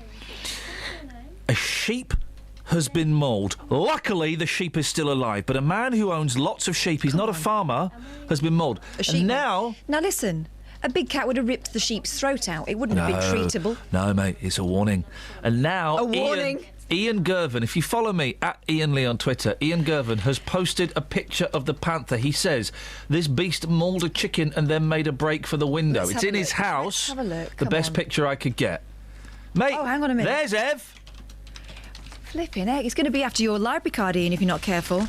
[SPEAKER 6] A sheep has been mauled. Luckily, the sheep is still alive, but a man who owns lots of sheep, he's not a farmer, has been mauled. And now...
[SPEAKER 7] Now listen, a big cat would have ripped the sheep's throat out. It wouldn't have been treatable.
[SPEAKER 6] No, mate, it's a warning. And now...
[SPEAKER 7] A warning?
[SPEAKER 6] Ian Gervin, if you follow me, at Ian Lee on Twitter, Ian Gervin has posted a picture of the panther. He says, this beast mauled a chicken and then made a break for the window. It's in his house.
[SPEAKER 7] Let's have a look.
[SPEAKER 6] The best picture I could get. Mate,
[SPEAKER 7] oh, hang on a minute.
[SPEAKER 6] There's Ev.
[SPEAKER 7] Flipping heck, it's going to be after your library card, Ian, if you're not careful.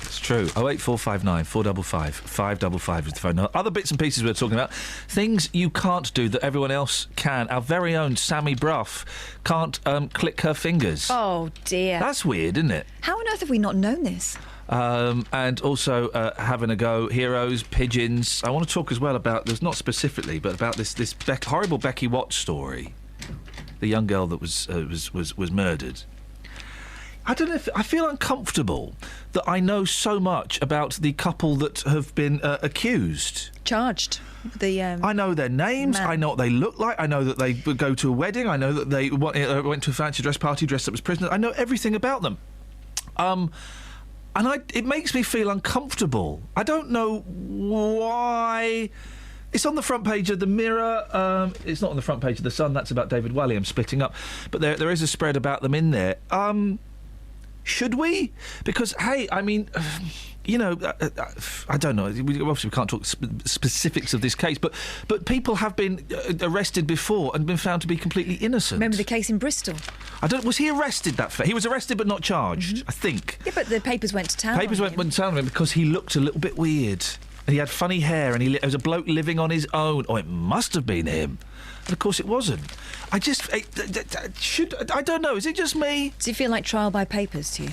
[SPEAKER 6] It's true. 08459 455 555 is the phone. Now, other bits and pieces we're talking about. Things you can't do that everyone else can. Our very own Sammy Bruff can't click her fingers.
[SPEAKER 7] Oh, dear.
[SPEAKER 6] That's weird, isn't it?
[SPEAKER 7] How on earth have we not known this?
[SPEAKER 6] And also having a go, heroes, pigeons. I want to talk as well about, there's not specifically, but about this horrible Becky Watts story. The young girl that was murdered. I don't know if I feel uncomfortable that I know so much about the couple that have been accused.
[SPEAKER 7] Charged.
[SPEAKER 6] I know their names. I know what they look like. I know that they would go to a wedding. I know that they went to a fancy dress party dressed up as prisoners. I know everything about them. And it makes me feel uncomfortable. I don't know why. It's on the front page of the Mirror. It's not on the front page of the Sun. That's about David Walliam splitting up. But there is a spread about them in there. Should we? Because, hey, I mean, you know, I don't know. Obviously, we can't talk specifics of this case, but people have been arrested before and been found to be completely innocent.
[SPEAKER 7] Remember the case in Bristol?
[SPEAKER 6] Was he arrested he was arrested but not charged, I think.
[SPEAKER 7] Yeah, but the papers went to town on him.
[SPEAKER 6] Went to town on him because he looked a little bit weird. And he had funny hair, and there was a bloke living on his own. Oh, it must have been him. And of course it wasn't. I don't know, is it just me?
[SPEAKER 7] Does it feel like trial by papers to you?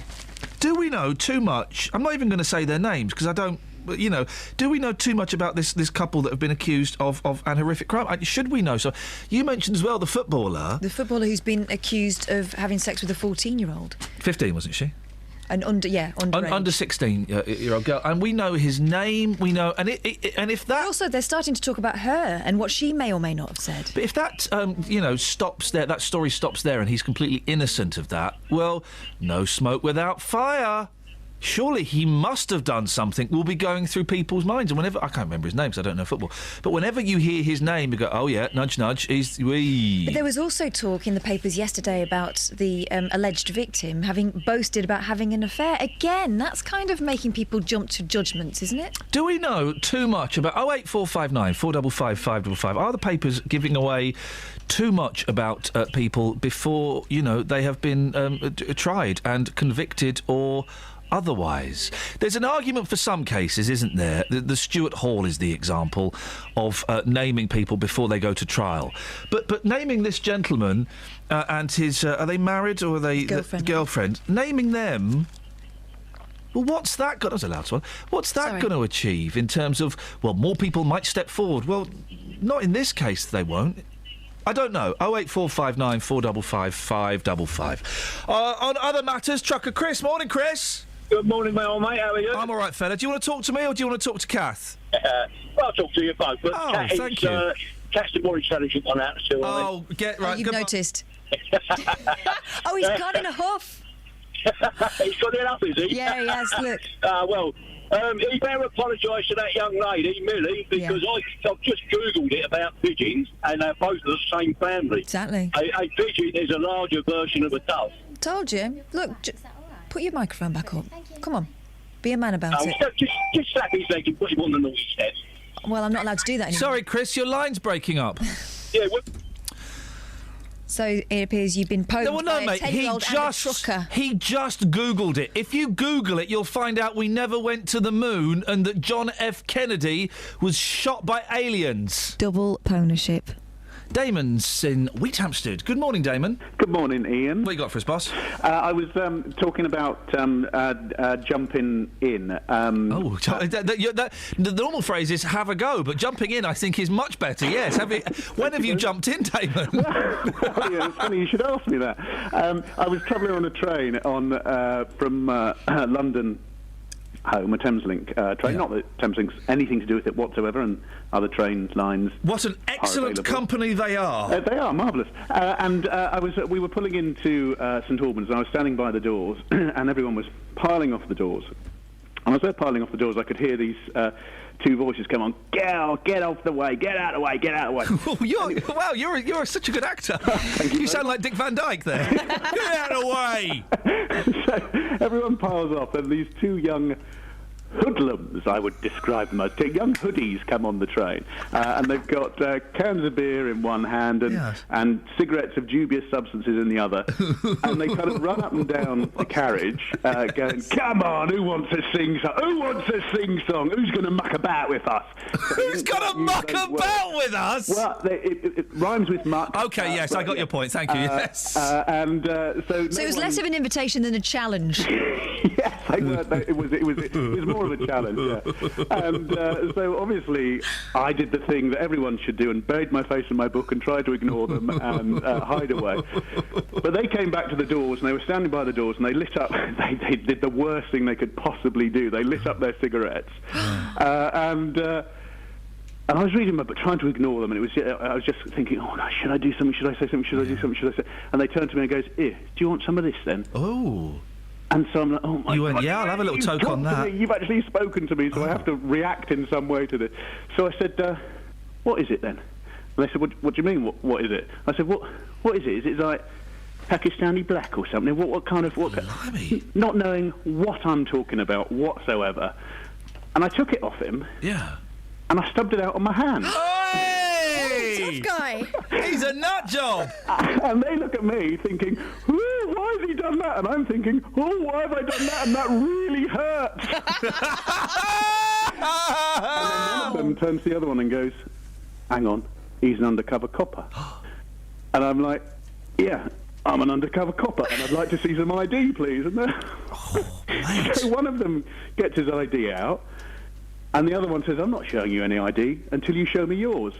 [SPEAKER 6] Do we know too much? I'm not even going to say their names, because I don't, you know, do we know too much about this couple that have been accused of an horrific crime? Should we know? So, you mentioned as well the footballer.
[SPEAKER 7] The footballer who's been accused of having sex with a 14-year-old.
[SPEAKER 6] 15, wasn't she?
[SPEAKER 7] An under
[SPEAKER 6] 16-year-old girl, and we know his name. We know, and if that
[SPEAKER 7] also they're starting to talk about her and what she may or may not have said.
[SPEAKER 6] But if that stops there, that story stops there, and he's completely innocent of that. Well, no smoke without fire. Surely he must have done something. We'll be going through people's minds, and whenever I can't remember his name because I don't know football, but whenever you hear his name, you go, "Oh yeah, nudge, nudge."
[SPEAKER 7] But there was also talk in the papers yesterday about the alleged victim having boasted about having an affair. Again, that's kind of making people jump to judgments, isn't it?
[SPEAKER 6] Do we know too much about 08459 455 555? Are the papers giving away too much about people before they have been tried and convicted or otherwise? There's an argument for some cases, isn't there? The Stuart Hall is the example of naming people before they go to trial. But naming this gentleman and his... are they married or are they... Girlfriend. Naming them... Well, what's that got... That was a loud one. What's that going to achieve in terms of, well, more people might step forward? Well, not in this case, they won't. I don't know. 08459 455 555. On other matters, Trucker Chris. Morning, Chris.
[SPEAKER 13] Good morning, my old mate. How are you?
[SPEAKER 6] I'm all right, fella. Do you want to talk to me or do you want to talk to Kath?
[SPEAKER 13] Well, I'll talk to you both. But
[SPEAKER 6] thank you.
[SPEAKER 13] Catch the more intelligent one out still.
[SPEAKER 6] Get right.
[SPEAKER 7] You've noticed. Oh, he's gone in a huff.
[SPEAKER 13] He's got it up, is he?
[SPEAKER 7] Yeah, he has. Look.
[SPEAKER 13] He better apologise to that young lady, Millie, because I've just Googled it about pigeons, and they're both of the same family.
[SPEAKER 7] Exactly.
[SPEAKER 13] A pigeon is a larger version of a dove.
[SPEAKER 7] Told you. Look, put your microphone back up. Come on. Be a man about it.
[SPEAKER 13] Just slap his leg and put him on the naughty step.
[SPEAKER 7] Well, I'm not allowed to do that anymore.
[SPEAKER 6] Sorry, Chris, your line's breaking up.
[SPEAKER 13] Yeah,
[SPEAKER 7] So it appears you've been poked by a 10-year-old and a trucker.
[SPEAKER 6] He just Googled it. If you Google it, you'll find out we never went to the moon and that John F. Kennedy was shot by aliens.
[SPEAKER 7] Double ownership.
[SPEAKER 6] Damon's in Wheathampstead. Good morning, Damon.
[SPEAKER 14] Good morning, Ian.
[SPEAKER 6] What you got for us, boss?
[SPEAKER 14] I was talking about jumping in.
[SPEAKER 6] The normal phrase is have a go, but jumping in, I think, is much better. Yes. When have you jumped in, Damon?
[SPEAKER 14] Yeah, it's funny you should ask me that. I was travelling on a train from London home, a Thameslink train. Not that Thameslink has anything to do with it whatsoever, and other train lines.
[SPEAKER 6] What an excellent company they are.
[SPEAKER 14] They are marvellous. We were pulling into St Albans, and I was standing by the doors, and everyone was piling off the doors. And as they're piling off the doors, I could hear these two voices come on. Get off the way! Get out of the way! Get out of the way!
[SPEAKER 6] You're such a good actor. You sound like Dick Van Dyke there. Get out of the way!
[SPEAKER 14] So everyone piles off, and these two young hoodlums, I would describe them as, young hoodies come on the train, and they've got cans of beer in one hand and cigarettes of dubious substances in the other, and they kind of run up and down the carriage going, come on, who wants to sing song? Who wants to sing song? Who's going to muck about with us?
[SPEAKER 6] Who's going to muck about with us?
[SPEAKER 14] Well, it rhymes with muck.
[SPEAKER 6] Okay, yes, I got your point, thank you, yes.
[SPEAKER 14] So
[SPEAKER 7] it was less of an invitation than a challenge.
[SPEAKER 14] Yes, it was more of a challenge, yeah. And so obviously I did the thing that everyone should do and buried my face in my book and tried to ignore them and hide away. But they came back to the doors, and they were standing by the doors, and they lit up, they did the worst thing they could possibly do. They lit up their cigarettes. And I was reading them, but trying to ignore them, and I was just thinking, oh, no, should I do something? Should I say something? Should I do something? Should I say? And they turned to me and goes, do you want some of this then?
[SPEAKER 6] Oh.
[SPEAKER 14] And so I'm like, oh my God.
[SPEAKER 6] Yeah, I'll have a little toke on that.
[SPEAKER 14] You've actually spoken to me, so I have to react in some way to this. So I said, what is it then? And they said, what do you mean, what is it? I said, what is it? Is it like Pakistani black or something? What kind of... Not knowing what I'm talking about whatsoever. And I took it off him.
[SPEAKER 6] Yeah.
[SPEAKER 14] And I stubbed it out on my hand.
[SPEAKER 7] Tough guy.
[SPEAKER 6] He's a nut job.
[SPEAKER 14] And they look at me thinking, why has he done that? And I'm thinking, why have I done that? And that really hurts. And then one of them turns to the other one and goes, hang on, he's an undercover copper. And I'm like, yeah, I'm an undercover copper, and I'd like to see some ID, please. And so one of them gets his ID out, and the other one says, I'm not showing you any ID until you show me yours.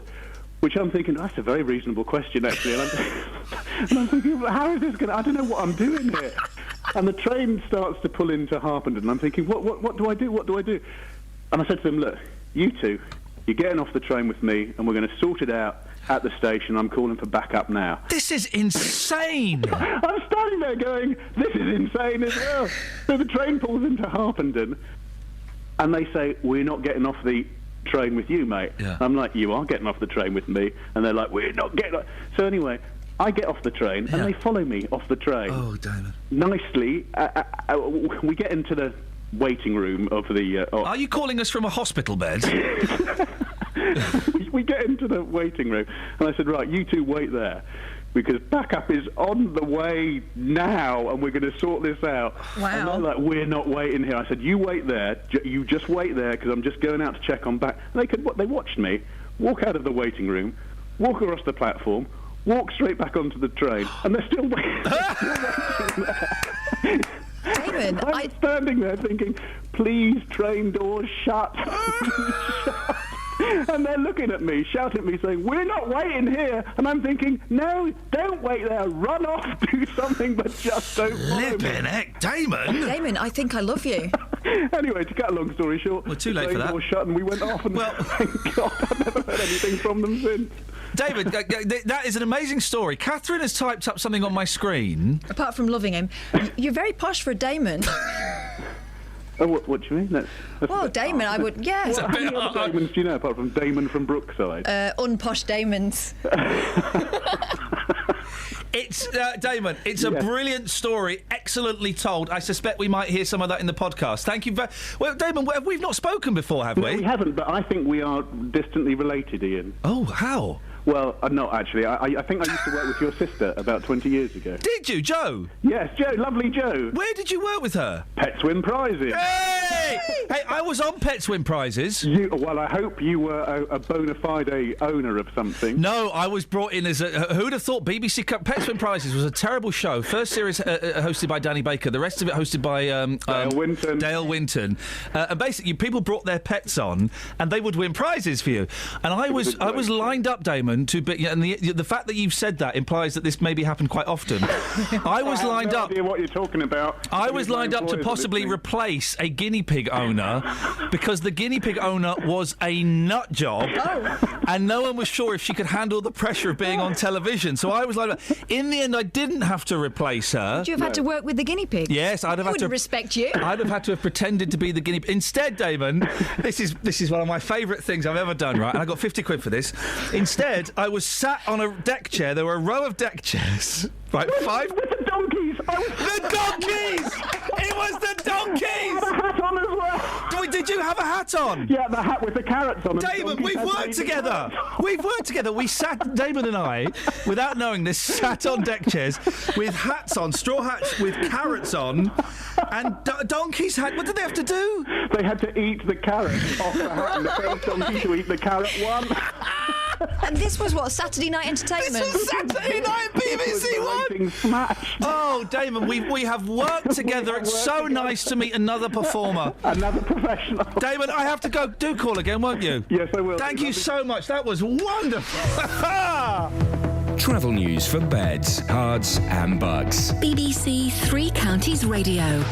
[SPEAKER 14] Which I'm thinking, that's a very reasonable question, actually. And I'm thinking, how is this going to... I don't know what I'm doing here. And the train starts to pull into Harpenden, and I'm thinking, what do I do? What do I do? And I said to them, look, you two, you're getting off the train with me, and we're going to sort it out at the station. I'm calling for backup now.
[SPEAKER 6] This is insane.
[SPEAKER 14] I'm standing there going, this is insane as well. So the train pulls into Harpenden, and they say, we're not getting off the train with you, mate.
[SPEAKER 6] Yeah.
[SPEAKER 14] I'm like, you are getting off the train with me. And they're like, we're not getting off. So anyway, I get off the train, and they follow me off the train.
[SPEAKER 6] Oh, damn it.
[SPEAKER 14] Nicely, we get into the waiting room of the...
[SPEAKER 6] Are you calling us from a hospital bed?
[SPEAKER 14] We get into the waiting room, and I said, right, you two wait there, because backup is on the way now, and we're going to sort this out.
[SPEAKER 7] Wow.
[SPEAKER 14] And they're like, we're not waiting here. I said, you wait there. You just wait there, because I'm just going out to check on back. And they watched me walk out of the waiting room, walk across the platform, walk straight back onto the train, and they're still waiting.
[SPEAKER 7] Damon,
[SPEAKER 14] I'm standing there thinking, please, train doors shut. And they're looking at me, shouting at me, saying, we're not waiting here. And I'm thinking, no, don't wait there. Run off, do something, but just don't follow me.
[SPEAKER 6] Flippin' heck, Damon.
[SPEAKER 7] Damon, I think I love you.
[SPEAKER 14] Anyway, to cut a long story short...
[SPEAKER 6] We're too late for that.
[SPEAKER 14] ...door shut, and we went off, and thank God, I've never heard anything from them since.
[SPEAKER 6] David, that is an amazing story. Catherine has typed up something on my screen.
[SPEAKER 7] Apart from loving him, you're very posh for a Damon.
[SPEAKER 14] Oh, what do you mean? That's
[SPEAKER 7] well, Damon, I would, yeah.
[SPEAKER 14] How many other Damons do you know, apart from Damon from Brookside?
[SPEAKER 7] Unposh Damons.
[SPEAKER 6] It's, Damon, it's a brilliant story, excellently told. I suspect we might hear some of that in the podcast. Thank you well, Damon, we've not spoken before, have we?
[SPEAKER 14] No, we haven't, but I think we are distantly related, Ian.
[SPEAKER 6] Oh, how?
[SPEAKER 14] Well, not actually. I think I used to work with your sister about 20 years ago.
[SPEAKER 6] Did you, Jo?
[SPEAKER 14] Yes, Jo, lovely Jo.
[SPEAKER 6] Where did you work with her?
[SPEAKER 14] Pets Win Prizes.
[SPEAKER 6] Hey! Hey, I was on Pets Win Prizes.
[SPEAKER 14] Well, I hope you were a bona fide owner of something.
[SPEAKER 6] No, I was brought in as a... who'd have thought BBC Pets Win Prizes was a terrible show. First series hosted by Danny Baker, the rest of it hosted by... Dale Winton. And basically, people brought their pets on, and they would win prizes for you. And I was lined up, Damon, to be... And the fact that you've said that implies that this maybe happened quite often. I was lined up...
[SPEAKER 14] I have no idea what you're talking about.
[SPEAKER 6] I was lined up to possibly replace a guinea pig pig owner because the guinea pig owner was a nut job and no one was sure if she could handle the pressure of being on television. So I was like, in the end, I didn't have to replace her.
[SPEAKER 7] Would you have had to work with the guinea pig?
[SPEAKER 6] Yes, I'd have had to.
[SPEAKER 7] Wouldn't respect you.
[SPEAKER 6] I'd have had to have pretended to be the guinea pig. Instead, Damon, this is one of my favourite things I've ever done, right? And I got 50 quid for this. Instead, I was sat on a deck chair. There were a row of deck chairs. Right, five.
[SPEAKER 14] With the donkeys!
[SPEAKER 6] The donkeys! It was the donkeys!
[SPEAKER 14] I had a hat on as well!
[SPEAKER 6] Did you have a hat on?
[SPEAKER 14] Yeah, the hat with the carrots on.
[SPEAKER 6] Damon, we've worked together! We've worked together. We sat, Damon and I, without knowing this, sat on deck chairs with hats on, straw hats with carrots on, and donkeys had... What did they have to do?
[SPEAKER 14] They had to eat the carrots off the hat, and the first donkey to eat the carrot won.
[SPEAKER 7] And this was what, Saturday night entertainment?
[SPEAKER 6] This was Saturday night BBC One!
[SPEAKER 14] Smash.
[SPEAKER 6] Oh, Damon, we have worked together. It's so nice to meet another performer.
[SPEAKER 14] Another professional.
[SPEAKER 6] Damon, I have to go. Do call again, won't you?
[SPEAKER 14] Yes, I will.
[SPEAKER 6] Thank you so much. That was wonderful.
[SPEAKER 2] Travel news for beds, cards and bugs.
[SPEAKER 1] BBC Three Counties Radio.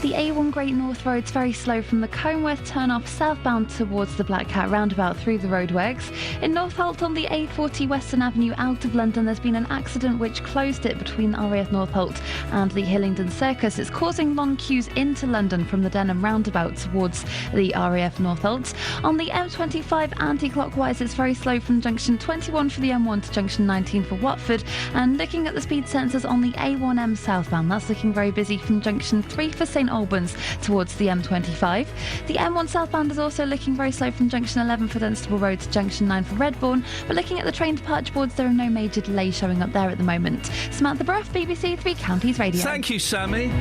[SPEAKER 10] The A1 Great North Road's very slow from the Comworth turn-off southbound towards the Black Cat roundabout through the roadworks. In Northolt on the A40 Western Avenue out of London, there's been an accident which closed it between RAF Northolt and the Hillingdon Circus. It's causing long queues into London from the Denham roundabout towards the RAF Northolt. On the M25 anti-clockwise, it's very slow from junction 21 for the M1 to junction 19 for Watford. And looking at the speed sensors on the A1M southbound, that's looking very busy from junction 3 for St Albans towards the M25. The M1 southbound is also looking very slow from junction 11 for Dunstable Road to junction 9 for Redbourne, but looking at the train departure boards, there are no major delays showing up there at the moment. Samantha Bruff, BBC Three Counties Radio.
[SPEAKER 6] Thank you, Sammy.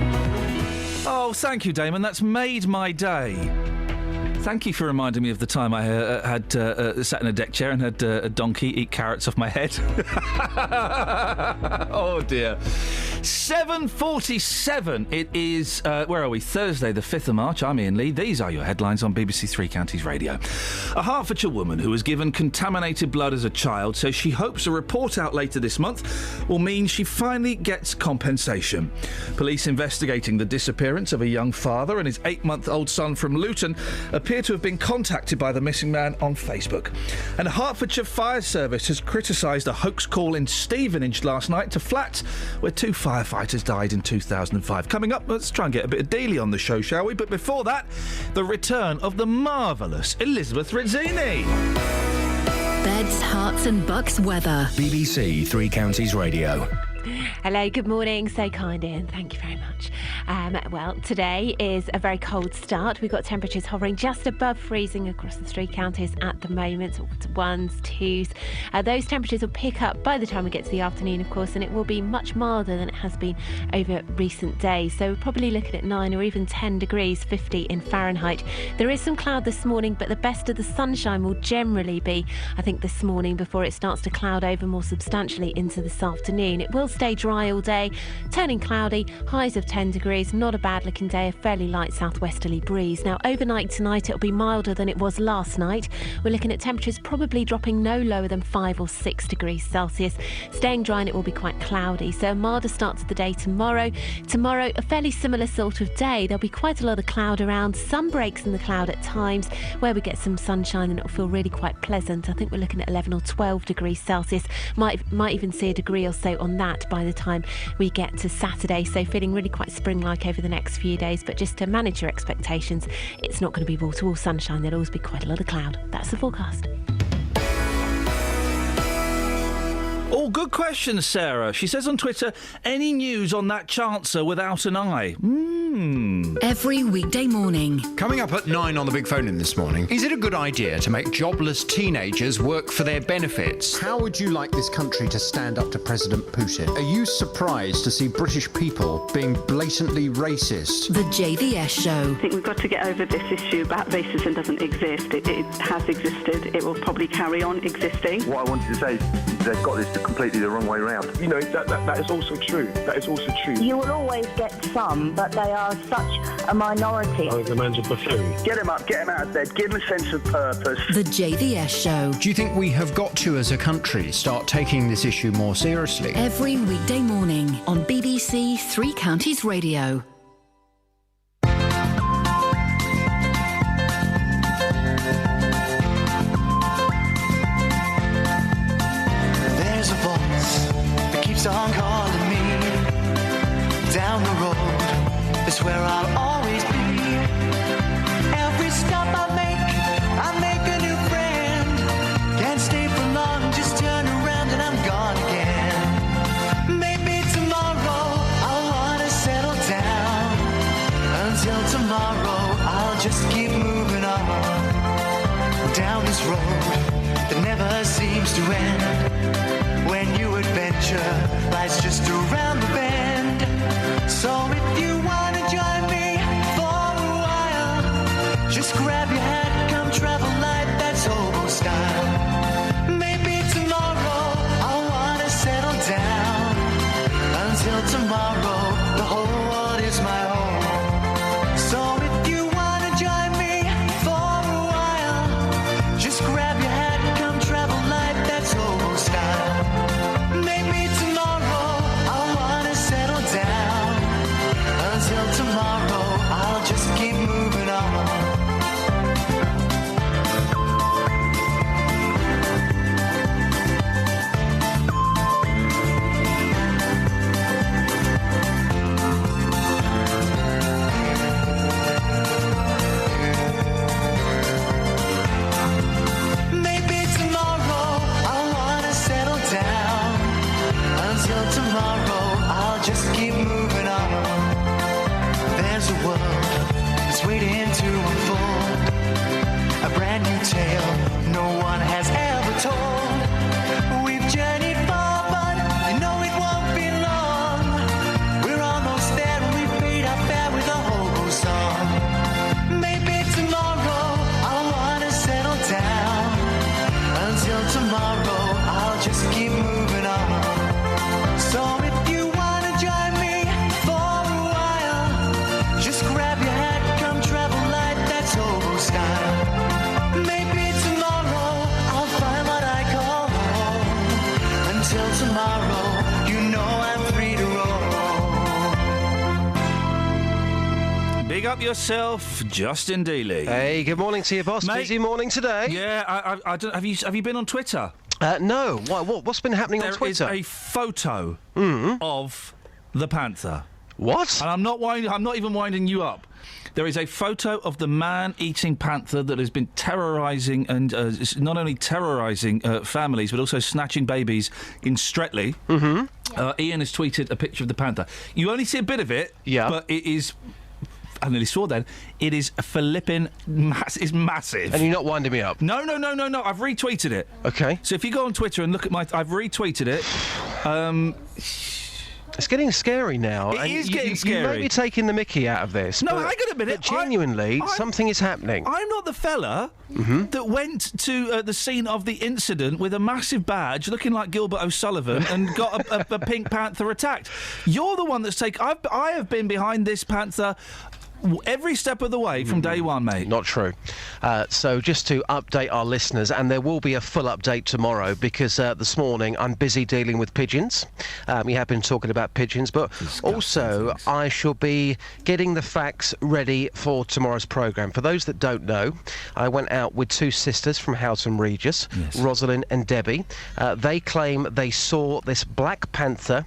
[SPEAKER 6] Oh, thank you, Damon. That's made my day. Thank you for reminding me of the time I had sat in a deck chair and had a donkey eat carrots off my head. Oh, dear. 7:47. It is, where are we? Thursday, the 5th of March. I'm Iain Lee. These are your headlines on BBC Three Counties Radio. A Hertfordshire woman who was given contaminated blood as a child says she hopes a report out later this month will mean she finally gets compensation. Police investigating the disappearance of a young father and his 8-month-old son from Luton appear to have been contacted by the missing man on Facebook. And Hertfordshire Fire Service has criticised a hoax call in Stevenage last night to flats where 2 firefighters died in 2005. Coming up, let's try and get a bit of daily on the show, shall we? But before that, the return of the marvellous Elizabeth Rizzini.
[SPEAKER 1] Beds, hearts and bucks weather.
[SPEAKER 2] BBC Three Counties Radio.
[SPEAKER 15] Hello, good morning. So kind, Iain. Thank you very much. Well, today is a very cold start. We've got temperatures hovering just above freezing across the three counties at the moment. 1s, 2s. Those temperatures will pick up by the time we get to the afternoon, of course, and it will be much milder than it has been over recent days. So we're probably looking at 9 or even 10 degrees, 50 in Fahrenheit. There is some cloud this morning, but the best of the sunshine will generally be, I think, this morning before it starts to cloud over more substantially into this afternoon. It will stay dry all day, turning cloudy, highs of 10 degrees, not a bad looking day, a fairly light southwesterly breeze. Now overnight tonight it'll be milder than it was last night. We're looking at temperatures probably dropping no lower than 5 or 6 degrees Celsius. Staying dry and it will be quite cloudy, so a milder start to the day tomorrow. Tomorrow a fairly similar sort of day. There'll be quite a lot of cloud around, some breaks in the cloud at times where we get some sunshine and it'll feel really quite pleasant. I think we're looking at 11 or 12 degrees Celsius, might even see a degree or so on that by the time we get to Saturday, so feeling really quite spring-like over the next few days. But just to manage your expectations, it's not going to be wall-to-wall sunshine. There'll always be quite a lot of cloud. That's the forecast.
[SPEAKER 6] Oh, good question, Sarah. She says on Twitter, any news on that Chancellor without an eye?
[SPEAKER 1] Every weekday morning.
[SPEAKER 17] Coming up at 9 on the Big Phone In this morning, is it a good idea to make jobless teenagers work for their benefits? How would you like this country to stand up to President Putin? Are you surprised to see British people being blatantly racist?
[SPEAKER 1] The JVS Show.
[SPEAKER 22] I think we've got to get over this issue about racism doesn't exist. It has existed. It will probably carry on existing.
[SPEAKER 24] What I wanted to say is they've got this completely the wrong way around. You know, that is also true. That is also true.
[SPEAKER 25] You will always get some, but they are such a minority.
[SPEAKER 24] I think the man's a buffoon. Get him up, get him out of bed, give him a sense of purpose.
[SPEAKER 1] The JVS Show.
[SPEAKER 17] Do you think we have got to, as a country, start taking this issue more seriously?
[SPEAKER 1] Every weekday morning on BBC Three Counties Radio.
[SPEAKER 16] song calling me. Down the road is where I'll always be. Every stop I make a new friend. Can't stay for long, just turn around and I'm gone again. Maybe tomorrow I'll wanna settle down. Until tomorrow I'll just keep moving on. Down this road that never seems to end. When new adventure lies just around the bend. So if you wanna join me for a while, just grab your hat, come travel light, that's hobo style. Maybe tomorrow I'll wanna settle down. Until tomorrow, the whole world is my home. So if you wanna join me for a while, just grab your hat, come travel light, that's hobo style. Maybe tomorrow I'll wanna settle down. Until tomorrow, I'll just keep moving on. Maybe tomorrow I'll wanna settle down. Until tomorrow, I'll just keep moving on. There's a world that's waiting to unfold. A brand new tale no one has ever told. We've journeyed far, but you know it won't be long. We're almost there and we paid our fare with a hobo song. Maybe tomorrow I'll wanna settle down. Until tomorrow, I'll just keep moving on. So if you wanna join me for a while, just grab your hat, come travel light, that's hobo style. Maybe tomorrow I'll find what I call home. Until tomorrow, you know I'm free to roll.
[SPEAKER 6] Big up yourself, Justin Dealey.
[SPEAKER 12] Hey, good morning to you, boss.
[SPEAKER 6] Mate,
[SPEAKER 12] Busy morning today.
[SPEAKER 6] Yeah, I don't. Have you been on Twitter?
[SPEAKER 12] No. What's been happening on Twitter?
[SPEAKER 6] There is a photo of the panther.
[SPEAKER 12] What?
[SPEAKER 6] And I'm not even winding you up. There is a photo of the man-eating panther that has been terrorising and not only terrorising families but also snatching babies in Streatley.
[SPEAKER 12] Mm-hmm.
[SPEAKER 6] Iain has tweeted a picture of the panther. You only see a bit of it,
[SPEAKER 12] yeah,
[SPEAKER 6] but it is. I nearly swore then. It is flipping it's massive.
[SPEAKER 12] And you're not winding me up?
[SPEAKER 6] No. I've retweeted it.
[SPEAKER 12] Okay.
[SPEAKER 6] So if you go on Twitter and look at I've retweeted it.
[SPEAKER 12] It's getting scary now.
[SPEAKER 6] It is getting scary.
[SPEAKER 12] You may be taking the mickey out of this.
[SPEAKER 6] No,
[SPEAKER 12] but,
[SPEAKER 6] hang on a minute.
[SPEAKER 12] But genuinely, something is happening.
[SPEAKER 6] I'm not the fella that went to the scene of the incident with a massive badge, looking like Gilbert O'Sullivan, and got a pink panther attacked. You're the one that's I have been behind this panther every step of the way from day one, mate.
[SPEAKER 12] Not true. So just to update our listeners, and there will be a full update tomorrow because this morning I'm busy dealing with pigeons. We have been talking about pigeons, but also I shall be getting the facts ready for tomorrow's programme. For those that don't know, I went out with two sisters from Houghton Regis, Rosalind and Debbie. They claim they saw this black panther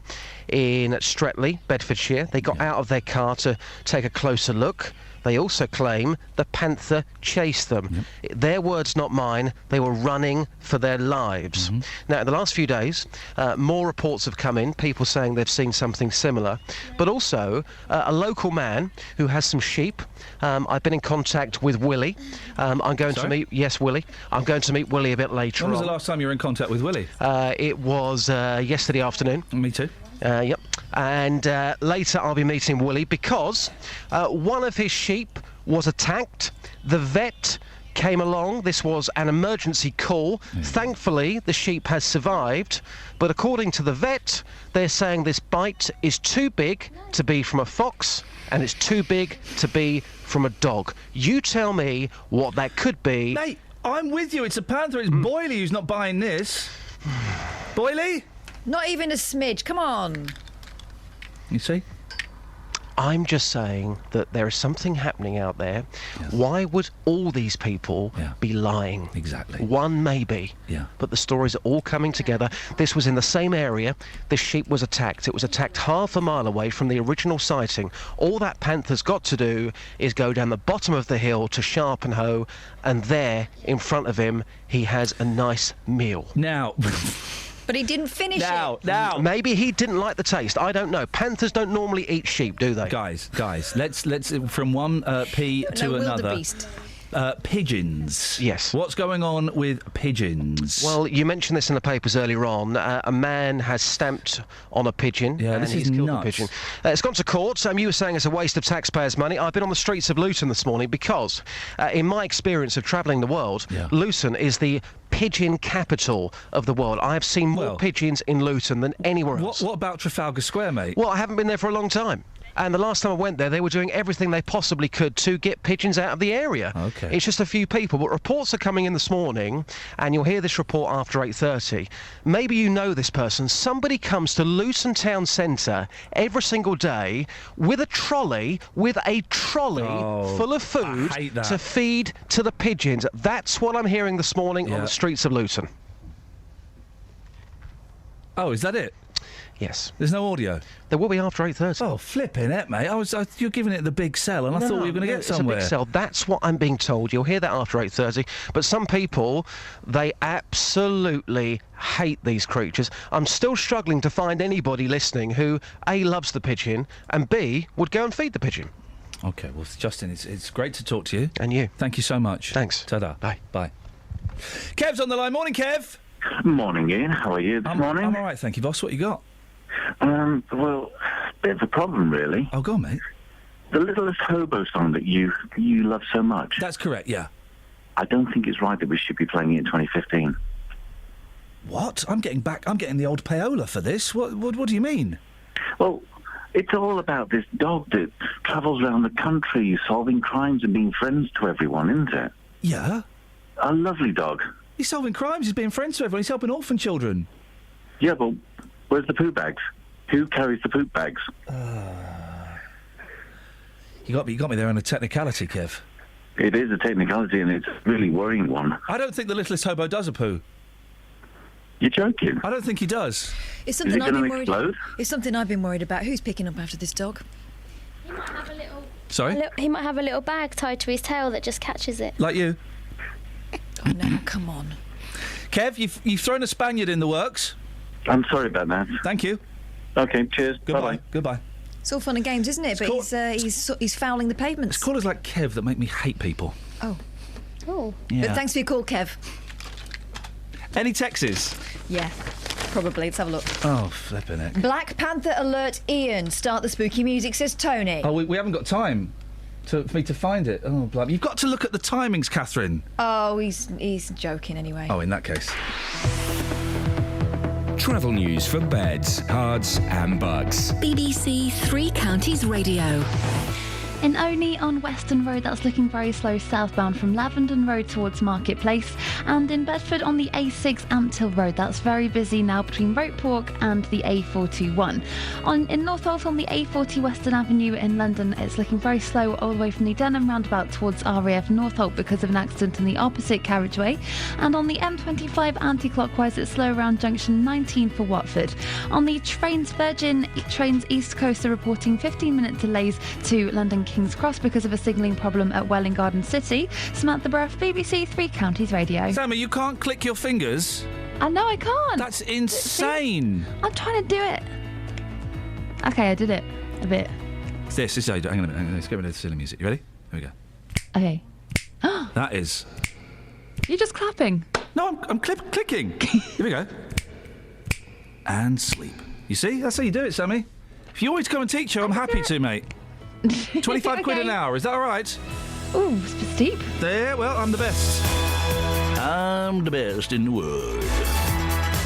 [SPEAKER 12] in Streatley, Bedfordshire. They got out of their car to take a closer look. They also claim the panther chased them. Their words, not mine. They were running for their lives. Now, in the last few days, more reports have come in, people saying they've seen something similar, but also a local man who has some sheep. I've been in contact with Willie. I'm going to meet... Yes, Willie. I'm going to meet Willie a bit later on.
[SPEAKER 6] When was the last time you were in contact with Willie?
[SPEAKER 12] It was yesterday afternoon.
[SPEAKER 6] Me too.
[SPEAKER 12] Yep. And later I'll be meeting Willie because one of his sheep was attacked. The vet came along. This was an emergency call. Thankfully, the sheep has survived. But according to the vet, they're saying this bite is too big to be from a fox and it's too big to be from a dog. You tell me what that could be.
[SPEAKER 6] Mate, I'm with you. It's a panther. It's Boyley who's not buying this. Boyley?
[SPEAKER 7] Not even a smidge. Come on.
[SPEAKER 6] You see?
[SPEAKER 12] I'm just saying that there is something happening out there.
[SPEAKER 6] Yes.
[SPEAKER 12] Why would all these people be lying?
[SPEAKER 6] Exactly.
[SPEAKER 12] One maybe.
[SPEAKER 6] Yeah.
[SPEAKER 12] But the stories are all coming together. This was in the same area. This sheep was attacked. It was attacked half a mile away from the original sighting. All that panther's got to do is go down the bottom of the hill to Sharpenhoe, and there, in front of him, he has a nice meal.
[SPEAKER 6] Now...
[SPEAKER 7] But he didn't finish it.
[SPEAKER 6] Now,
[SPEAKER 12] maybe he didn't like the taste. I don't know. Panthers don't normally eat sheep, do they?
[SPEAKER 6] Guys, let's from one P to another.
[SPEAKER 7] Wildebeest.
[SPEAKER 6] Pigeons.
[SPEAKER 12] Yes.
[SPEAKER 6] What's going on with pigeons?
[SPEAKER 12] Well, you mentioned this in the papers earlier on. A man has stamped on a pigeon.
[SPEAKER 6] Yeah,
[SPEAKER 12] and
[SPEAKER 6] this
[SPEAKER 12] he's
[SPEAKER 6] is
[SPEAKER 12] killed
[SPEAKER 6] nuts.
[SPEAKER 12] the pigeon. It's gone to court. You were saying it's a waste of taxpayers' money. I've been on the streets of Luton this morning because, in my experience of travelling the world, Luton is the pigeon capital of the world. I have seen more pigeons in Luton than anywhere else.
[SPEAKER 6] What about Trafalgar Square, mate?
[SPEAKER 12] Well, I haven't been there for a long time. And the last time I went there, they were doing everything they possibly could to get pigeons out of the area.
[SPEAKER 6] Okay.
[SPEAKER 12] It's just a few people. But reports are coming in this morning, and you'll hear this report after 8:30. Maybe you know this person. Somebody comes to Luton Town Centre every single day with a trolley full of food to feed to the pigeons. That's what I'm hearing this morning on the streets of Luton.
[SPEAKER 6] Oh, is that it?
[SPEAKER 12] Yes.
[SPEAKER 6] There's no audio?
[SPEAKER 12] There will be after 8:30.
[SPEAKER 6] Oh, flipping it, mate. you're giving it the big sell, and I thought we were going to get somewhere.
[SPEAKER 12] It's a big sell. That's what I'm being told. You'll hear that after 8:30. But some people, they absolutely hate these creatures. I'm still struggling to find anybody listening who, A, loves the pigeon, and B, would go and feed the pigeon.
[SPEAKER 6] OK, well, Justin, it's great to talk to you.
[SPEAKER 12] And you.
[SPEAKER 6] Thank you so much.
[SPEAKER 12] Thanks.
[SPEAKER 6] Ta-da.
[SPEAKER 12] Bye.
[SPEAKER 6] Bye. Kev's on the line. Morning, Kev.
[SPEAKER 24] Morning, Ian. How are you this morning?
[SPEAKER 6] I'm all right, thank you, boss. What you got?
[SPEAKER 24] Well, bit of a problem, really.
[SPEAKER 6] Oh, go on, mate.
[SPEAKER 24] The Littlest Hobo song that you love so much.
[SPEAKER 6] That's correct, yeah.
[SPEAKER 24] I don't think it's right that we should be playing it in 2015.
[SPEAKER 6] What? I'm getting the old payola for this. What do you mean?
[SPEAKER 24] Well, it's all about this dog that travels around the country solving crimes and being friends to everyone, isn't it?
[SPEAKER 6] Yeah.
[SPEAKER 24] A lovely dog.
[SPEAKER 6] He's solving crimes, he's being friends to everyone, he's helping orphan children.
[SPEAKER 24] Yeah, but where's the poo bags? Who carries the poop bags?
[SPEAKER 6] You got me there on a technicality, Kev.
[SPEAKER 24] It is a technicality, and it's a really worrying one.
[SPEAKER 6] I don't think the Littlest Hobo does a poo.
[SPEAKER 24] You're joking?
[SPEAKER 6] I don't think he does.
[SPEAKER 7] It's something
[SPEAKER 24] I've been worried.
[SPEAKER 7] It's something I've been worried about. Who's picking up after this dog?
[SPEAKER 18] He might have a little.
[SPEAKER 6] Sorry?
[SPEAKER 18] He might have a little bag tied to his tail that just catches it.
[SPEAKER 6] Like you.
[SPEAKER 7] Oh no! Come on.
[SPEAKER 6] Kev, you've thrown a Spaniard in the works.
[SPEAKER 24] I'm sorry about that.
[SPEAKER 6] Thank you.
[SPEAKER 24] Okay, cheers.
[SPEAKER 6] Goodbye.
[SPEAKER 24] Bye-bye.
[SPEAKER 6] Goodbye.
[SPEAKER 7] It's all fun and games, isn't it? But he's fouling the pavements.
[SPEAKER 6] It's callers like Kev that make me hate people.
[SPEAKER 7] Oh.
[SPEAKER 18] Oh.
[SPEAKER 6] Yeah.
[SPEAKER 7] But thanks for your call, Kev.
[SPEAKER 6] Any Texas?
[SPEAKER 7] Yeah, probably. Let's have a look.
[SPEAKER 6] Oh, flipping it.
[SPEAKER 7] Black Panther alert, Iain. Start the spooky music, says Tony.
[SPEAKER 6] Oh, we haven't got time for me to find it. Oh, blimey. You've got to look at the timings, Catherine.
[SPEAKER 7] Oh, he's joking anyway.
[SPEAKER 6] Oh, in that case.
[SPEAKER 2] Travel news for beds, cards and bugs.
[SPEAKER 1] BBC Three Counties Radio.
[SPEAKER 10] In Oney on Western Road, that's looking very slow southbound from Lavenden Road towards Marketplace. And in Bedford on the A6 Ampthill Road, that's very busy now between Ropepork and the A421. In Northolt on the A40 Western Avenue in London, it's looking very slow all the way from the Denham roundabout towards RAF Northolt because of an accident in the opposite carriageway. And on the M25 anti-clockwise, it's slow around junction 19 for Watford. On the trains, Virgin Trains East Coast are reporting 15-minute delays to London King's Cross because of a signalling problem at Welwyn Garden City. Samantha Bruff, BBC Three Counties Radio.
[SPEAKER 6] Sammy, you can't click your fingers.
[SPEAKER 10] I know I can't.
[SPEAKER 6] That's insane.
[SPEAKER 10] See? I'm trying to do it. Okay, I did it a bit.
[SPEAKER 6] This is how you do it. Hang on a minute. Let's get rid of the silly music. You ready? Here we go.
[SPEAKER 10] Okay.
[SPEAKER 6] That is...
[SPEAKER 10] You're just clapping.
[SPEAKER 6] No, I'm clicking. Here we go. And sleep. You see? That's how you do it, Sammy. If you always come and teach her, I'm happy to, mate. 25 quid an hour, is that all right?
[SPEAKER 10] Ooh, it's a bit steep.
[SPEAKER 6] There, well, I'm the best. I'm the best in the world.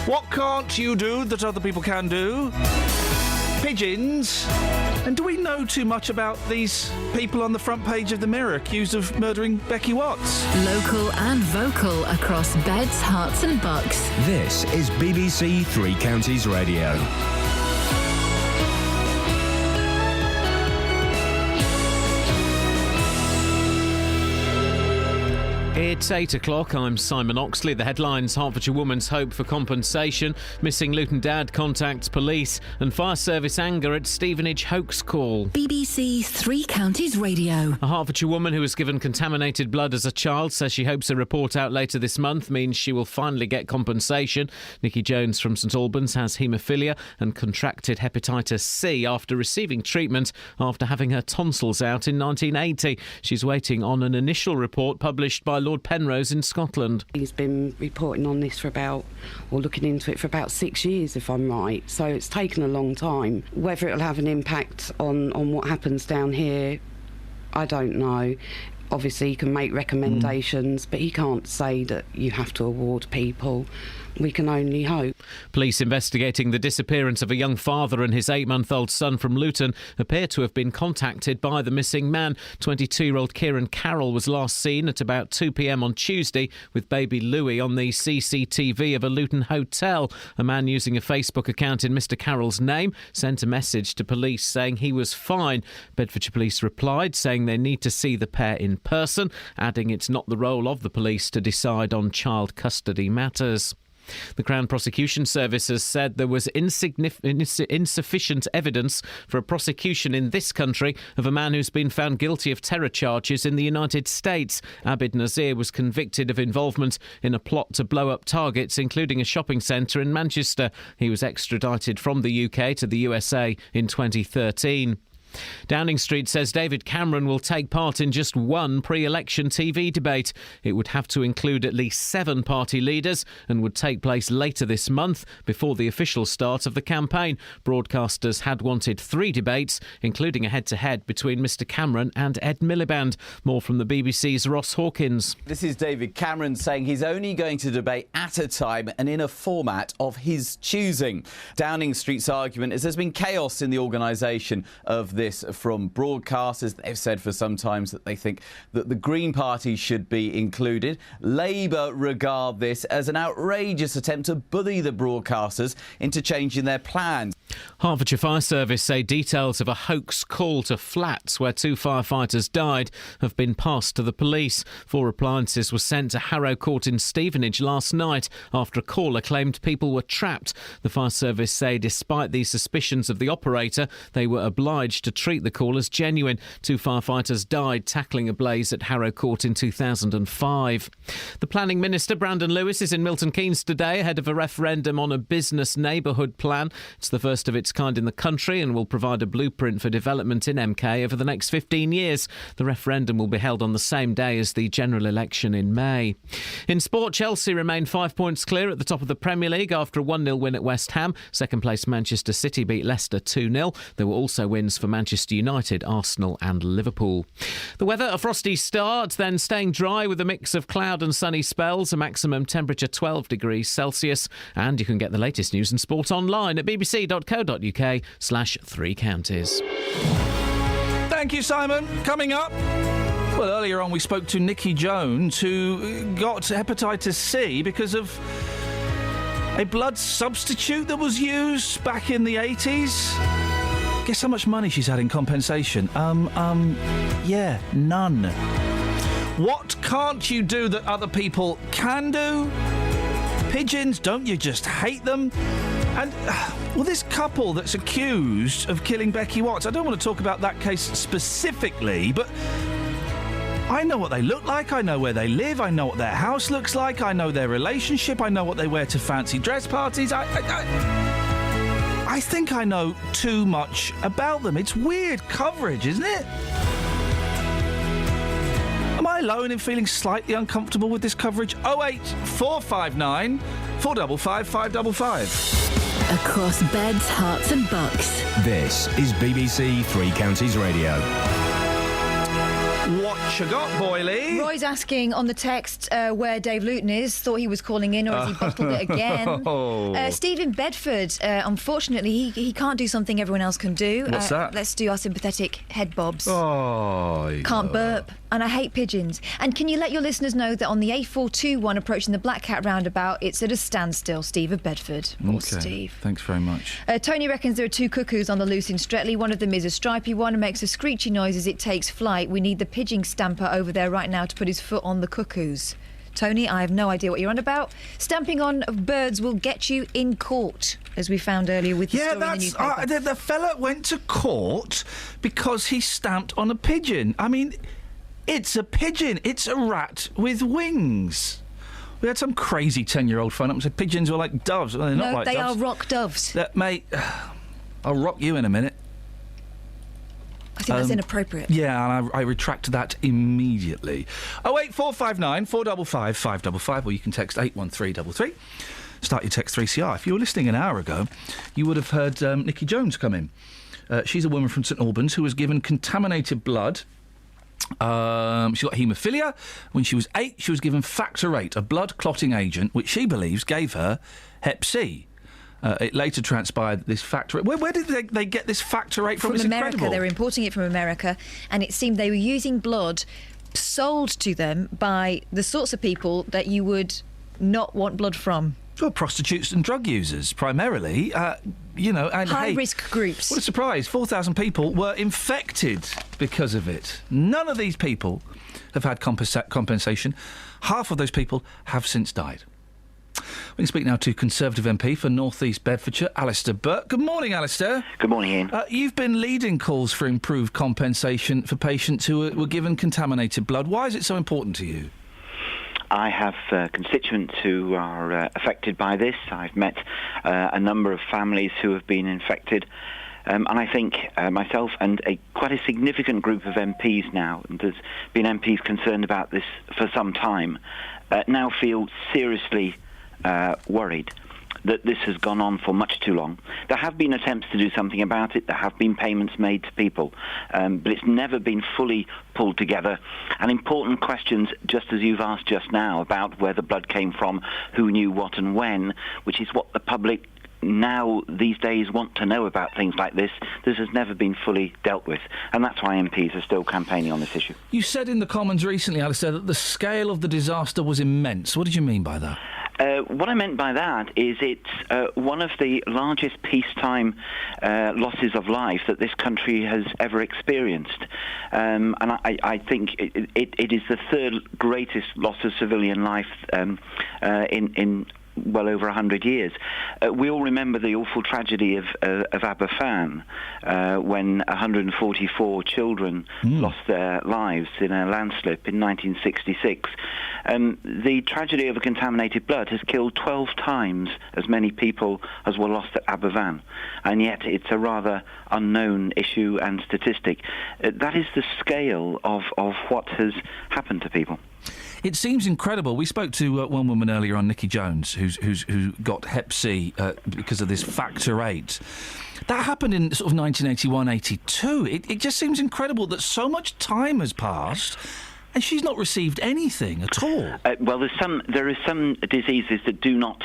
[SPEAKER 6] What can't you do that other people can do? Pigeons. And do we know too much about these people on the front page of the Mirror accused of murdering Becky Watts?
[SPEAKER 1] Local and vocal across beds, hearts and bucks.
[SPEAKER 2] This is BBC Three Counties Radio.
[SPEAKER 3] It's 8 o'clock. I'm Simon Oxley. The headlines: Hertfordshire woman's hope for compensation, missing Luton dad contacts police, and fire service anger at Stevenage hoax call.
[SPEAKER 1] BBC Three Counties Radio.
[SPEAKER 3] A Hertfordshire woman who was given contaminated blood as a child says she hopes a report out later this month means she will finally get compensation. Nikki Jones from St Albans has haemophilia and contracted hepatitis C after receiving treatment after having her tonsils out in 1980. She's waiting on an initial report published by Lord Penrose in Scotland.
[SPEAKER 4] He's been reporting on this looking into it for about 6 years, if I'm right. So it's taken a long time. Whether it'll have an impact on what happens down here, I don't know. Obviously, he can make recommendations, but he can't say that you have to award people. We can only hope.
[SPEAKER 3] Police investigating the disappearance of a young father and his 8-month-old son from Luton appear to have been contacted by the missing man. 22-year-old Kieran Carroll was last seen at about 2 p.m. on Tuesday with baby Louis on the CCTV of a Luton hotel. A man using a Facebook account in Mr Carroll's name sent a message to police saying he was fine. Bedfordshire Police replied saying they need to see the pair in person, adding it's not the role of the police to decide on child custody matters. The Crown Prosecution Service has said there was insufficient evidence for a prosecution in this country of a man who's been found guilty of terror charges in the United States. Abid Nazir was convicted of involvement in a plot to blow up targets, including a shopping centre in Manchester. He was extradited from the UK to the USA in 2013. Downing Street says David Cameron will take part in just one pre-election TV debate. It would have to include at least 7 party leaders and would take place later this month before the official start of the campaign. Broadcasters had wanted 3 debates, including a head-to-head between Mr Cameron and Ed Miliband. More from the BBC's Ross Hawkins.
[SPEAKER 19] This is David Cameron saying he's only going to debate at a time and in a format of his choosing. Downing Street's argument is there's been chaos in the organisation of this from broadcasters. They've said for some time that they think that the Green Party should be included. Labour regard this as an outrageous attempt to bully the broadcasters into changing their plans.
[SPEAKER 3] Hertfordshire Fire Service say details of a hoax call to flats where 2 firefighters died have been passed to the police. 4 appliances were sent to Harrow Court in Stevenage last night after a caller claimed people were trapped. The Fire Service say despite the suspicions of the operator, they were obliged to treat the call as genuine. 2 firefighters died tackling a blaze at Harrow Court in 2005. The Planning Minister, Brandon Lewis, is in Milton Keynes today ahead of a referendum on a business neighbourhood plan. It's the first of its kind in the country and will provide a blueprint for development in MK over the next 15 years. The referendum will be held on the same day as the general election in May. In sport, Chelsea remain 5 points clear at the top of the Premier League after a 1-0 win at West Ham. Second place Manchester City beat Leicester 2-0. There were also wins for Manchester United, Arsenal and Liverpool. The weather, a frosty start, then staying dry with a mix of cloud and sunny spells, a maximum temperature 12 degrees Celsius. And you can get the latest news and sport online at bbc.co.uk/3 counties.
[SPEAKER 6] Thank you, Simon. Coming up, well, earlier on we spoke to Nikki Jones, who got hepatitis C because of a blood substitute that was used back in the 80s. Guess how much money she's had in compensation? Yeah, none. What can't you do that other people can do? Pigeons, don't you just hate them? And, well, this couple that's accused of killing Becky Watts, I don't want to talk about that case specifically, but I know what they look like, I know where they live, I know what their house looks like, I know their relationship, I know what they wear to fancy dress parties. I think I know too much about them. It's weird coverage, isn't it? Am I alone in feeling slightly uncomfortable with this coverage? 08459 455 555.
[SPEAKER 1] Across beds, hearts and bucks.
[SPEAKER 2] This is BBC Three Counties Radio.
[SPEAKER 6] What you got, Boyley?
[SPEAKER 7] Roy's asking on the text where Dave Luton is. Thought he was calling in, or has he bottled it again? Steve in Bedford, unfortunately, he can't do something everyone else can do.
[SPEAKER 6] What's that?
[SPEAKER 7] Let's do our sympathetic head bobs.
[SPEAKER 6] Oh,
[SPEAKER 7] Can't burp. And I hate pigeons. And can you let your listeners know that on the A421 approaching the Black Cat roundabout, it's at a standstill, Steve of Bedford. Or Steve.
[SPEAKER 6] Thanks very much.
[SPEAKER 7] Tony reckons there are 2 cuckoos on the loose in Stretley. One of them is a stripy one and makes a screechy noise as it takes flight. We need the pigeon stamper over there right now to put his foot on the cuckoos. Tony, I have no idea what you're on about. Stamping on of birds will get you in court, as we found earlier with the story in the newspaper.
[SPEAKER 6] The fella went to court because he stamped on a pigeon. I mean, it's a pigeon. It's a rat with wings. We had some crazy 10-year-old phone up and said pigeons were like doves. Well, they're not like
[SPEAKER 7] they
[SPEAKER 6] doves.
[SPEAKER 7] are rock doves.
[SPEAKER 6] Mate, I'll rock you in a minute.
[SPEAKER 7] I think that's inappropriate.
[SPEAKER 6] Yeah, and I retract that immediately. 08459 455 555, or you can text 81333. Start your text 3CR. If you were listening an hour ago, you would have heard Nikki Jones come in. She's a woman from St Albans who was given contaminated blood. She got haemophilia. When she was 8, she was given Factor VIII, a blood clotting agent, which she believes gave her Hep C. It later transpired that this Factor... Where did they get this Factor VIII from? It's
[SPEAKER 7] America.
[SPEAKER 6] Incredible.
[SPEAKER 7] They were importing it from America, and it seemed they were using blood sold to them by the sorts of people that you would not want blood from.
[SPEAKER 6] Well, prostitutes and drug users, primarily. And
[SPEAKER 7] high-risk groups.
[SPEAKER 6] What a surprise. 4,000 people were infected because of it. None of these people have had compensation. Half of those people have since died. We can speak now to Conservative MP for North East Bedfordshire, Alistair Burt. Good morning, Alistair.
[SPEAKER 5] Good morning, Ian.
[SPEAKER 6] You've been leading calls for improved compensation for patients who were given contaminated blood. Why is it so important to you?
[SPEAKER 5] I have constituents who are affected by this. I've met a number of families who have been infected. And I think myself and quite a significant group of MPs now, and there's been MPs concerned about this for some time, now feel seriously worried that this has gone on for much too long. There have been attempts to do something about it. There have been payments made to people, but it's never been fully pulled together. And important questions, just as you've asked just now, about where the blood came from, who knew what and when, which is what the public now these days want to know about things like this. This has never been fully dealt with, and that's why MPs are still campaigning on this issue.
[SPEAKER 6] You said in the Commons recently, Alistair, that the scale of the disaster was immense. What did you mean by that?
[SPEAKER 5] What I meant by that is it's one of the largest peacetime losses of life that this country has ever experienced. And I think it is the third greatest loss of civilian life in well over 100 years. We all remember the awful tragedy of Aberfan when 144 children lost their lives in a landslip in 1966. The tragedy of a contaminated blood has killed 12 times as many people as were lost at Aberfan, and yet it's a rather unknown issue and statistic. That is the scale of what has happened to people.
[SPEAKER 6] It seems incredible. We spoke to one woman earlier on, Nikki Jones, who got Hep C because of this Factor VIII. That happened in sort of 1981, 82. It just seems incredible that so much time has passed and she's not received anything at all.
[SPEAKER 5] Well, there are some diseases that do not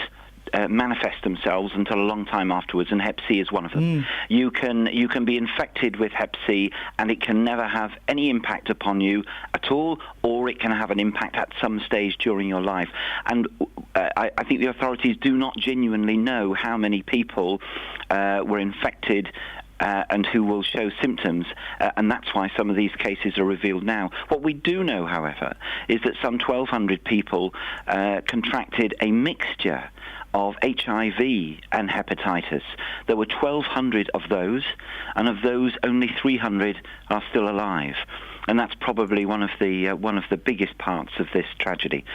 [SPEAKER 5] manifest themselves until a long time afterwards, and Hep C is one of them. You can be infected with Hep C and it can never have any impact upon you at all, or it can have an impact at some stage during your life. And I think the authorities do not genuinely know how many people were infected and who will show symptoms, and that's why some of these cases are revealed now. What we do know, however, is that some 1,200 people contracted a mixture of HIV and hepatitis. There were 1,200 of those, and of those, only 300 are still alive. And that's probably one of the biggest parts of this tragedy.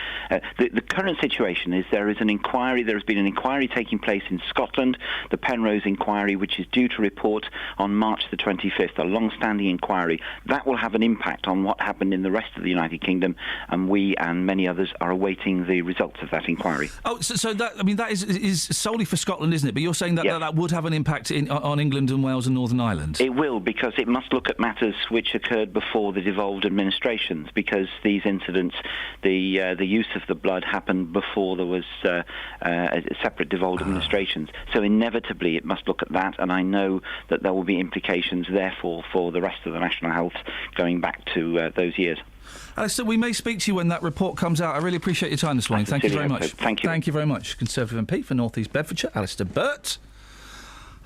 [SPEAKER 5] The current situation is there is an inquiry. There has been an inquiry taking place in Scotland, the Penrose inquiry, which is due to report on March the 25th, a long-standing inquiry. That will have an impact on what happened in the rest of the United Kingdom, and we and many others are awaiting the results of that inquiry.
[SPEAKER 6] Oh, so that, I mean, that is solely for Scotland, isn't it? But you're saying that that would have an impact on England and Wales and Northern Ireland?
[SPEAKER 5] It will, because it must look at matters which occurred before the devolved administrations, because these incidents, the use of the blood happened before there was separate devolved administrations. So inevitably it must look at that, and I know that there will be implications therefore for the rest of the national health going back to those years.
[SPEAKER 6] Alistair, we may speak to you when that report comes out. I really appreciate your time this morning. Thank you very much.
[SPEAKER 5] Thank you.
[SPEAKER 6] Thank you very much. Conservative MP for North East Bedfordshire, Alistair Burt.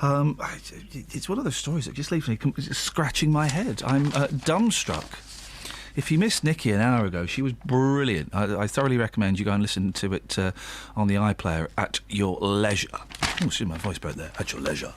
[SPEAKER 6] It's one of those stories that just leaves me scratching my head. I'm dumbstruck. If you missed Nikki an hour ago, she was brilliant. I thoroughly recommend you go and listen to it on the iPlayer at your leisure. Oh, see, my voice broke there. At your leisure.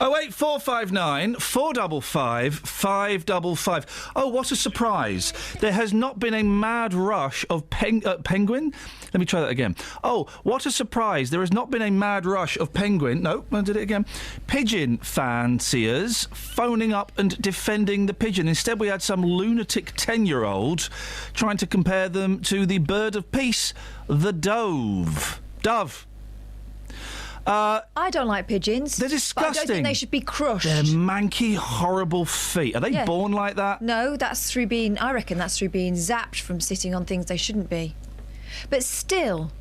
[SPEAKER 6] 08459 455 555. Oh, what a surprise. There has not been a mad rush of penguin. Let me try that again. Oh, what a surprise. There has not been a mad rush of penguin. No, I did it again. Pigeon fanciers phoning up and defending the pigeon. Instead, we had some lunatic 10-year-old trying to compare them to the bird of peace, the dove. Dove.
[SPEAKER 7] I don't like pigeons.
[SPEAKER 6] They're disgusting.
[SPEAKER 7] But I don't think they should be crushed.
[SPEAKER 6] They're manky, horrible feet. Are they born like that?
[SPEAKER 7] No, I reckon that's through being zapped from sitting on things they shouldn't be. But still,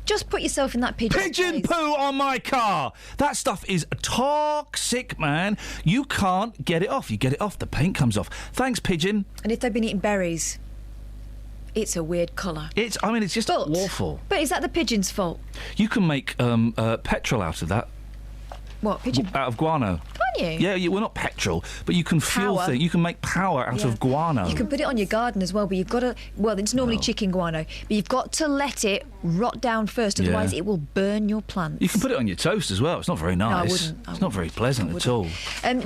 [SPEAKER 7] just put yourself in that
[SPEAKER 6] pigeon poo on my car. That stuff is toxic, man. You can't get it off. You get it off, the paint comes off. Thanks, pigeon.
[SPEAKER 7] And if they've been eating berries, it's a weird colour.
[SPEAKER 6] It's just awful.
[SPEAKER 7] But is that the pigeon's fault?
[SPEAKER 6] You can make petrol out of that.
[SPEAKER 7] What, pigeon?
[SPEAKER 6] Out of guano.
[SPEAKER 7] Can you?
[SPEAKER 6] Yeah, well, not petrol, but you can fuel things. You can make power out of guano.
[SPEAKER 7] You can put it on your garden as well, but you've got to... Well, it's normally chicken guano, but you've got to let it rot down first, otherwise it will burn your plants.
[SPEAKER 6] You can put it on your toast as well. It's not very nice.
[SPEAKER 7] No, I wouldn't.
[SPEAKER 6] It's not very pleasant at all.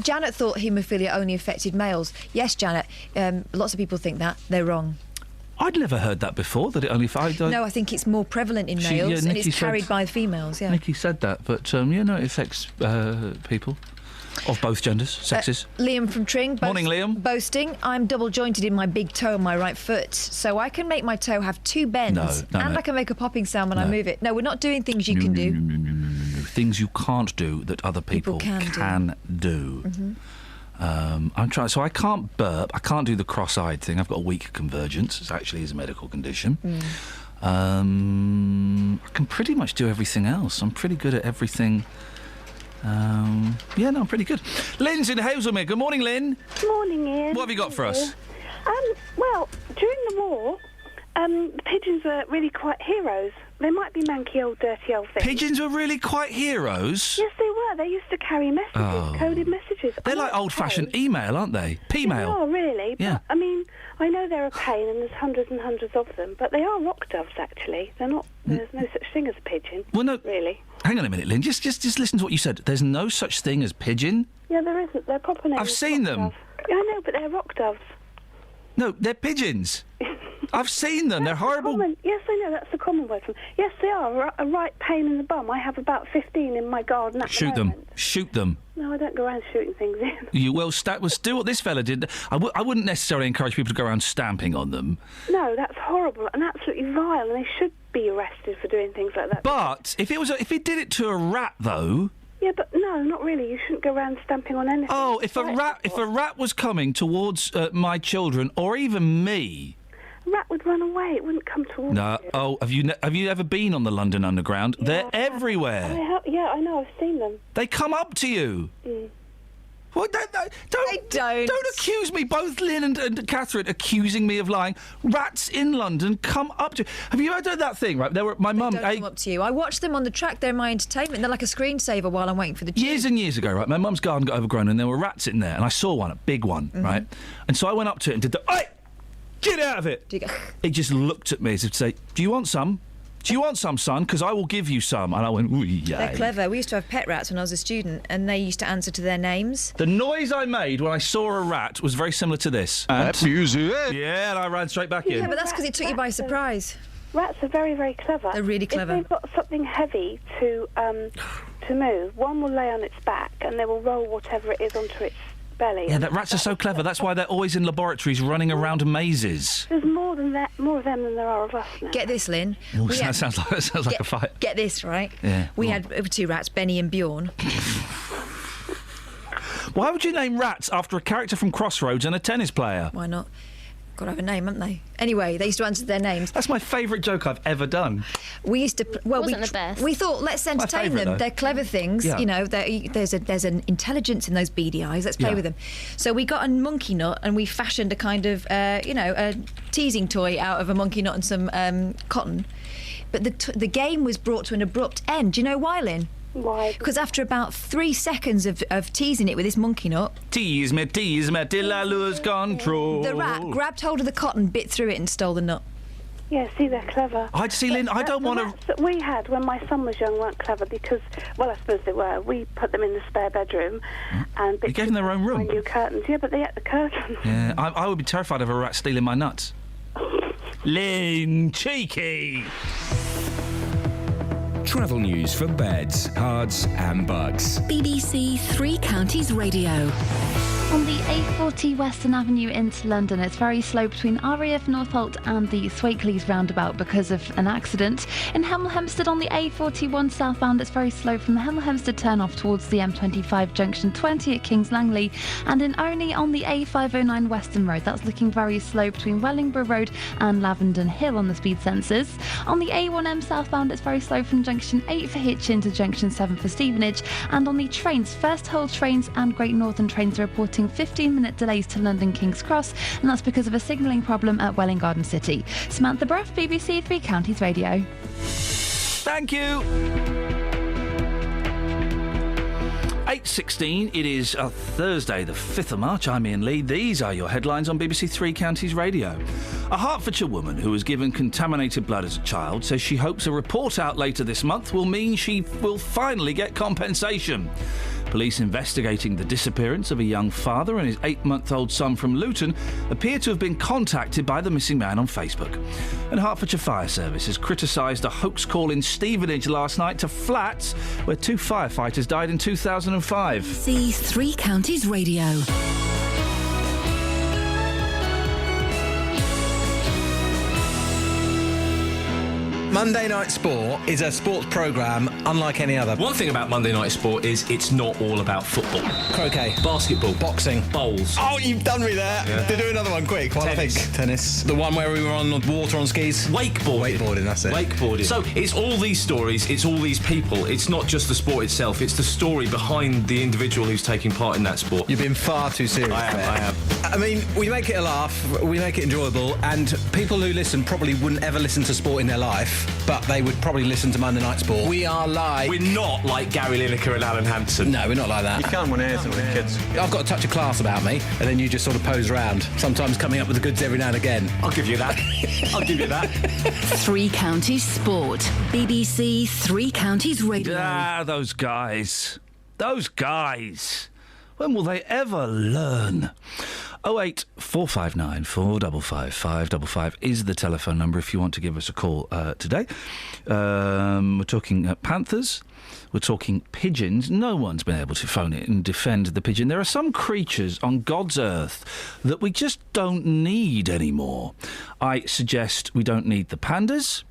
[SPEAKER 7] Janet thought haemophilia only affected males. Yes, Janet, lots of people think that. They're wrong.
[SPEAKER 6] I'd never heard that before, that it only...
[SPEAKER 7] No, I think it's more prevalent in males, and it's carried by females,
[SPEAKER 6] Nikki said that, but, it affects people of both genders, sexes.
[SPEAKER 7] Liam from Tring.
[SPEAKER 6] Morning, Liam.
[SPEAKER 7] Boasting, I'm double-jointed in my big toe on my right foot, so I can make my toe have two bends, and I can make a popping sound when I move it. No, we're not doing things you can do.
[SPEAKER 6] No. Things you can't do that other people can do.
[SPEAKER 7] Mm-hmm.
[SPEAKER 6] I'm trying, so I can't burp. I can't do the cross-eyed thing. I've got a weak convergence. It actually is a medical condition. I can pretty much do everything else. I'm pretty good at everything. I'm pretty good. Lynn's in Hazelmere. Good morning, Lynn.
[SPEAKER 8] Morning, Ian.
[SPEAKER 6] What have you got for us?
[SPEAKER 8] Well, during the war, the pigeons were really quite heroes. They might be manky old, dirty old things.
[SPEAKER 6] Pigeons were really quite heroes?
[SPEAKER 8] Yes, they were. They used to carry messages, coded messages.
[SPEAKER 6] They're like old-fashioned email, aren't they? P-mail.
[SPEAKER 8] They are, really.
[SPEAKER 6] Yeah.
[SPEAKER 8] But, I know they're a pain and there's hundreds and hundreds of them, but they are rock doves, actually. They're not... There's no such thing as a pigeon.
[SPEAKER 6] Well, no...
[SPEAKER 8] Really.
[SPEAKER 6] Hang on a minute, Lynn. Just listen to what you said. There's no such thing as pigeon?
[SPEAKER 8] Yeah, there isn't. Their proper name
[SPEAKER 6] I've seen them.
[SPEAKER 8] Dove. Yeah, I know, but they're rock doves.
[SPEAKER 6] No, they're pigeons. I've seen them. They're horrible.
[SPEAKER 8] Yes, I know. That's the common word for them. Yes, they are. A right pain in the bum. I have about 15 in my garden at the moment.
[SPEAKER 6] Shoot them.
[SPEAKER 8] No, I don't go around shooting things in.
[SPEAKER 6] You will do what this fella did. I wouldn't necessarily encourage people to go around stamping on them.
[SPEAKER 8] No, that's horrible and absolutely vile, and they should be arrested for doing things like that.
[SPEAKER 6] But if he did it to a rat, though.
[SPEAKER 8] Yeah, but no, not really. You shouldn't go around stamping on anything.
[SPEAKER 6] Oh, if a rat was coming towards my children or even me.
[SPEAKER 8] A rat would run away. It wouldn't come towards
[SPEAKER 6] you. Oh, have you ever been on the London Underground?
[SPEAKER 8] Yeah,
[SPEAKER 6] they're everywhere.
[SPEAKER 8] Yeah, I know. I've seen them.
[SPEAKER 6] They come up to you.
[SPEAKER 8] Mm.
[SPEAKER 6] Well, don't accuse me. Both Lynn and Catherine accusing me of lying. Rats in London come up to. Have you ever done that thing? Right, my mum.
[SPEAKER 7] They don't come up to you. I watch them on the track. They're my entertainment. They're like a screensaver while I'm waiting for the tube.
[SPEAKER 6] Years and years ago, right, my mum's garden got overgrown and there were rats in there, and I saw one, a big one, right, and so I went up to it and did the. Oi! Get out of it! It just looked at me as if to say, "Do you want some? Do you want some, son? Because I will give you some." And I went, ooh, yeah.
[SPEAKER 7] They're clever. We used to have pet rats when I was a student, and they used to answer to their names.
[SPEAKER 6] The noise I made when I saw a rat was very similar to this. Yeah, and I ran straight back in.
[SPEAKER 7] Yeah, but that's because it took you by surprise.
[SPEAKER 8] Rats are very, very clever.
[SPEAKER 7] They're really clever.
[SPEAKER 8] If they've got something heavy to move, one will lay on its back, and they will roll whatever it is onto its belly.
[SPEAKER 6] Yeah, rats are so clever. That's why they're always in laboratories running around mazes.
[SPEAKER 8] There's more of them than there are of us now.
[SPEAKER 7] Get this, Lynn.
[SPEAKER 6] Ooh, that sounds like a fight.
[SPEAKER 7] Get this, right?
[SPEAKER 6] Yeah.
[SPEAKER 7] We had two rats, Benny and Bjorn.
[SPEAKER 6] Why would you name rats after a character from Crossroads and a tennis player?
[SPEAKER 7] Why not? Got to have a name, haven't they? Anyway, they used to answer their names.
[SPEAKER 6] That's my favourite joke I've ever done.
[SPEAKER 7] We used to...
[SPEAKER 18] Wasn't the best.
[SPEAKER 7] We thought, let's entertain them.
[SPEAKER 6] Though.
[SPEAKER 7] They're clever things.
[SPEAKER 6] Yeah.
[SPEAKER 7] You know, there's an intelligence in those beady eyes. Let's play with them. So we got a monkey nut and we fashioned a kind of, a teasing toy out of a monkey nut and some cotton. But the game was brought to an abrupt end. Do you know why, Lynn?
[SPEAKER 8] Why?
[SPEAKER 7] Because after about 3 seconds of teasing it with this monkey nut,
[SPEAKER 6] Tease me till I lose control.
[SPEAKER 7] the rat grabbed hold of the cotton, bit through it and stole the nut.
[SPEAKER 8] Yeah, see, they're clever.
[SPEAKER 6] I'd see, Lynn, I don't want to...
[SPEAKER 8] The rats that we had when my son was young weren't clever because, well, I suppose they were. We put them in the spare bedroom and...
[SPEAKER 6] You gave them their own room?
[SPEAKER 8] New curtains. Yeah, but they ate the curtains.
[SPEAKER 6] Yeah, I would be terrified of a rat stealing my nuts. Lynn, cheeky!
[SPEAKER 2] Travel news for beds, cards and bugs.
[SPEAKER 1] BBC Three Counties Radio.
[SPEAKER 10] On the A40 Western Avenue into London, it's very slow between RAF Northolt and the Swakeleys roundabout because of an accident. In Hemel Hempstead on the A41 southbound, it's very slow from the Hemel Hempstead turn-off towards the M25 junction 20 at Kings Langley. And in Oney on the A509 Western Road, that's looking very slow between Wellingborough Road and Lavenden Hill on the speed sensors. On the A1M southbound, it's very slow from junction 8 for Hitchin to junction 7 for Stevenage. And on the trains, First Hull trains and Great Northern trains are reporting 15-minute delays to London King's Cross, and that's because of a signalling problem at Welwyn Garden City. Samantha Bruff, BBC Three Counties Radio.
[SPEAKER 6] Thank you. 8:16, it is Thursday the 5th of March. I'm Iain Lee. These are your headlines on BBC Three Counties Radio. A Hertfordshire woman who was given contaminated blood as a child says she hopes a report out later this month will mean she will finally get compensation. Police investigating the disappearance of a young father and his 8-month-old son from Luton appear to have been contacted by the missing man on Facebook. And Hertfordshire Fire Service has criticised a hoax call in Stevenage last night to flats where 2 firefighters died in 2005.
[SPEAKER 1] BBC Three Counties Radio.
[SPEAKER 9] Monday Night Sport is a sports programme unlike any other.
[SPEAKER 11] One thing about Monday Night Sport is it's not all about football.
[SPEAKER 9] Croquet.
[SPEAKER 11] Basketball.
[SPEAKER 9] Boxing.
[SPEAKER 11] Bowls.
[SPEAKER 9] Oh, you've done me there.
[SPEAKER 11] Yeah.
[SPEAKER 9] To do another one quick. While
[SPEAKER 11] Tennis.
[SPEAKER 9] I think. Tennis. The one where we were on water on skis.
[SPEAKER 11] Wakeboarding.
[SPEAKER 9] Wakeboarding, that's it.
[SPEAKER 11] Wakeboarding. So it's all these stories, it's all these people. It's not just the sport itself, it's the story behind the individual who's taking part in that sport.
[SPEAKER 9] You've been far too serious.
[SPEAKER 11] I am.
[SPEAKER 9] I mean, we make it a laugh, we make it enjoyable, and people who listen probably wouldn't ever listen to sport in their life, but they would probably listen to Monday Night Sport. We are like...
[SPEAKER 11] We're not like Gary Lineker and Alan Hansen.
[SPEAKER 9] No, we're not like that.
[SPEAKER 11] You can't win anything with kids.
[SPEAKER 9] I've got a touch of class about me, and then you just sort of pose around, sometimes coming up with the goods every now and again.
[SPEAKER 11] I'll give you that. I'll give you that.
[SPEAKER 1] Three Counties Sport. BBC Three Counties Radio.
[SPEAKER 6] Ah, those guys. Those guys. When will they ever learn? 08459 455 555 is the telephone number if you want to give us a call today. We're talking panthers. We're talking pigeons. No one's been able to phone it and defend the pigeon. There are some creatures on God's earth that we just don't need anymore. I suggest we don't need the pandas.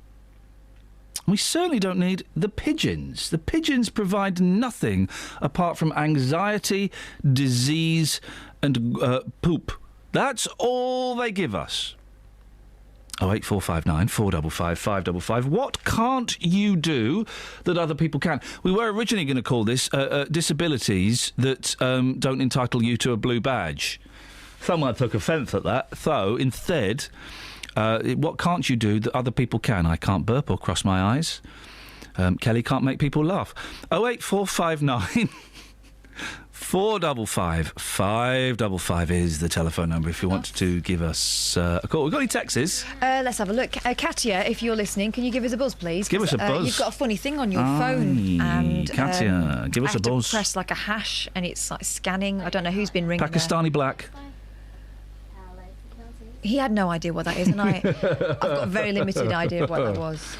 [SPEAKER 6] We certainly don't need the pigeons. The pigeons provide nothing apart from anxiety, disease, and poop. That's all they give us. 08459 455 555. What can't you do that other people can? We were originally going to call this disabilities that don't entitle you to a blue badge. Someone took offence at that. So, instead, what can't you do that other people can? I can't burp or cross my eyes. Kelly can't make people laugh. 08459 455 555 is the telephone number if you want to give us a call. We've got any texts?
[SPEAKER 7] Let's have a look. Katya, if you're listening, can you give us a buzz, please?
[SPEAKER 6] Give us a buzz.
[SPEAKER 7] You've got a funny thing on your phone. And
[SPEAKER 6] Katya, give us a buzz.
[SPEAKER 7] I have to press like a hash and it's like scanning. I don't know who's been ringing
[SPEAKER 6] Pakistani black.
[SPEAKER 7] He had no idea what that is, and I've got a very limited idea of what that was.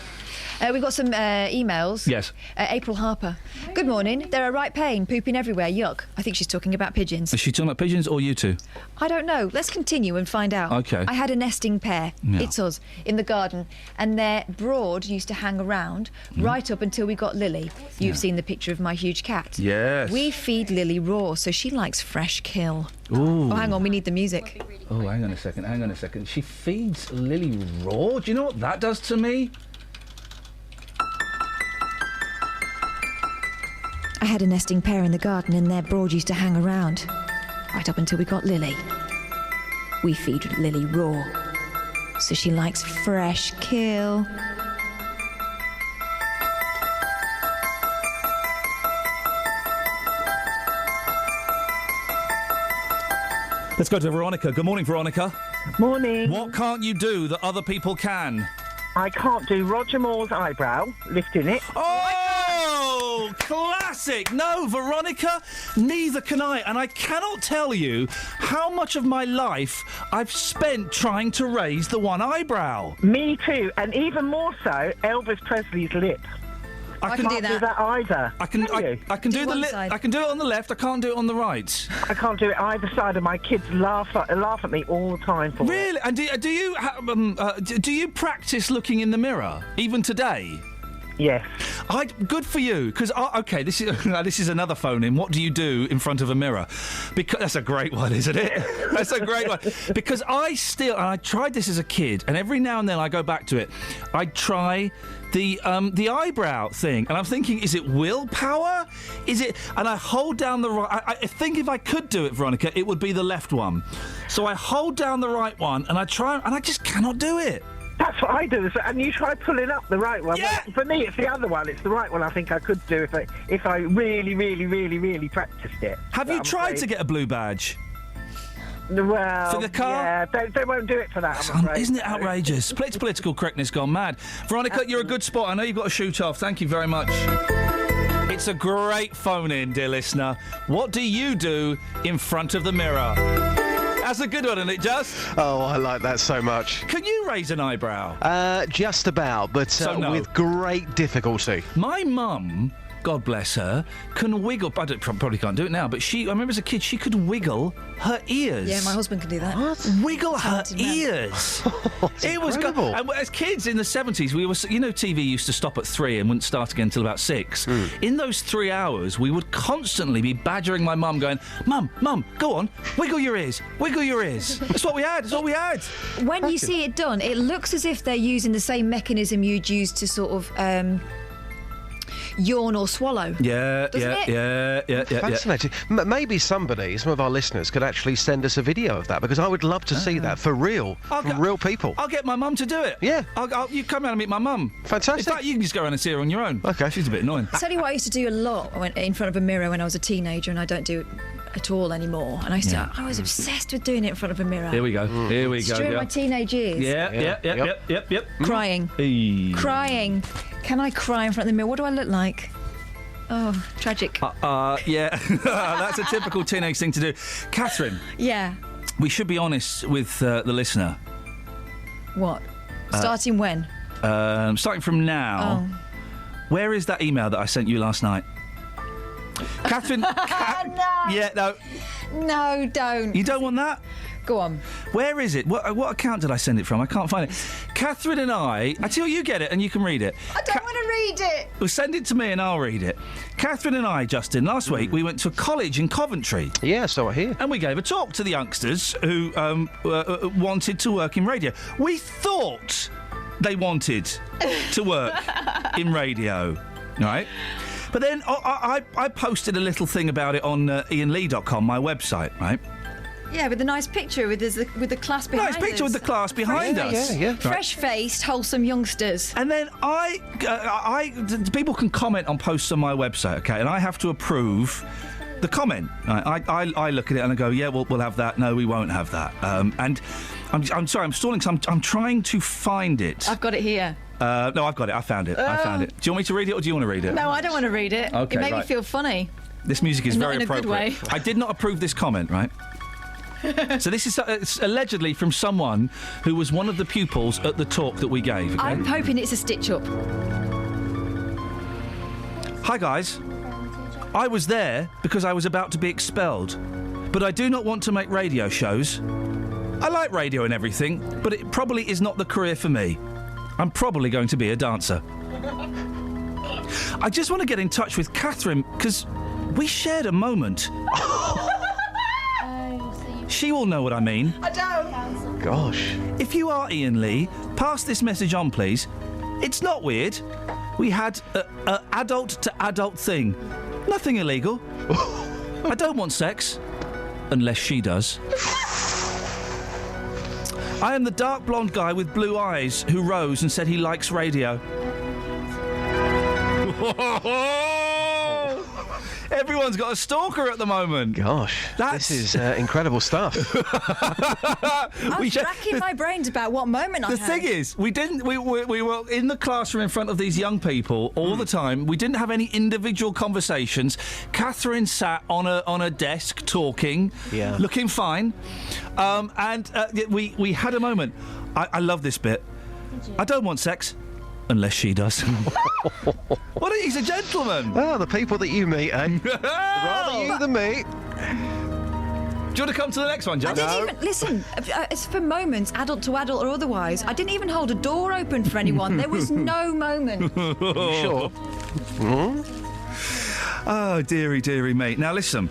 [SPEAKER 7] We've got some emails.
[SPEAKER 6] Yes.
[SPEAKER 7] April Harper. Good morning. They're a right pain, pooping everywhere. Yuck. I think she's talking about pigeons.
[SPEAKER 6] Is she talking about pigeons or you two?
[SPEAKER 7] I don't know. Let's continue and find out.
[SPEAKER 6] OK.
[SPEAKER 7] I had a nesting pair.
[SPEAKER 6] Yeah.
[SPEAKER 7] It's us, in the garden. And their brood used to hang around right up until we got Lily. You've seen the picture of my huge cat.
[SPEAKER 6] Yes.
[SPEAKER 7] We feed Lily raw, so she likes fresh kill.
[SPEAKER 6] Ooh.
[SPEAKER 7] Oh, hang on. We need the music.
[SPEAKER 6] Oh, hang on a second. She feeds Lily raw? Do you know what that does to me?
[SPEAKER 7] I had a nesting pair in the garden and their brood used to hang around. Right up until we got Lily. We feed Lily raw. So she likes fresh kill.
[SPEAKER 6] Let's go to Veronica. Good morning, Veronica.
[SPEAKER 13] Morning.
[SPEAKER 6] What can't you do that other people can?
[SPEAKER 13] I can't do Roger Moore's eyebrow, lifting it.
[SPEAKER 6] Oh, classic! No, Veronica, neither can I. And I cannot tell you how much of my life I've spent trying to raise the one eyebrow.
[SPEAKER 13] Me too, and even more so, Elvis Presley's lips.
[SPEAKER 6] I
[SPEAKER 13] can't
[SPEAKER 6] can
[SPEAKER 13] do that either.
[SPEAKER 6] I can do the lip. I can do it on the left. I can't do it on the right.
[SPEAKER 13] I can't do it either side, and my kids laugh at me all the time for it.
[SPEAKER 6] Really? And do you practice looking in the mirror even today?
[SPEAKER 13] Yes.
[SPEAKER 6] Good for you, because okay, this is another phone in. What do you do in front of a mirror? Because that's a great one, isn't it? That's a great one. Because and I tried this as a kid, and every now and then I go back to it. I try the eyebrow thing, and I'm thinking, is it willpower? Is it? And I hold down the right. I think if I could do it, Veronica, it would be the left one. So I hold down the right one, and I try, and I just cannot do it.
[SPEAKER 13] That's what I do, and you try pulling up the right one.
[SPEAKER 6] Yeah.
[SPEAKER 13] Well, for me, it's the other one. It's the right one I think I could do if I really, really, really, really practiced it.
[SPEAKER 6] Have you tried to get a blue badge?
[SPEAKER 13] Well,
[SPEAKER 6] for the car?
[SPEAKER 13] Yeah, they won't do it for that, I'm afraid.
[SPEAKER 6] Isn't it outrageous? Political correctness gone mad. Veronica, you're a good sport. I know you've got to shoot off. Thank you very much. It's a great phone-in, dear listener. What do you do in front of the mirror? That's a good one, isn't it, Just?
[SPEAKER 12] Oh, I like that so much.
[SPEAKER 6] Can you raise an eyebrow?
[SPEAKER 12] Just about, but
[SPEAKER 6] no.
[SPEAKER 12] with great difficulty.
[SPEAKER 6] My mum, God bless her, can wiggle. I probably can't do it now, but I remember as a kid, she could wiggle her ears.
[SPEAKER 7] Yeah, my husband can do that.
[SPEAKER 6] What? Wiggle her ears. It was incredible. And as kids in the 70s, we were, TV used to stop at 3 and wouldn't start again until about 6. In those 3 hours, we would constantly be badgering my mum, going, Mum, go on, wiggle your ears, wiggle your ears. That's what we had.
[SPEAKER 7] When you see it done, it looks as if they're using the same mechanism you'd use to sort of yawn or swallow.
[SPEAKER 6] Yeah.
[SPEAKER 12] Fascinating. Maybe some of our listeners could actually send us a video of that, because I would love to see that for real, from real people.
[SPEAKER 6] I'll get my mum to do it.
[SPEAKER 12] Yeah.
[SPEAKER 6] You come round and meet my mum.
[SPEAKER 12] Fantastic.
[SPEAKER 6] In fact, you can just go around and see her on your own.
[SPEAKER 12] Okay.
[SPEAKER 6] She's a bit annoying.
[SPEAKER 7] I'll tell you what I used to do a lot in front of a mirror when I was a teenager, and I don't do it at all anymore. And I was obsessed with doing it in front of a mirror.
[SPEAKER 6] Here we go.
[SPEAKER 7] During my teenage years.
[SPEAKER 6] Yep.
[SPEAKER 7] Crying.
[SPEAKER 6] Hey.
[SPEAKER 7] Crying. Can I cry in front of the mirror? What do I look like? Oh, tragic.
[SPEAKER 6] Yeah. That's a typical teenage thing to do. Catherine.
[SPEAKER 7] Yeah.
[SPEAKER 6] We should be honest with the listener.
[SPEAKER 7] What? Starting when?
[SPEAKER 6] Starting from now.
[SPEAKER 7] Oh.
[SPEAKER 6] Where is that email that I sent you last night? Catherine.
[SPEAKER 7] No.
[SPEAKER 6] Yeah, no.
[SPEAKER 7] No, don't.
[SPEAKER 6] You don't want that?
[SPEAKER 7] Go on.
[SPEAKER 6] Where is it? What account did I send it from? I can't find it. Catherine and I tell you get it and you can read it.
[SPEAKER 7] I don't want to read it.
[SPEAKER 6] Well, send it to me and I'll read it. Catherine and I, Justin, last week we went to a college in Coventry.
[SPEAKER 12] Yeah, so I hear.
[SPEAKER 6] And we gave a talk to the youngsters who wanted to work in radio. We thought they wanted to work in radio, right? But then I posted a little thing about it on iainlee.com, my website, right?
[SPEAKER 7] Yeah, with a nice picture with the class behind us.
[SPEAKER 6] Nice picture with the class behind us.
[SPEAKER 12] Yeah.
[SPEAKER 7] Fresh-faced, wholesome youngsters.
[SPEAKER 6] And then people can comment on posts on my website, okay? And I have to approve the comment. I look at it and I go, yeah, we'll have that. No, we won't have that. And I'm sorry, I'm stalling because I'm trying to find it.
[SPEAKER 7] I've got it here.
[SPEAKER 6] No, I've got it. I found it. Do you want me to read it or do you want to read it?
[SPEAKER 7] No, I don't want to read it.
[SPEAKER 6] Okay,
[SPEAKER 7] it made
[SPEAKER 6] right.
[SPEAKER 7] me feel funny.
[SPEAKER 6] This music is
[SPEAKER 7] Not
[SPEAKER 6] very
[SPEAKER 7] in a good
[SPEAKER 6] appropriate.
[SPEAKER 7] way.
[SPEAKER 6] I did not approve this comment, right? So this is it's allegedly from someone who was one of the pupils at the talk that we gave. Okay?
[SPEAKER 7] I'm hoping it's a stitch-up.
[SPEAKER 6] Hi, guys. I was there because I was about to be expelled, but I do not want to make radio shows. I like radio and everything, but it probably is not the career for me. I'm probably going to be a dancer. I just want to get in touch with Catherine because we shared a moment. She will know what I mean.
[SPEAKER 7] I don't.
[SPEAKER 12] Gosh.
[SPEAKER 6] If you are Iain Lee, pass this message on, please. It's not weird. We had a adult-to-adult thing. Nothing illegal. I don't want sex. Unless she does. I am the dark blonde guy with blue eyes who rose and said he likes radio. Everyone's got a stalker at the moment.
[SPEAKER 12] Gosh, this is incredible stuff.
[SPEAKER 7] I was racking my brains about what moment I
[SPEAKER 6] The
[SPEAKER 7] had.
[SPEAKER 6] thing is, we were in the classroom in front of these young people all the time. We didn't have any individual conversations. Catherine sat on a desk talking, looking fine, and we had a moment. I love this bit. I don't want sex. Unless she does. What? He's a gentleman.
[SPEAKER 12] Oh, the people that you meet, eh? Rather you than me.
[SPEAKER 6] Do you want to come to the next one, Jess?
[SPEAKER 7] I didn't even listen. It's for moments, adult to adult or otherwise. I didn't even hold a door open for anyone. There was no moment.
[SPEAKER 12] Sure.
[SPEAKER 6] Oh, dearie, mate. Now listen.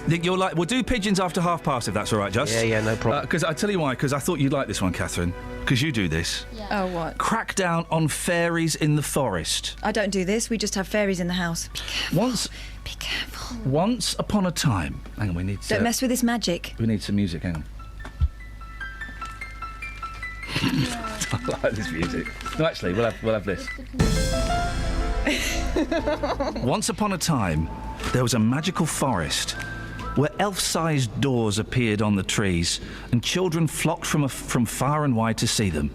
[SPEAKER 6] You're like, we'll do pigeons after past, if that's all right, Just.
[SPEAKER 12] Yeah, no problem.
[SPEAKER 6] Because I tell you why. Because I thought you'd like this one, Catherine. Because you do this.
[SPEAKER 7] Oh, what?
[SPEAKER 6] Crack down on fairies in the forest.
[SPEAKER 7] I don't do this. We just have fairies in the house. Be careful.
[SPEAKER 6] Once upon a time. Hang on, we need to...
[SPEAKER 7] Don't mess with this magic.
[SPEAKER 6] We need some music, hang on. I like this music. No, actually, we'll have this. Once upon a time, there was a magical forest where elf-sized doors appeared on the trees and children flocked from far and wide to see them.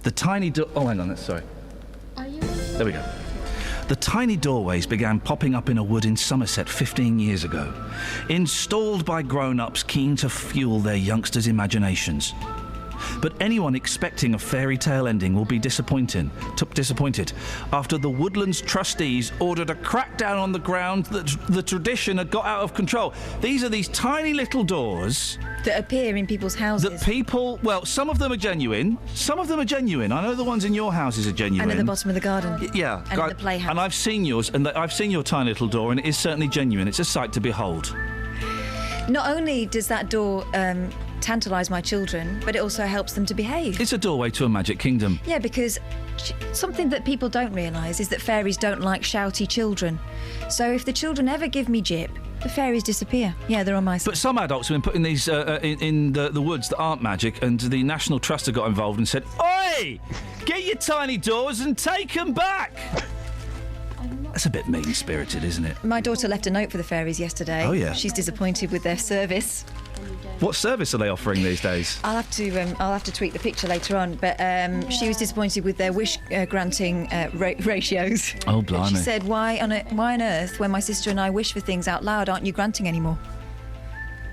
[SPEAKER 6] The tiny Oh, hang on, sorry. There we go. The tiny doorways began popping up in a wood in Somerset 15 years ago, installed by grown-ups keen to fuel their youngsters' imaginations. But anyone expecting a fairy tale ending will be disappointed after the Woodlands trustees ordered a crackdown on the ground that the tradition had got out of control. These are these tiny little doors
[SPEAKER 7] that appear in people's houses.
[SPEAKER 6] That people, well, some of them are genuine. Some of them are genuine. I know the ones in your houses are genuine.
[SPEAKER 7] And at the bottom of the garden.
[SPEAKER 6] Yeah.
[SPEAKER 7] And in the playhouse.
[SPEAKER 6] And I've seen yours, and I've seen your tiny little door, and it is certainly genuine. It's a sight to behold.
[SPEAKER 7] Not only does that door tantalise my children, but it also helps them to behave.
[SPEAKER 6] It's a doorway to a magic kingdom.
[SPEAKER 7] Yeah, because something that people don't realise is that fairies don't like shouty children. So if the children ever give me jip, the fairies disappear. Yeah, they're on my side.
[SPEAKER 6] But some adults have been putting these in the woods that aren't magic, and the National Trust have got involved and said, "Oi! Get your tiny doors and take them back!" That's a bit mean-spirited, isn't it?
[SPEAKER 7] My daughter left a note for the fairies yesterday.
[SPEAKER 6] Oh, yeah.
[SPEAKER 7] She's disappointed with their service.
[SPEAKER 6] What service are they offering these days?
[SPEAKER 7] I'll have to tweet the picture later on, but she was disappointed with their wish granting ratios.
[SPEAKER 6] Oh, blimey.
[SPEAKER 7] She said, why on earth, when my sister and I wish for things out loud, aren't you granting anymore?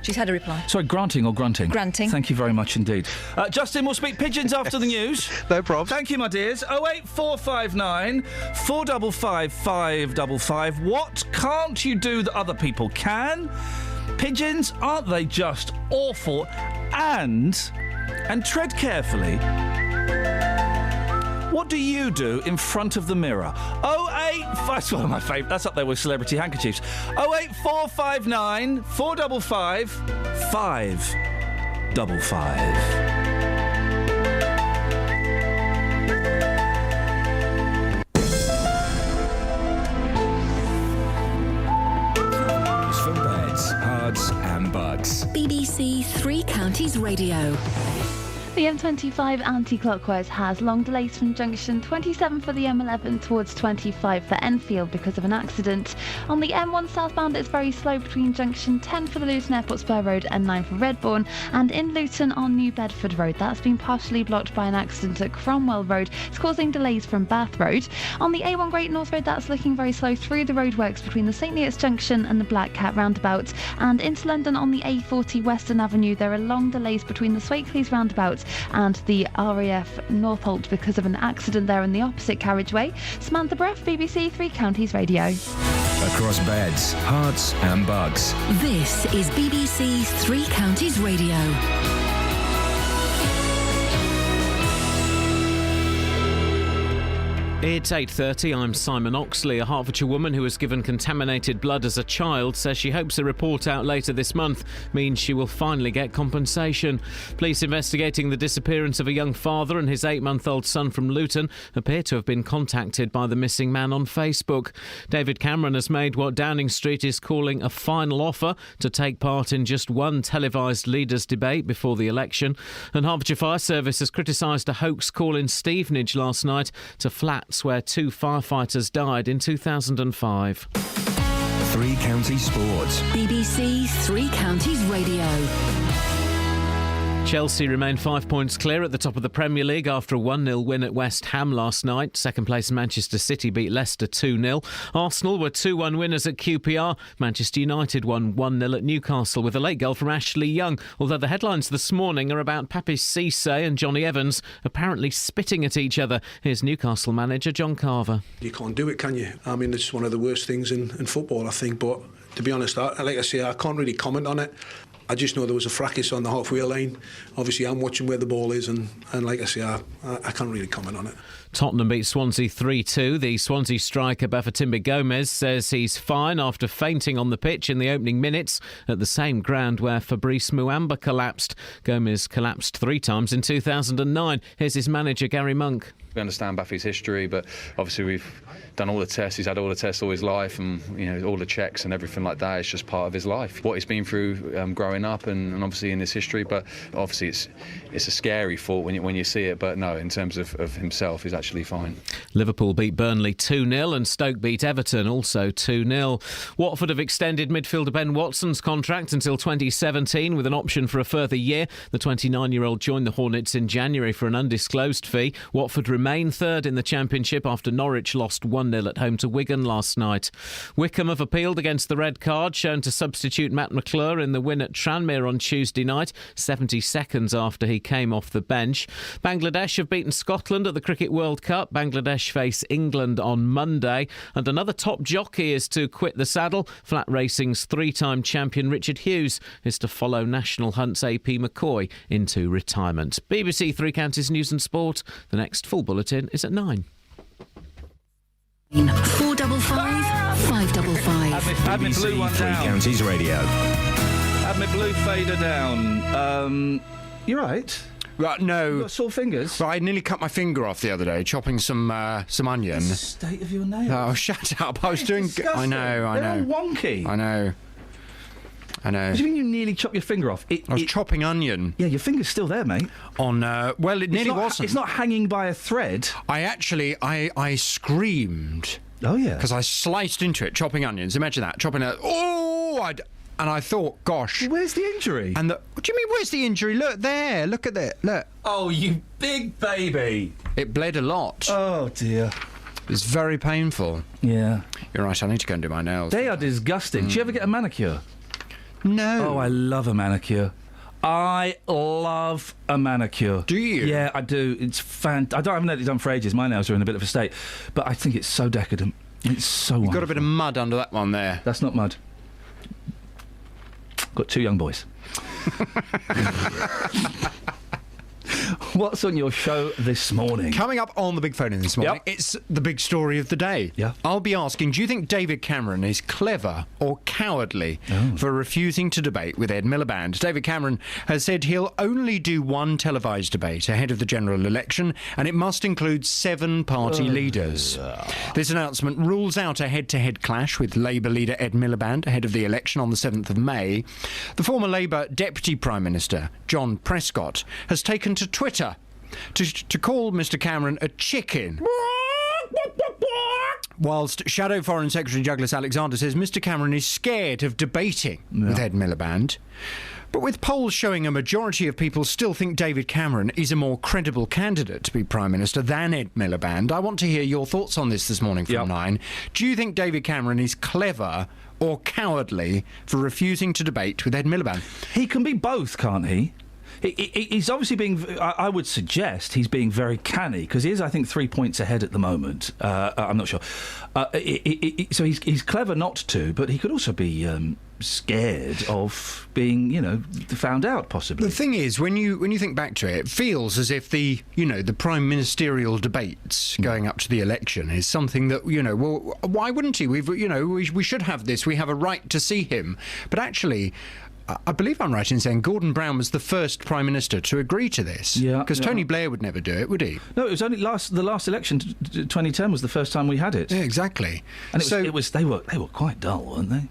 [SPEAKER 7] She's had a reply.
[SPEAKER 6] Sorry, granting or grunting?
[SPEAKER 7] Granting.
[SPEAKER 6] Thank you very much indeed. Justin, we'll speak pigeons after the news.
[SPEAKER 12] No problem.
[SPEAKER 6] Thank you, my dears. 08459 455 555. What can't you do that other people can? Pigeons, aren't they just awful? And tread carefully. What do you do in front of the mirror? That's one of my favourite. That's up there with celebrity handkerchiefs. 08459 455 555.
[SPEAKER 2] For beds, cards and bugs.
[SPEAKER 1] BBC Three Counties Radio.
[SPEAKER 10] The M25 anti-clockwise has long delays from junction 27 for the M11 towards 25 for Enfield because of an accident. On the M1 southbound, it's very slow between junction 10 for the Luton Airport Spur Road and 9 for Redbourne, and in Luton on New Bedford Road. That's been partially blocked by an accident at Cromwell Road. It's causing delays from Bath Road. On the A1 Great North Road, that's looking very slow through the roadworks between the St Neots Junction and the Black Cat roundabout. And into London on the A40 Western Avenue, there are long delays between the Swakeleys roundabout and the RAF Northolt because of an accident there in the opposite carriageway. Samantha Breff, BBC Three Counties Radio.
[SPEAKER 2] Across beds, hearts and bugs.
[SPEAKER 1] This is BBC Three Counties Radio.
[SPEAKER 3] It's 8:30. I'm Simon Oxley. A Hertfordshire woman who was given contaminated blood as a child says she hopes a report out later this month means she will finally get compensation. Police investigating the disappearance of a young father and his 8-month-old son from Luton appear to have been contacted by the missing man on Facebook. David Cameron has made what Downing Street is calling a final offer to take part in just one televised leaders' debate before the election. And Hertfordshire Fire Service has criticised a hoax call in Stevenage last night to flats where 2 firefighters died in 2005.
[SPEAKER 2] Three Counties Sport.
[SPEAKER 1] BBC Three Counties Radio.
[SPEAKER 3] Chelsea remain 5 points clear at the top of the Premier League after a 1-0 win at West Ham last night. Second place Manchester City beat Leicester 2-0. Arsenal were 2-1 winners at QPR. Manchester United won 1-0 at Newcastle with a late goal from Ashley Young. Although the headlines this morning are about Papiss Cissé and Johnny Evans apparently spitting at each other. Here's Newcastle manager John Carver.
[SPEAKER 14] You can't do it, can you? I mean, it's one of the worst things in football, I think. But to be honest, like I say, I can't really comment on it. I just know there was a fracas on the halfway line. Obviously, I'm watching where the ball is, and like I say, I can't really comment on it.
[SPEAKER 3] Tottenham beat Swansea 3-2. The Swansea striker Bafatimbi Gomez says he's fine after fainting on the pitch in the opening minutes at the same ground where Fabrice Muamba collapsed. Gomez collapsed 3 times in 2009. Here's his manager Gary Monk.
[SPEAKER 15] We understand Baffy's history, but obviously we've done all the tests. He's had all the tests all his life, and all the checks and everything like that. It's just part of his life, what he's been through growing up, and obviously in his history. But obviously it's a scary thought when you see it. But no, in terms of himself, he's actually fine.
[SPEAKER 3] Liverpool beat Burnley 2-0 and Stoke beat Everton also 2-0. Watford have extended midfielder Ben Watson's contract until 2017 with an option for a further year. The 29-year-old joined the Hornets in January for an undisclosed fee. Watford remain third in the Championship after Norwich lost 1-0 at home to Wigan last night. Wycombe have appealed against the red card shown to substitute Matt McClure in the win at Tranmere on Tuesday night, 70 seconds after he came off the bench. Bangladesh have beaten Scotland at the Cricket World Cup. Bangladesh face England on Monday. And another top jockey is to quit the saddle. Flat racing's 3-time champion Richard Hughes is to follow National Hunt's AP McCoy into retirement. BBC Three Counties News and Sport. The next full bulletin is at 9.
[SPEAKER 1] 455 555.
[SPEAKER 6] Have me blue one
[SPEAKER 2] Three
[SPEAKER 6] down.
[SPEAKER 2] Counties Radio.
[SPEAKER 6] Have me blue fader down. You're right.
[SPEAKER 17] Right, no.
[SPEAKER 6] You've got sore fingers.
[SPEAKER 17] Right, I nearly cut my finger off the other day chopping some onion.
[SPEAKER 6] That's the state of your nails.
[SPEAKER 17] Oh, shut up! I was doing.
[SPEAKER 6] Disgusting.
[SPEAKER 17] I know.
[SPEAKER 6] They're all wonky.
[SPEAKER 17] I know.
[SPEAKER 6] What do you mean you nearly chopped your finger off?
[SPEAKER 17] I was chopping onion.
[SPEAKER 6] Yeah, your finger's still there, mate.
[SPEAKER 17] Well, it nearly wasn't.
[SPEAKER 6] It's not hanging by a thread.
[SPEAKER 17] I screamed.
[SPEAKER 6] Oh, yeah.
[SPEAKER 17] Because I sliced into it, chopping onions. Imagine that, chopping it. And I thought, gosh.
[SPEAKER 6] Where's the injury?
[SPEAKER 17] What do you mean, where's the injury? Look there, look at that, look.
[SPEAKER 6] Oh, you big baby.
[SPEAKER 17] It bled a lot.
[SPEAKER 6] Oh, dear.
[SPEAKER 17] It was very painful.
[SPEAKER 6] Yeah.
[SPEAKER 17] You're right, I need to go and do my nails.
[SPEAKER 6] They are disgusting. Do you ever get a manicure?
[SPEAKER 17] No.
[SPEAKER 6] Oh, I love a manicure. I love a manicure.
[SPEAKER 17] Do you?
[SPEAKER 6] Yeah, I do. It's I haven't had it done for ages. My nails are in a bit of a state. But I think it's so decadent. It's so wonderful.
[SPEAKER 17] You've got a bit of mud under that one there.
[SPEAKER 6] That's not mud. Got 2 young boys. What's on your show this morning?
[SPEAKER 17] Coming up on the big phone in this morning, it's the big story of the day.
[SPEAKER 6] Yeah.
[SPEAKER 17] I'll be asking, do you think David Cameron is clever or cowardly for refusing to debate with Ed Miliband? David Cameron has said he'll only do one televised debate ahead of the general election, and it must include 7 party leaders. This announcement rules out a head-to-head clash with Labour leader Ed Miliband ahead of the election on the 7th of May. The former Labour Deputy Prime Minister, John Prescott, has taken to Twitter to call Mr Cameron a chicken. Whilst Shadow Foreign Secretary Douglas Alexander says Mr Cameron is scared of debating with Ed Miliband. But with polls showing a majority of people still think David Cameron is a more credible candidate to be Prime Minister than Ed Miliband, I want to hear your thoughts on this morning from 9. Do you think David Cameron is clever or cowardly for refusing to debate with Ed Miliband?
[SPEAKER 6] He can be both, can't he? He's obviously being, I would suggest he's being very canny, because he is, I think, 3 points ahead at the moment. I'm not sure. So he's clever not to, but he could also be scared of being, found out, possibly.
[SPEAKER 17] The thing is, when you think back to it, it feels as if the prime ministerial debates going up to the election is something that, well, why wouldn't he? We should have this. We have a right to see him. But actually, I believe I'm right in saying Gordon Brown was the first Prime Minister to agree to this. Yeah. Because Tony Blair would never do it, would he? No, it was only the last election, 2010, was the first time we had it. Yeah, exactly.
[SPEAKER 6] And they were quite dull, weren't they?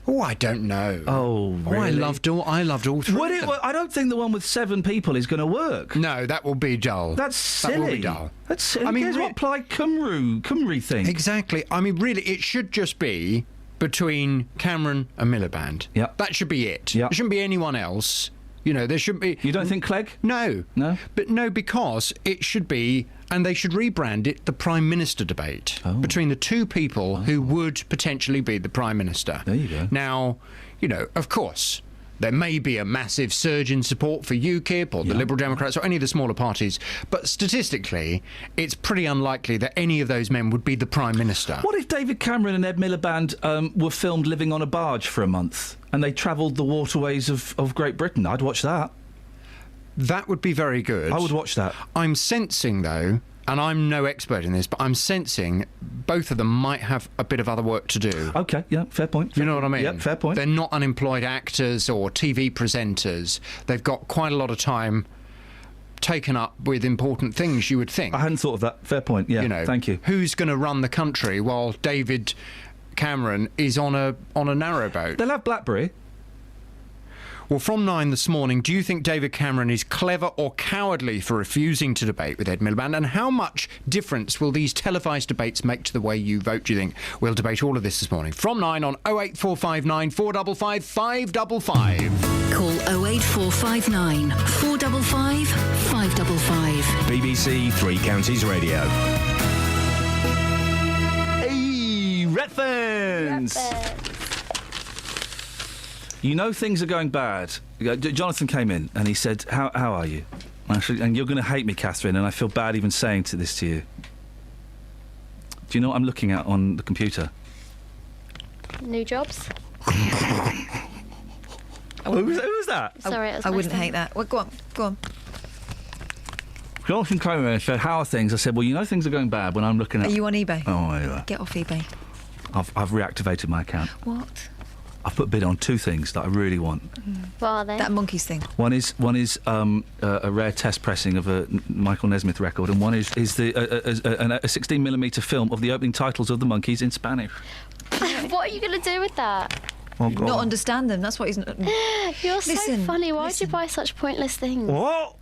[SPEAKER 17] Oh, I don't know.
[SPEAKER 6] Oh, really?
[SPEAKER 17] I loved all 3 of them.
[SPEAKER 6] I don't think the one with 7 people is going to work.
[SPEAKER 17] No, that will be dull.
[SPEAKER 6] That's silly.
[SPEAKER 17] That will be dull.
[SPEAKER 6] That's silly. I mean, what Plaid Cymru thing?
[SPEAKER 17] Exactly. I mean, really, it should just be between Cameron and Miliband.
[SPEAKER 6] Yeah.
[SPEAKER 17] That should be it.
[SPEAKER 6] Yeah.
[SPEAKER 17] There shouldn't be anyone else. You know, there shouldn't be...
[SPEAKER 6] You don't think Clegg?
[SPEAKER 17] No.
[SPEAKER 6] No?
[SPEAKER 17] But no, because it should be, and they should rebrand it, the Prime Minister debate between the two people who would potentially be the Prime Minister.
[SPEAKER 6] There you go.
[SPEAKER 17] Now, you know, of course, there may be a massive surge in support for UKIP or the Liberal Democrats or any of the smaller parties, but statistically, it's pretty unlikely that any of those men would be the Prime Minister.
[SPEAKER 6] What if David Cameron and Ed Miliband were filmed living on a barge for a month and they travelled the waterways of Great Britain? I'd watch that.
[SPEAKER 17] That would be very good.
[SPEAKER 6] I would watch that.
[SPEAKER 17] I'm sensing, though, and I'm no expert in this, but I'm sensing both of them might have a bit of other work to do.
[SPEAKER 6] OK, yeah, fair point.
[SPEAKER 17] You know what I mean?
[SPEAKER 6] Yeah, fair point.
[SPEAKER 17] They're not unemployed actors or TV presenters. They've got quite a lot of time taken up with important things, you would think.
[SPEAKER 6] I hadn't thought of that. Fair point, yeah.
[SPEAKER 17] You know,
[SPEAKER 6] thank you.
[SPEAKER 17] Who's going to run the country while David Cameron is on a narrowboat?
[SPEAKER 6] They'll have BlackBerry.
[SPEAKER 17] Well, from 9 this morning, do you think David Cameron is clever or cowardly for refusing to debate with Ed Miliband? And how much difference will these televised debates make to the way you vote, do you think? We'll debate all of this morning. From 9 on 08459 455 555.
[SPEAKER 1] Call 08459 455 555.
[SPEAKER 2] BBC Three Counties Radio.
[SPEAKER 6] Hey, Redfern! You know things are going bad. Jonathan came in and he said, how are you? And you're going to hate me, Catherine, and I feel bad even saying this to you. Do you know what I'm looking at on the computer?
[SPEAKER 18] New jobs.
[SPEAKER 6] Who was that?
[SPEAKER 18] Sorry, it was
[SPEAKER 7] I
[SPEAKER 18] my
[SPEAKER 7] wouldn't
[SPEAKER 18] son.
[SPEAKER 7] hate that. Well, go on.
[SPEAKER 6] Jonathan came in and said, how are things? I said, well, you know things are going bad when I'm looking at...
[SPEAKER 7] Are you on eBay?
[SPEAKER 6] Oh, yeah.
[SPEAKER 7] Get off eBay.
[SPEAKER 6] I've reactivated my account.
[SPEAKER 7] What?
[SPEAKER 6] I've put a bid on 2 things that I really want.
[SPEAKER 18] What are they?
[SPEAKER 7] That Monkeys thing.
[SPEAKER 6] One is a rare test pressing of a Michael Nesmith record, and one is a 16mm film of the opening titles of the Monkeys in Spanish.
[SPEAKER 18] What are you going to do with that?
[SPEAKER 6] Oh,
[SPEAKER 7] Not understand them. That's what he's.
[SPEAKER 18] You're so funny. Why would you buy such pointless things?
[SPEAKER 6] What?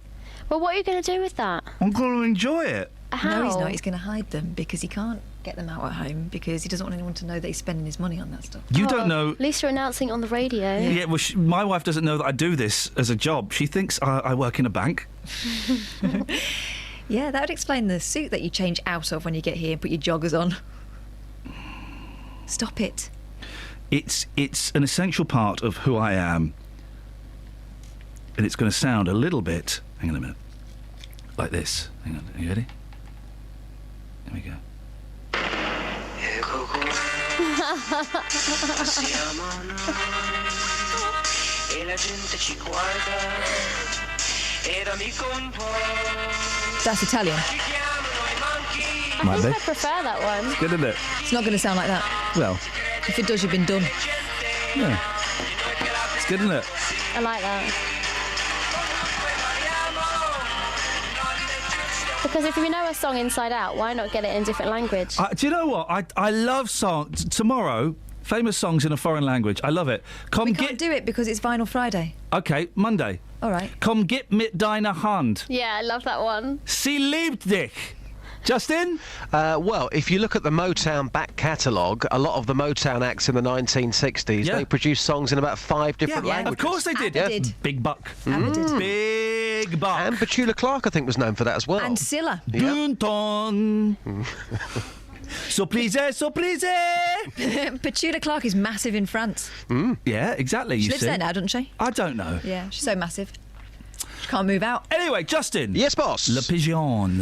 [SPEAKER 18] Well, what are you going to do with that?
[SPEAKER 6] I'm going to enjoy it.
[SPEAKER 18] How?
[SPEAKER 7] No, he's not. He's going to hide them because he can't get them out at home because he doesn't want anyone to know that he's spending his money on that stuff.
[SPEAKER 6] You don't know.
[SPEAKER 18] At least you're announcing it on the radio.
[SPEAKER 6] Yeah, well, my wife doesn't know that I do this as a job. She thinks I work in a bank.
[SPEAKER 7] Yeah, that would explain the suit that you change out of when you get here and put your joggers on. Stop it.
[SPEAKER 6] It's an essential part of who I am. And it's going to sound a little bit... Hang on a minute. Like this. Hang on. Are you ready? Here we go.
[SPEAKER 7] That's Italian.
[SPEAKER 18] I think I prefer that one.
[SPEAKER 6] Good, isn't it?
[SPEAKER 7] It's not going to sound like that.
[SPEAKER 6] Well,
[SPEAKER 7] if it does, you've been done.
[SPEAKER 6] yeah. It's good, isn't it?
[SPEAKER 18] I like that. Because if you know a song inside out, why not get it in a different language?
[SPEAKER 6] Do you know what? I love songs. Tomorrow, famous songs in a foreign language. I love it.
[SPEAKER 7] We can't do it because it's Vinyl Friday.
[SPEAKER 6] Okay, Monday.
[SPEAKER 7] All right.
[SPEAKER 6] Komm, gib mit deiner Hand.
[SPEAKER 18] Yeah, I love that one.
[SPEAKER 6] Sie liebt dich. Justin?
[SPEAKER 12] Well, if you look at the Motown back catalogue, a lot of the Motown acts in the 1960s, they produced songs in about 5 different languages.
[SPEAKER 6] Of course they did.
[SPEAKER 7] ABBA did.
[SPEAKER 6] Big Buck.
[SPEAKER 7] ABBA did.
[SPEAKER 6] Big Buck.
[SPEAKER 12] And Petula Clark, I think, was known for that as well.
[SPEAKER 7] And Scylla.
[SPEAKER 6] Dun dun. So please.
[SPEAKER 7] Petula Clark is massive in France.
[SPEAKER 6] Yeah, exactly.
[SPEAKER 7] She
[SPEAKER 6] you
[SPEAKER 7] lives
[SPEAKER 6] see.
[SPEAKER 7] there now, doesn't she?
[SPEAKER 6] I don't know.
[SPEAKER 7] Yeah, she's so massive. She can't move out.
[SPEAKER 6] Anyway, Justin.
[SPEAKER 12] Yes, boss.
[SPEAKER 6] Le pigeon.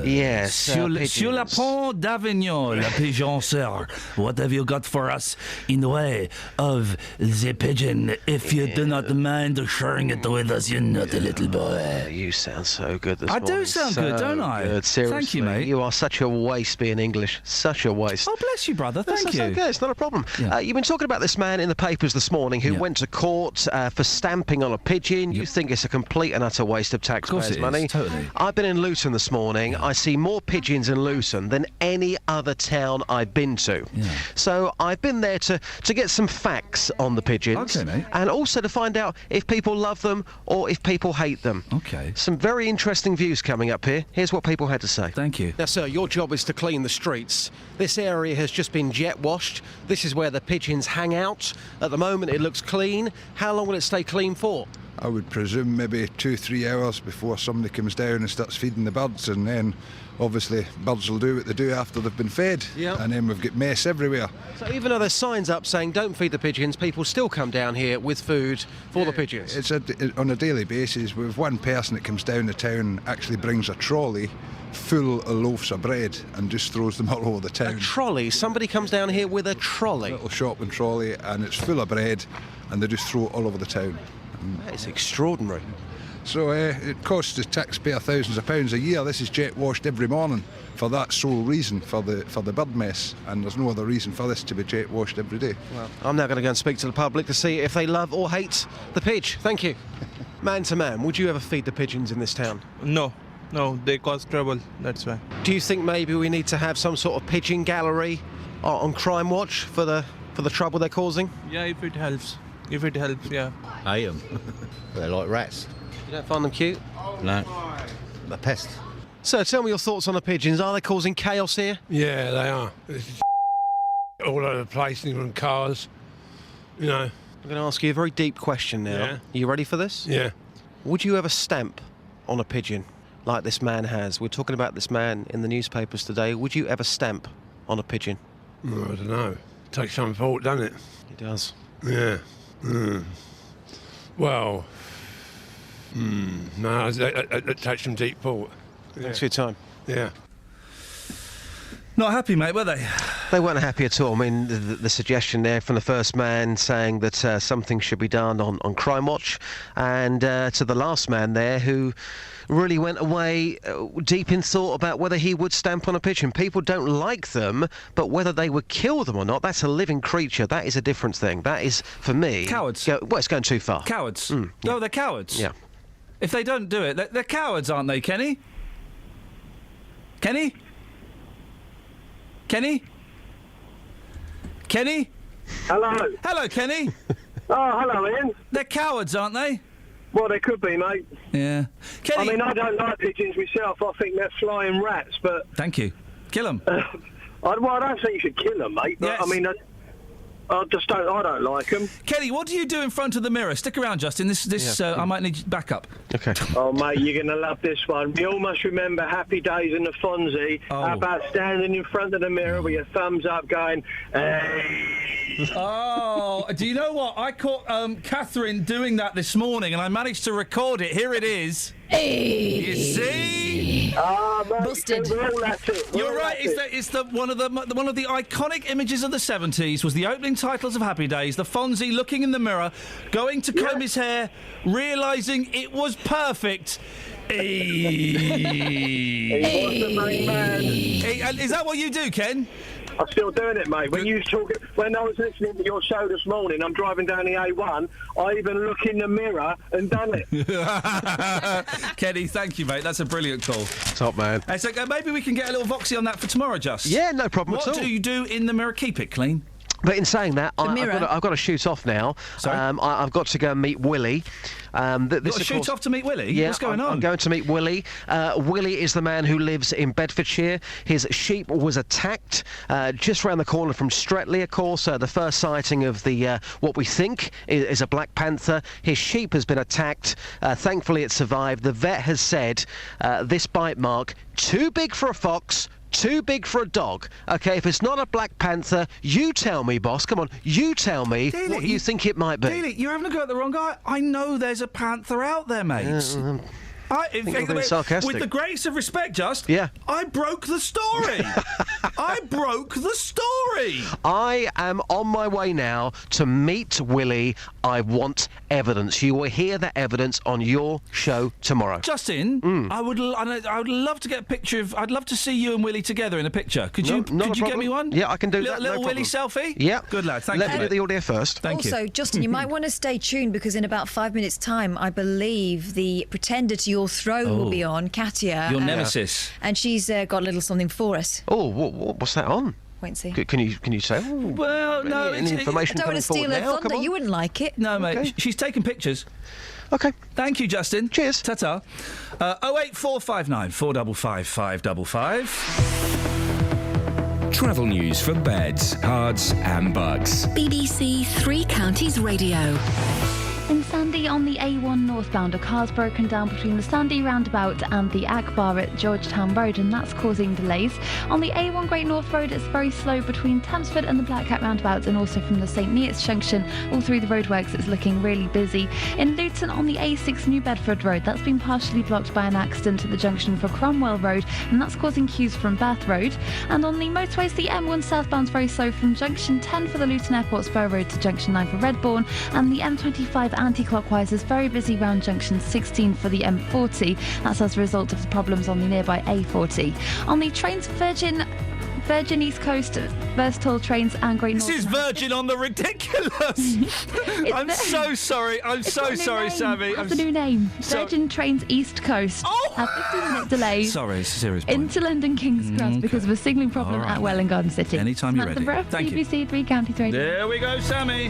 [SPEAKER 12] Yes,
[SPEAKER 6] Sur le pont d'Avignon, le pigeon, sir. What have you got for us in the way of the pigeon? If you do not mind sharing it with us, you naughty little boy.
[SPEAKER 12] You sound so good this
[SPEAKER 6] I
[SPEAKER 12] morning.
[SPEAKER 6] do sound good, don't I?
[SPEAKER 12] Good. Seriously.
[SPEAKER 6] Thank you, mate.
[SPEAKER 12] You are such a waste being English. Such a waste.
[SPEAKER 6] Oh, bless you, brother. Thank
[SPEAKER 12] That's
[SPEAKER 6] you.
[SPEAKER 12] okay. It's not a problem.
[SPEAKER 6] Yeah.
[SPEAKER 12] You've been talking about this man in the papers this morning who went to court for stamping on a pigeon. You think it's a complete and utter utter waste of taxpayers'
[SPEAKER 6] it
[SPEAKER 12] money.
[SPEAKER 6] is, totally.
[SPEAKER 12] I've been in Luton this morning. I see more pigeons in Luton than any other town I've been to. So I've been there to get some facts on the pigeons.
[SPEAKER 6] Okay, mate.
[SPEAKER 12] And also to find out if people love them or if people hate them.
[SPEAKER 6] Okay.
[SPEAKER 12] Some very interesting views coming up here. Here's what people had to say.
[SPEAKER 6] Thank you.
[SPEAKER 12] Now, sir, your job is to clean the streets. This area has just been jet washed. This is where the pigeons hang out. At the moment, it looks clean. How long will it stay clean for?
[SPEAKER 20] I would presume maybe 2-3 hours before somebody comes down and starts feeding the birds, and then obviously birds will do what they do after they've been fed, and then we've got mess everywhere.
[SPEAKER 12] So even though there's signs up saying don't feed the pigeons, people still come down here with food for the pigeons?
[SPEAKER 20] It's on a daily basis. With one person that comes down the town actually brings a trolley full of loaves of bread and just throws them all over the town.
[SPEAKER 12] A trolley? Somebody comes down here with a trolley?
[SPEAKER 20] Little shopping trolley, and it's full of bread, and they just throw it all over the town.
[SPEAKER 12] That is extraordinary.
[SPEAKER 20] So it costs the taxpayer thousands of pounds a year. This is jet washed every morning for that sole reason, for the bird mess, and there's no other reason for this to be jet washed every day.
[SPEAKER 12] Well, I'm now going to go and speak to the public to see if they love or hate the pidge. Thank you. Man to man, would you ever feed the pigeons in this town?
[SPEAKER 21] No, they cause trouble, that's why.
[SPEAKER 12] Do you think maybe we need to have some sort of pigeon gallery on Crime Watch for the trouble they're causing?
[SPEAKER 21] Yeah, if it helps. Yeah.
[SPEAKER 22] I am. They're like rats.
[SPEAKER 12] You don't find them cute?
[SPEAKER 22] No. A pest.
[SPEAKER 12] So tell me your thoughts on the pigeons. Are they causing chaos here?
[SPEAKER 23] Yeah, they are. All over the place, even cars, you know.
[SPEAKER 12] I'm going to ask you a very deep question now.
[SPEAKER 23] Yeah.
[SPEAKER 12] Are you ready for this?
[SPEAKER 23] Yeah.
[SPEAKER 12] Would you ever stamp on a pigeon like this man has? We're talking about this man in the newspapers today. Would you ever stamp on a pigeon?
[SPEAKER 23] Well, I don't know. Takes some thought, doesn't it?
[SPEAKER 12] It does.
[SPEAKER 23] Yeah. Well, no, it takes some deep thought.
[SPEAKER 12] Thanks for your time.
[SPEAKER 23] Yeah.
[SPEAKER 6] Not happy, mate, were they?
[SPEAKER 12] They weren't happy at all. I mean, the suggestion there from the first man saying that something should be done on Crime Watch, and to the last man there who really went away deep in thought about whether he would stamp on a pigeon. People don't like them, but whether they would kill them or not, that's a living creature. That is a different thing. That is, for me...
[SPEAKER 6] Cowards.
[SPEAKER 12] Well, it's going too far.
[SPEAKER 6] Cowards.
[SPEAKER 12] Yeah.
[SPEAKER 6] No, they're cowards.
[SPEAKER 12] Yeah.
[SPEAKER 6] If they don't do it, they're cowards, aren't they, Kenny? Kenny? Kenny? Kenny?
[SPEAKER 25] Hello.
[SPEAKER 6] Hello, Kenny.
[SPEAKER 25] Oh, hello, Ian.
[SPEAKER 6] They're cowards, aren't they?
[SPEAKER 25] Well, they could be, mate.
[SPEAKER 6] Yeah. Kenny...
[SPEAKER 25] I mean, I don't like pigeons myself. I think they're flying rats, but...
[SPEAKER 6] Thank you. Kill them.
[SPEAKER 25] I don't think you should kill them, mate. But,
[SPEAKER 6] Yes.
[SPEAKER 25] I mean, I don't like them.
[SPEAKER 6] Kenny, what do you do in front of the mirror? Stick around, Justin. I might need backup.
[SPEAKER 12] Okay.
[SPEAKER 25] Oh, mate, you're going to love this one. We all must remember Happy Days in the Fonzie.
[SPEAKER 6] Oh.
[SPEAKER 25] How about standing in front of the mirror with your thumbs up going, hey...
[SPEAKER 6] Oh, do you know what? I caught Catherine doing that this morning, and I managed to record it. Here it is.
[SPEAKER 18] Hey.
[SPEAKER 6] You see?
[SPEAKER 25] Ah, mate,
[SPEAKER 18] Busted.
[SPEAKER 25] we're all at it.
[SPEAKER 6] You're right. It's one of the iconic images of the 70s. Was the opening titles of Happy Days. The Fonzie looking in the mirror, going to comb his hair, realising it was perfect.
[SPEAKER 25] He was the main man.
[SPEAKER 6] Is that what you do, Ken?
[SPEAKER 25] I'm still doing it, mate. When I was listening to your show this morning, I'm driving down the A1, I even look in the mirror and done it.
[SPEAKER 6] Kenny, thank you, mate. That's a brilliant call.
[SPEAKER 12] Top man.
[SPEAKER 6] Hey, so maybe we can get a little voxy on that for tomorrow, Just.
[SPEAKER 12] Yeah, no problem at all.
[SPEAKER 6] What do you do in the mirror? Keep it clean.
[SPEAKER 12] But in saying that, I've got to shoot off now.
[SPEAKER 6] Sorry?
[SPEAKER 12] I've got to go and meet Willie.
[SPEAKER 6] You've got to shoot off to meet Willie?
[SPEAKER 12] Yeah,
[SPEAKER 6] What's going on?
[SPEAKER 12] I'm going to meet Willie. Willie is the man who lives in Bedfordshire. His sheep was attacked just round the corner from Streatley, of course. The first sighting of the what we think is a black panther. His sheep has been attacked. Thankfully, it survived. The vet has said this bite mark, too big for a fox, too big for a dog. OK, if it's not a black panther, you tell me, boss. Come on, you tell me what you think it might be.
[SPEAKER 6] Dealey, you're having a go at the wrong guy. I know there's a panther out there, mate.
[SPEAKER 12] think you're being sarcastic.
[SPEAKER 6] With the greatest of respect,
[SPEAKER 12] Yeah.
[SPEAKER 6] I broke the story. I broke the story.
[SPEAKER 12] I am on my way now to meet Willie. I want evidence. You will hear that evidence on your show tomorrow.
[SPEAKER 6] Justin, I would love to get a picture of. I'd love to see you and Willie together in a picture. Could you get me one?
[SPEAKER 12] Yeah, I can do that.
[SPEAKER 6] Little
[SPEAKER 12] no
[SPEAKER 6] Willie
[SPEAKER 12] problem.
[SPEAKER 6] selfie.
[SPEAKER 12] Yeah,
[SPEAKER 6] good lad. Thank
[SPEAKER 12] Let
[SPEAKER 6] you.
[SPEAKER 12] me get the audio first.
[SPEAKER 6] Thank you.
[SPEAKER 7] Also, Justin, you might want to stay tuned because in about 5 minutes' time, I believe the pretender to your throne will be on, Katia.
[SPEAKER 6] Your nemesis.
[SPEAKER 7] And she's got a little something for us.
[SPEAKER 12] Oh, what's that on?
[SPEAKER 7] Wait and see.
[SPEAKER 12] Can you say?
[SPEAKER 6] Well, no.
[SPEAKER 12] Any information
[SPEAKER 7] I don't want to
[SPEAKER 12] coming
[SPEAKER 7] steal her
[SPEAKER 12] forward now?
[SPEAKER 7] thunder. You wouldn't like it.
[SPEAKER 6] No, mate.
[SPEAKER 12] Okay.
[SPEAKER 6] She's taking pictures.
[SPEAKER 12] Okay.
[SPEAKER 6] Thank you, Justin.
[SPEAKER 12] Cheers.
[SPEAKER 6] Ta-ta. 08459 455 555.
[SPEAKER 2] Travel news for beds, cards and bugs.
[SPEAKER 1] BBC Three Counties Radio.
[SPEAKER 10] In Sandy on the A1 northbound, a car's broken down between the Sandy roundabout and the Akbar at Georgetown Road, and that's causing delays. On the A1 Great North Road, it's very slow between Tamsford and the Black Cat roundabout, and also from the St Neots junction all through the roadworks. It's looking really busy. In Luton on the A6 New Bedford Road, that's been partially blocked by an accident at the junction for Cromwell Road, and that's causing queues from Bath Road. And on the motorways, the M1 southbound's very slow from junction 10 for the Luton Airport Spur Road to junction 9 for Redbourne, and the M25 anti-clockwise is very busy round junction 16 for the M40. That's as a result of the problems on the nearby A40. On the trains, Virgin East Coast, Versatile Trains and Great Northern.
[SPEAKER 6] This is Virgin on the Ridiculous. I'm so sorry. I'm so sorry, Sammy.
[SPEAKER 10] That's a new name. Virgin Trains East Coast have 15-minute delays.
[SPEAKER 6] Sorry, it's a serious point.
[SPEAKER 10] Into London King's Cross because of a signalling problem at Welwyn Garden City.
[SPEAKER 6] Anytime you're
[SPEAKER 10] Samantha
[SPEAKER 6] ready.
[SPEAKER 10] Bruff,
[SPEAKER 6] Thank you.
[SPEAKER 10] BBC Three Counties Radio.
[SPEAKER 6] There we go, Sammy.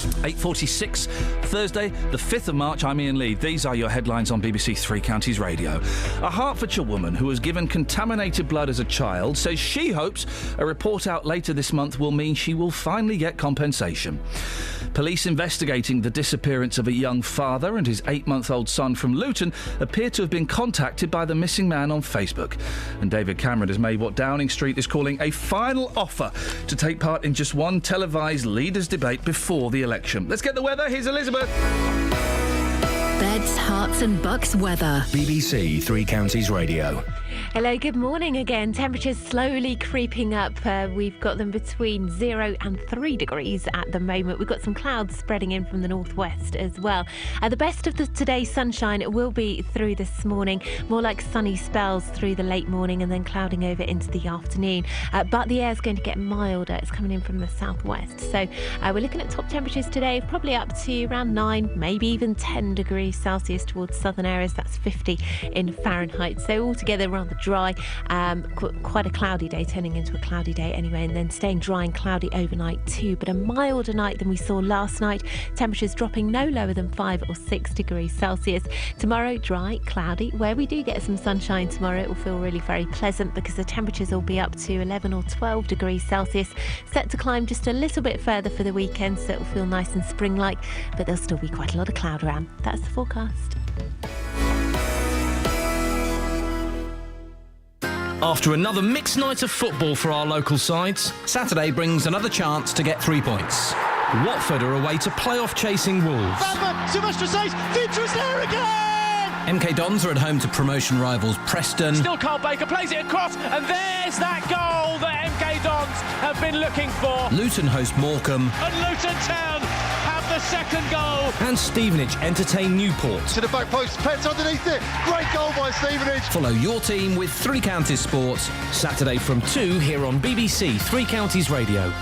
[SPEAKER 6] 8:46, Thursday, the 5th of March. I'm Iain Lee. These are your headlines on BBC Three Counties Radio. A Hertfordshire woman who was given contaminated blood as a child says she hopes a report out later this month will mean she will finally get compensation. Police investigating the disappearance of a young father and his 8-month-old son from Luton appear to have been contacted by the missing man on Facebook. And David Cameron has made what Downing Street is calling a final offer to take part in just one televised leaders' debate before the election. Let's get the weather. Here's Elizabeth.
[SPEAKER 1] Beds, Herts and Bucks weather.
[SPEAKER 2] BBC Three Counties Radio.
[SPEAKER 4] Hello, good morning again. Temperatures slowly creeping up. We've got them between 0 and 3 degrees at the moment. We've got some clouds spreading in from the northwest as well. The best of today's sunshine will be through this morning, more like sunny spells through the late morning and then clouding over into the afternoon. But the air's going to get milder. It's coming in from the southwest. So we're looking at top temperatures today, probably up to around 9, maybe even 10 degrees Celsius towards southern areas. That's 50 in Fahrenheit. So altogether rather dry, quite a cloudy day, turning into a cloudy day anyway, and then staying dry and cloudy overnight too, but a milder night than we saw last night. Temperatures dropping no lower than 5 or 6 degrees Celsius. Tomorrow, dry, cloudy. Where we do get some sunshine tomorrow, it will feel really very pleasant because the temperatures will be up to 11 or 12 degrees Celsius, set to climb just a little bit further for the weekend, so it will feel nice and spring-like, but there'll still be quite a lot of cloud around. That's the forecast.
[SPEAKER 11] After another mixed night of football for our local sides,
[SPEAKER 9] Saturday brings another chance to get 3 points.
[SPEAKER 11] Watford are away to playoff chasing Wolves.
[SPEAKER 5] Sylvester says, Vintra's there again!
[SPEAKER 9] MK Dons are at home to promotion rivals Preston.
[SPEAKER 5] Still Carl Baker plays it across, and there's that goal that MK Dons have been looking for.
[SPEAKER 9] Luton host Morecambe.
[SPEAKER 5] And Luton Town have the second goal.
[SPEAKER 11] And Stevenage entertain Newport.
[SPEAKER 5] To the back post, Pets underneath it. Great goal by Stevenage.
[SPEAKER 11] Follow your team with Three Counties Sports, Saturday from 2 here on BBC Three Counties Radio.
[SPEAKER 2] On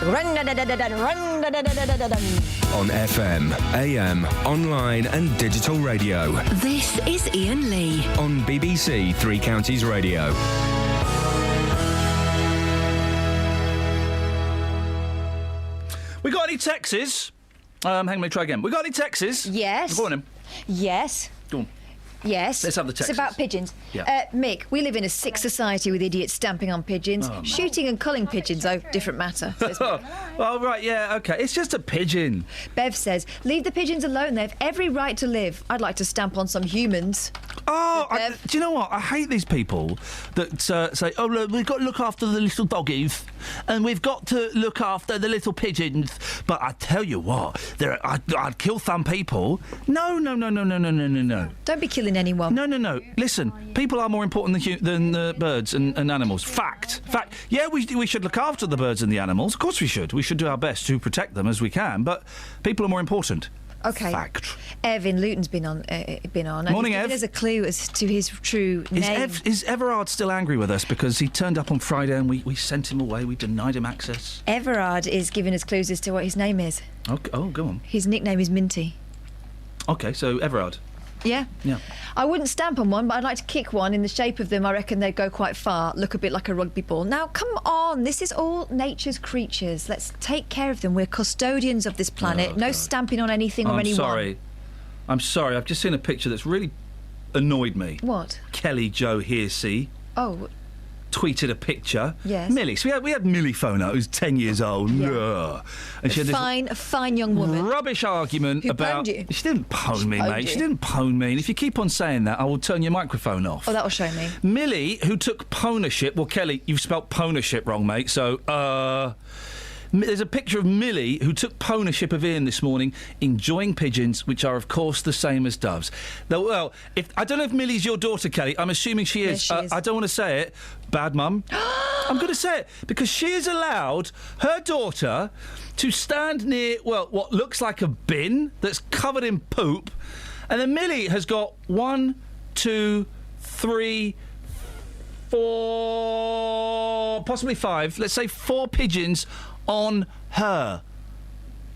[SPEAKER 2] FM, AM, online and digital radio.
[SPEAKER 1] This is Iain Lee.
[SPEAKER 2] On BBC Three Counties Radio.
[SPEAKER 6] We got any texts? Hang on, let me try again. We got any texts?
[SPEAKER 7] Yes.
[SPEAKER 6] Go on then.
[SPEAKER 7] Yes.
[SPEAKER 6] Go on.
[SPEAKER 7] Yes.
[SPEAKER 6] Let's have the texts.
[SPEAKER 7] It's about pigeons.
[SPEAKER 6] Yeah.
[SPEAKER 7] Mick, we live in a sick society with idiots stamping on pigeons.
[SPEAKER 6] Oh, no.
[SPEAKER 7] Shooting and culling pigeons, different matter.
[SPEAKER 6] Oh, right, yeah, OK. It's just a pigeon.
[SPEAKER 7] Bev says, leave the pigeons alone. They have every right to live. I'd like to stamp on some humans.
[SPEAKER 6] Do you know what? I hate these people that say, oh, look, we've got to look after the little doggies. and we've got to look after the little pigeons. But I tell you what, I'd kill some people. No.
[SPEAKER 7] Don't be killing anyone.
[SPEAKER 6] No. Listen, people are more important than birds and animals. Fact. Yeah, we should look after the birds and the animals. Of course we should. We should do our best to protect them as we can. But people are more important.
[SPEAKER 7] Okay.
[SPEAKER 6] Fact.
[SPEAKER 7] Ev in Luton's been on.
[SPEAKER 6] Morning, Ev.
[SPEAKER 7] There's a clue as to his true name.
[SPEAKER 6] Is Everard still angry with us because he turned up on Friday and we sent him away? We denied him access.
[SPEAKER 7] Everard is giving us clues as to what his name is.
[SPEAKER 6] Okay. Oh, go on.
[SPEAKER 7] His nickname is Minty.
[SPEAKER 6] Okay, so Everard.
[SPEAKER 7] Yeah.
[SPEAKER 6] Yeah.
[SPEAKER 7] I wouldn't stamp on one, but I'd like to kick one. In the shape of them, I reckon they'd go quite far, look a bit like a rugby ball. Now, come on, this is all nature's creatures. Let's take care of them. We're custodians of this planet. No stamping on anything or anyone.
[SPEAKER 6] I'm sorry. I've just seen a picture that's really annoyed me.
[SPEAKER 7] What?
[SPEAKER 6] Kelly Jo Hearsey.
[SPEAKER 7] Oh.
[SPEAKER 6] Tweeted a picture.
[SPEAKER 7] Yes.
[SPEAKER 6] Millie. So we had Millie phone out, who's 10 years old.
[SPEAKER 7] Yeah.
[SPEAKER 6] And she had
[SPEAKER 7] a fine young woman.
[SPEAKER 6] Rubbish argument
[SPEAKER 7] Who
[SPEAKER 6] about.
[SPEAKER 7] pwned you?
[SPEAKER 6] She didn't pwn me,
[SPEAKER 7] Pwned
[SPEAKER 6] mate.
[SPEAKER 7] you?
[SPEAKER 6] She didn't pwn me. And if you keep on saying that, I will turn your microphone off.
[SPEAKER 7] Oh, that'll show me.
[SPEAKER 6] Millie, who took pwnership. Well, Kelly, you've spelt pwnership wrong, mate. So, there's a picture of Millie who took pwnership of Iain this morning, enjoying pigeons, which are, of course, the same as doves. Well, I don't know if Millie's your daughter, Kelly. I'm assuming she is.
[SPEAKER 7] Yes, she is.
[SPEAKER 6] I don't want to say it. Bad mum. I'm going to say it because she has allowed her daughter to stand near, what looks like a bin that's covered in poop, and then Millie has got 1, 2, 3, 4, possibly 5, let's say 4 pigeons on her.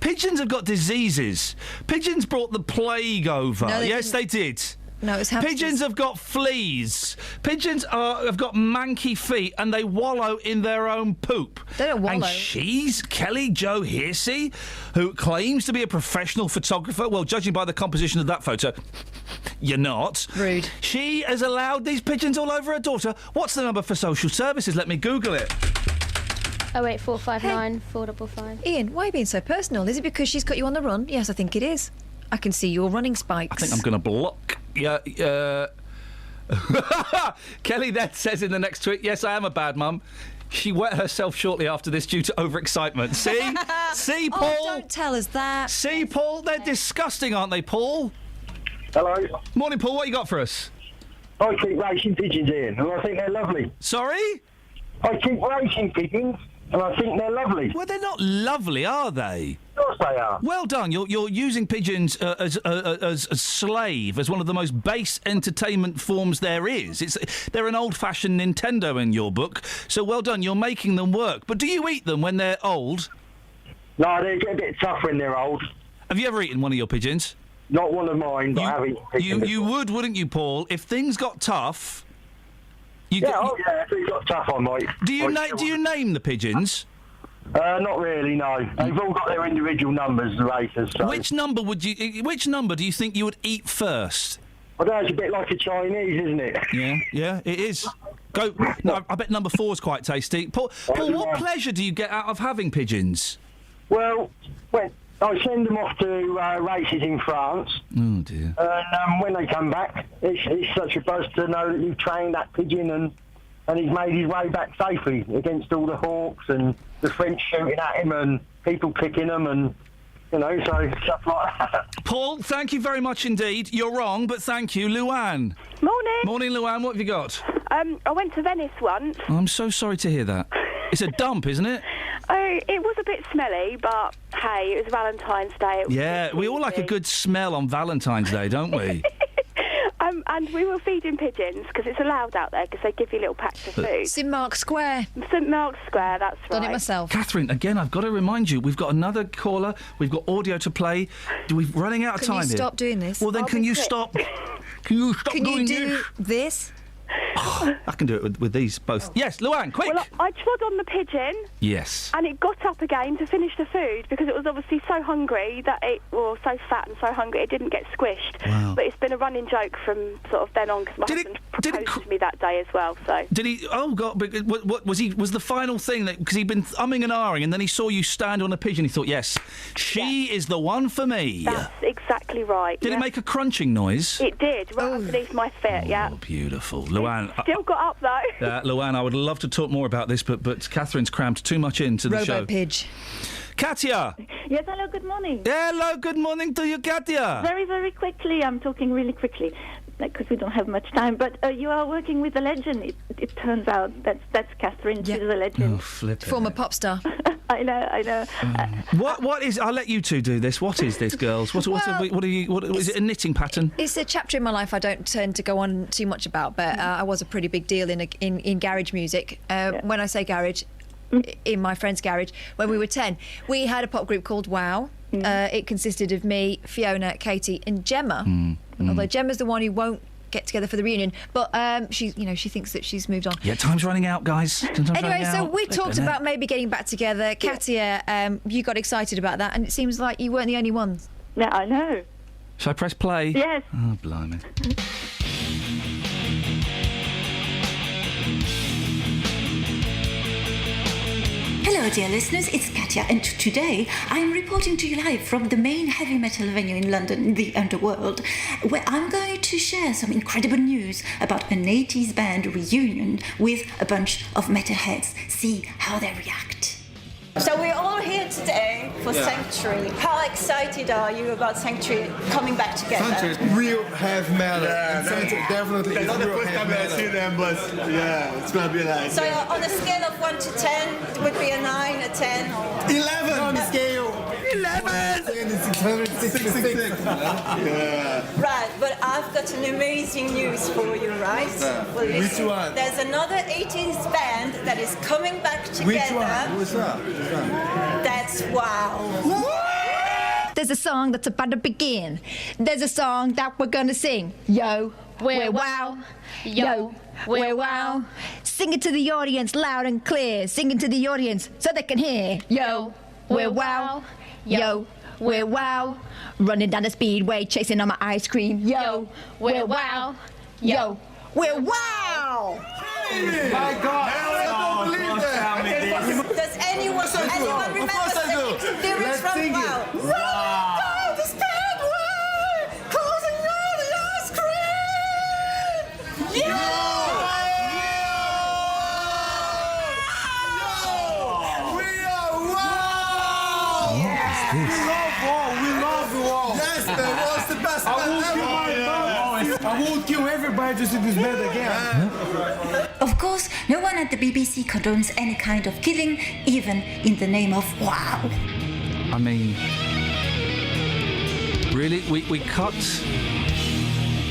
[SPEAKER 6] Pigeons have got diseases. Pigeons brought the plague over.
[SPEAKER 7] No,
[SPEAKER 6] yes, they did.
[SPEAKER 7] No, it's hamsters.
[SPEAKER 6] Pigeons have got fleas. Pigeons have got manky feet and they wallow in their own poop.
[SPEAKER 7] They don't wallow.
[SPEAKER 6] And she's Kelly Jo Hearsey, who claims to be a professional photographer. Well, judging by the composition of that photo, you're not.
[SPEAKER 7] Rude.
[SPEAKER 6] She has allowed these pigeons all over her daughter. What's the number for social services? Let me Google it.
[SPEAKER 18] 08459 455.
[SPEAKER 7] Iain, why are you being so personal? Is it because she's got you on the run? Yes, I think it is. I can see your running spikes.
[SPEAKER 6] I think I'm going to block. Yeah. Kelly then says in the next tweet, yes, I am a bad mum. She wet herself shortly after this due to overexcitement. See? See, Paul?
[SPEAKER 7] Oh, don't tell us that.
[SPEAKER 6] See, Paul? They're disgusting, aren't they, Paul?
[SPEAKER 25] Hello.
[SPEAKER 6] Morning, Paul. What you got for us?
[SPEAKER 25] I keep racing pigeons, Iain, and I think they're lovely.
[SPEAKER 6] Sorry?
[SPEAKER 25] I keep racing pigeons, and I think they're lovely.
[SPEAKER 6] Well, they're not lovely, are they?
[SPEAKER 25] Of course they are.
[SPEAKER 6] Well done. You're using pigeons as a slave, as one of the most base entertainment forms there is. They're an old-fashioned Nintendo in your book, so well done. You're making them work. But do you eat them when they're old?
[SPEAKER 25] No, they get a bit tough when they're old.
[SPEAKER 6] Have you ever eaten one of your pigeons?
[SPEAKER 25] Not one of mine, but I have eaten pigeons.
[SPEAKER 6] You would, wouldn't you, Paul? If things got tough...
[SPEAKER 25] If it got tough, I might.
[SPEAKER 6] Do you name the pigeons?
[SPEAKER 25] Not really, no. They've all got their individual numbers, the racers. So.
[SPEAKER 6] Which number do you think you would eat first?
[SPEAKER 25] I don't know, it's a bit like a Chinese, isn't it?
[SPEAKER 6] Yeah, it is. Go. No, I bet number 4 is quite tasty. Paul, what pleasure do you get out of having pigeons?
[SPEAKER 25] Well, I send them off to races in France.
[SPEAKER 6] Oh, dear.
[SPEAKER 25] And when they come back, it's such a buzz to know that you've trained that pigeon and he's made his way back safely against all the hawks and the French shooting at him and people picking them and, so stuff like that.
[SPEAKER 6] Paul, thank you very much indeed. You're wrong, but thank you. Luann.
[SPEAKER 8] Morning.
[SPEAKER 6] Morning, Luann. What have you got?
[SPEAKER 8] I went to Venice once.
[SPEAKER 6] Oh, I'm so sorry to hear that. It's a dump, isn't it?
[SPEAKER 8] Oh, it was a bit smelly, but hey, it was Valentine's Day.
[SPEAKER 6] We all like a good smell on Valentine's Day, don't we?
[SPEAKER 8] And we were feeding pigeons because it's allowed out there because they give you little packs of food.
[SPEAKER 7] St Mark's Square.
[SPEAKER 8] St Mark's Square, that's right.
[SPEAKER 7] Done it myself.
[SPEAKER 6] Catherine, again, I've got to remind you, we've got another caller, we've got audio to play. We're running out of time here.
[SPEAKER 7] Can you stop doing this?
[SPEAKER 6] Well, then can you stop doing
[SPEAKER 7] Can you do this?
[SPEAKER 6] Oh, I can do it with these both. Yes, Luann, quick!
[SPEAKER 8] Well, I trod on the pigeon.
[SPEAKER 6] Yes.
[SPEAKER 8] And it got up again to finish the food because it was obviously so hungry so fat and so hungry it didn't get squished.
[SPEAKER 6] Wow.
[SPEAKER 8] But it's been a running joke from sort of then on because my husband proposed to me that day as well. So
[SPEAKER 6] did he? Oh God! What was he? Was the final thing that because he'd been umming and ahhing and then he saw you stand on a pigeon, he thought, yes, she is the one for me.
[SPEAKER 8] That's exactly exactly right.
[SPEAKER 6] Did it make a crunching noise?
[SPEAKER 8] It did, right underneath my foot, yeah.
[SPEAKER 6] Oh, beautiful. Luann...
[SPEAKER 8] Still got up, though.
[SPEAKER 6] Luann, I would love to talk more about this, but Catherine's crammed too much into the show.
[SPEAKER 7] Robo-Pidge.
[SPEAKER 6] Katia!
[SPEAKER 13] Yes, hello, good morning.
[SPEAKER 6] Hello, good morning to you, Katia.
[SPEAKER 13] Very, very quickly, I'm talking really quickly, because we don't have much time, but you are working with a legend. It turns out that's Catherine. She's a legend.
[SPEAKER 6] Oh, flip it.
[SPEAKER 7] Former pop star.
[SPEAKER 13] I know.
[SPEAKER 6] What is... I'll let you two do this. What is this, girls? What is it, a knitting pattern?
[SPEAKER 7] It's a chapter in my life I don't tend to go on too much about, but I was a pretty big deal in garage music. When I say garage... in my friend's garage when we were 10. We had a pop group called Wow. It consisted of me, Fiona, Katie and Gemma. Although Gemma's the one who won't get together for the reunion, but she thinks that she's moved on.
[SPEAKER 6] Yeah, time's running out, guys.
[SPEAKER 7] Anyway, so we talked about maybe getting back together. Katia, you got excited about that, and it seems like you weren't the only ones.
[SPEAKER 13] Yeah, I know.
[SPEAKER 6] Shall I press play?
[SPEAKER 13] Yes.
[SPEAKER 6] Oh, blimey.
[SPEAKER 14] Hello, dear listeners, it's Katia, and today I'm reporting to you live from the main heavy metal venue in London, the Underworld, where I'm going to share some incredible news about an 80s band reunion with a bunch of metalheads. See how they react.
[SPEAKER 16] So we're all here today for Sanctuary. How excited are you about Sanctuary coming back together?
[SPEAKER 19] Sanctuary, real heavy metal.
[SPEAKER 16] Yeah,
[SPEAKER 19] Sanctuary definitely is
[SPEAKER 16] not the
[SPEAKER 19] real
[SPEAKER 16] first
[SPEAKER 19] heavy
[SPEAKER 16] time I
[SPEAKER 19] metal.
[SPEAKER 16] see them,
[SPEAKER 19] but yeah, it's gonna be like.
[SPEAKER 16] So on a scale of 1 to 10, it would be a 9, a 10, or
[SPEAKER 19] 11 on the scale.
[SPEAKER 16] 11.
[SPEAKER 19] 666. Yeah.
[SPEAKER 16] Right, but I've got an amazing news for you, right? Well,
[SPEAKER 19] Which
[SPEAKER 16] listen,
[SPEAKER 19] one?
[SPEAKER 16] There's another 80s band that is coming back together.
[SPEAKER 19] Which one? What's that?
[SPEAKER 16] That's Wow.
[SPEAKER 7] There's a song that's about to begin. There's a song that we're gonna sing. Yo, we're wow. Yo, we're wow. Sing it to the audience loud and clear. Sing it to the audience so they can hear. Yo, we're wow. Yo, we're wow. Running down the speedway, chasing on my ice cream. Yo, we're wow. Yo, we're wow.
[SPEAKER 19] My God! I don't believe that.
[SPEAKER 16] Does anyone remember the lyrics from Wow? Run down the speedway, closing all the ice cream.
[SPEAKER 19] We love the wall. Yes, man. What's the best I will kill everybody to see this band again.
[SPEAKER 14] Of course, no one at the BBC condones any kind of killing, even in the name of wow.
[SPEAKER 6] I mean, really? We cut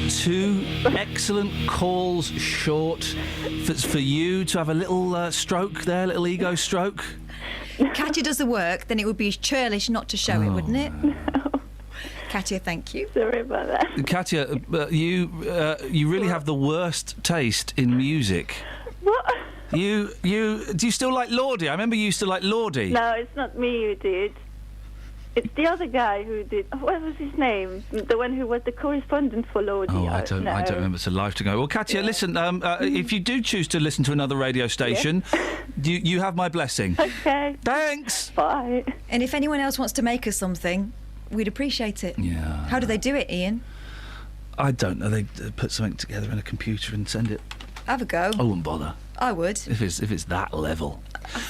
[SPEAKER 6] two excellent calls short for you to have a little stroke there, little ego stroke?
[SPEAKER 7] Katia does the work, then it would be churlish not to show it, wouldn't it? Katia, thank you.
[SPEAKER 13] Sorry about that.
[SPEAKER 6] Katia, you really have the worst taste in music.
[SPEAKER 13] What?
[SPEAKER 6] Do you still like Lordi? I remember you used to like Lordi.
[SPEAKER 13] No, it's not me who did. It's the other guy who did. What was his name? The one who was the correspondent for Lordi.
[SPEAKER 6] Oh, I don't remember. It's a life to go. Well, Katia, listen. If you do choose to listen to another radio station, you have my blessing.
[SPEAKER 13] Okay.
[SPEAKER 6] Thanks.
[SPEAKER 13] Bye.
[SPEAKER 7] And if anyone else wants to make us something, we'd appreciate it.
[SPEAKER 6] Yeah.
[SPEAKER 7] How do they do it, Ian?
[SPEAKER 6] I don't know. They put something together in a computer and send it.
[SPEAKER 7] Have a go.
[SPEAKER 6] I wouldn't bother.
[SPEAKER 7] I would.
[SPEAKER 6] If it's that level.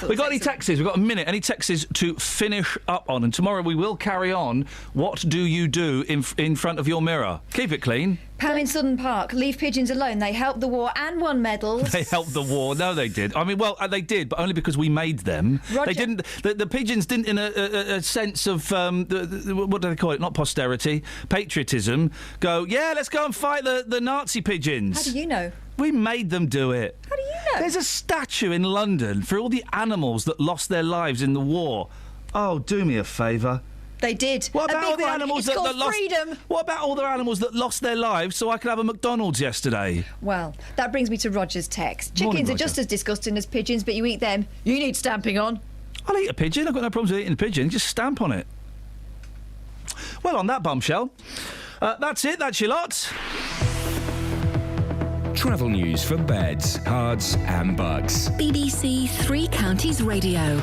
[SPEAKER 6] We got any texts? We've got a minute. Any texts to finish up on? And tomorrow we will carry on. What do you do in front of your mirror? Keep it clean.
[SPEAKER 7] Pam in Sutton Park, leave pigeons alone. They helped the war and won medals.
[SPEAKER 6] They helped the war. No, they did. I mean, well, they did, but only because we made them.
[SPEAKER 7] Roger.
[SPEAKER 6] They didn't. The pigeons didn't, in a sense of what do they call it? Not posterity, patriotism. Go, yeah, let's go and fight the Nazi pigeons.
[SPEAKER 7] How do you know?
[SPEAKER 6] We made them do it.
[SPEAKER 7] How do you know?
[SPEAKER 6] There's a statue in London for all the animals that lost their lives in the war. Oh, do me a favour.
[SPEAKER 7] They did.
[SPEAKER 6] What about all the animals that lost
[SPEAKER 7] freedom?
[SPEAKER 6] What about all the animals that lost their lives so I could have a McDonald's yesterday?
[SPEAKER 7] Well, that brings me to Roger's text.
[SPEAKER 6] Morning,
[SPEAKER 7] Chickens are
[SPEAKER 6] Roger.
[SPEAKER 7] just as disgusting as pigeons, but you eat them. You need stamping on.
[SPEAKER 6] I'll eat a pigeon. I've got no problems with eating a pigeon. Just stamp on it. Well, on that bombshell, that's it. That's your lot.
[SPEAKER 2] Travel news for beds, cards and bugs.
[SPEAKER 1] BBC Three Counties Radio.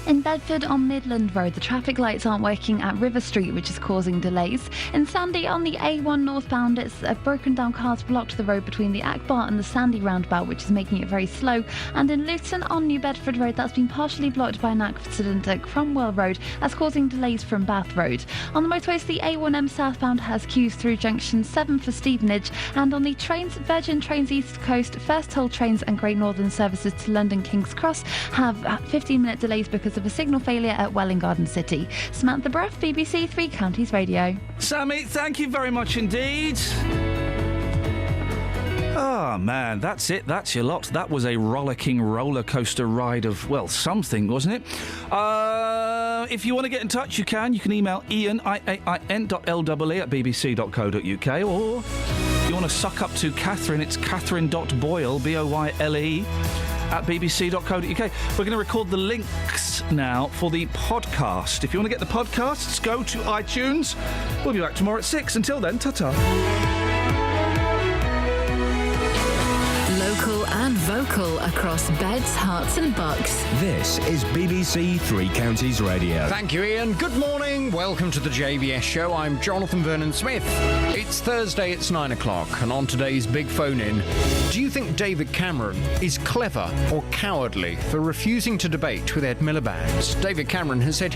[SPEAKER 10] In Bedford on Midland Road, the traffic lights aren't working at River Street, which is causing delays. In Sandy on the A1 northbound, it's broken down cars blocked the road between the Akbar and the Sandy roundabout, which is making it very slow. And in Luton on New Bedford Road, that's been partially blocked by an accident at Cromwell Road. That's causing delays from Bath Road. On the motorways, the A1M southbound has queues through junction 7 for Stevenage. And on the trains, Virgin Trains East Coast, First Hull Trains and Great Northern services to London King's Cross have 15-minute delays because of a signal failure at Welwyn Garden City. Samantha Bruff, BBC Three Counties Radio.
[SPEAKER 6] Sammy, thank you very much indeed. Oh, man, that's it. That's your lot. That was a rollicking roller coaster ride of, well, something, wasn't it? If you want to get in touch, you can. You can email Iain, IAIN.LEE at bbc.co.uk, or if you want to suck up to Catherine, it's Catherine.Boyle, Boyle, at bbc.co.uk. We're going to record the links now for the podcast. If you want to get the podcasts, go to iTunes. We'll be back tomorrow at 6. Until then, ta-ta.
[SPEAKER 1] Local and vocal across beds, hearts and bucks.
[SPEAKER 2] This is BBC Three Counties Radio.
[SPEAKER 3] Thank you, Iain. Good morning. Welcome to the JVS show. I'm Jonathan Vernon Smith. It's Thursday, it's 9 o'clock, and on today's Big Phone-In, do you think David Cameron is clever or cowardly for refusing to debate with Ed Miliband? David Cameron has said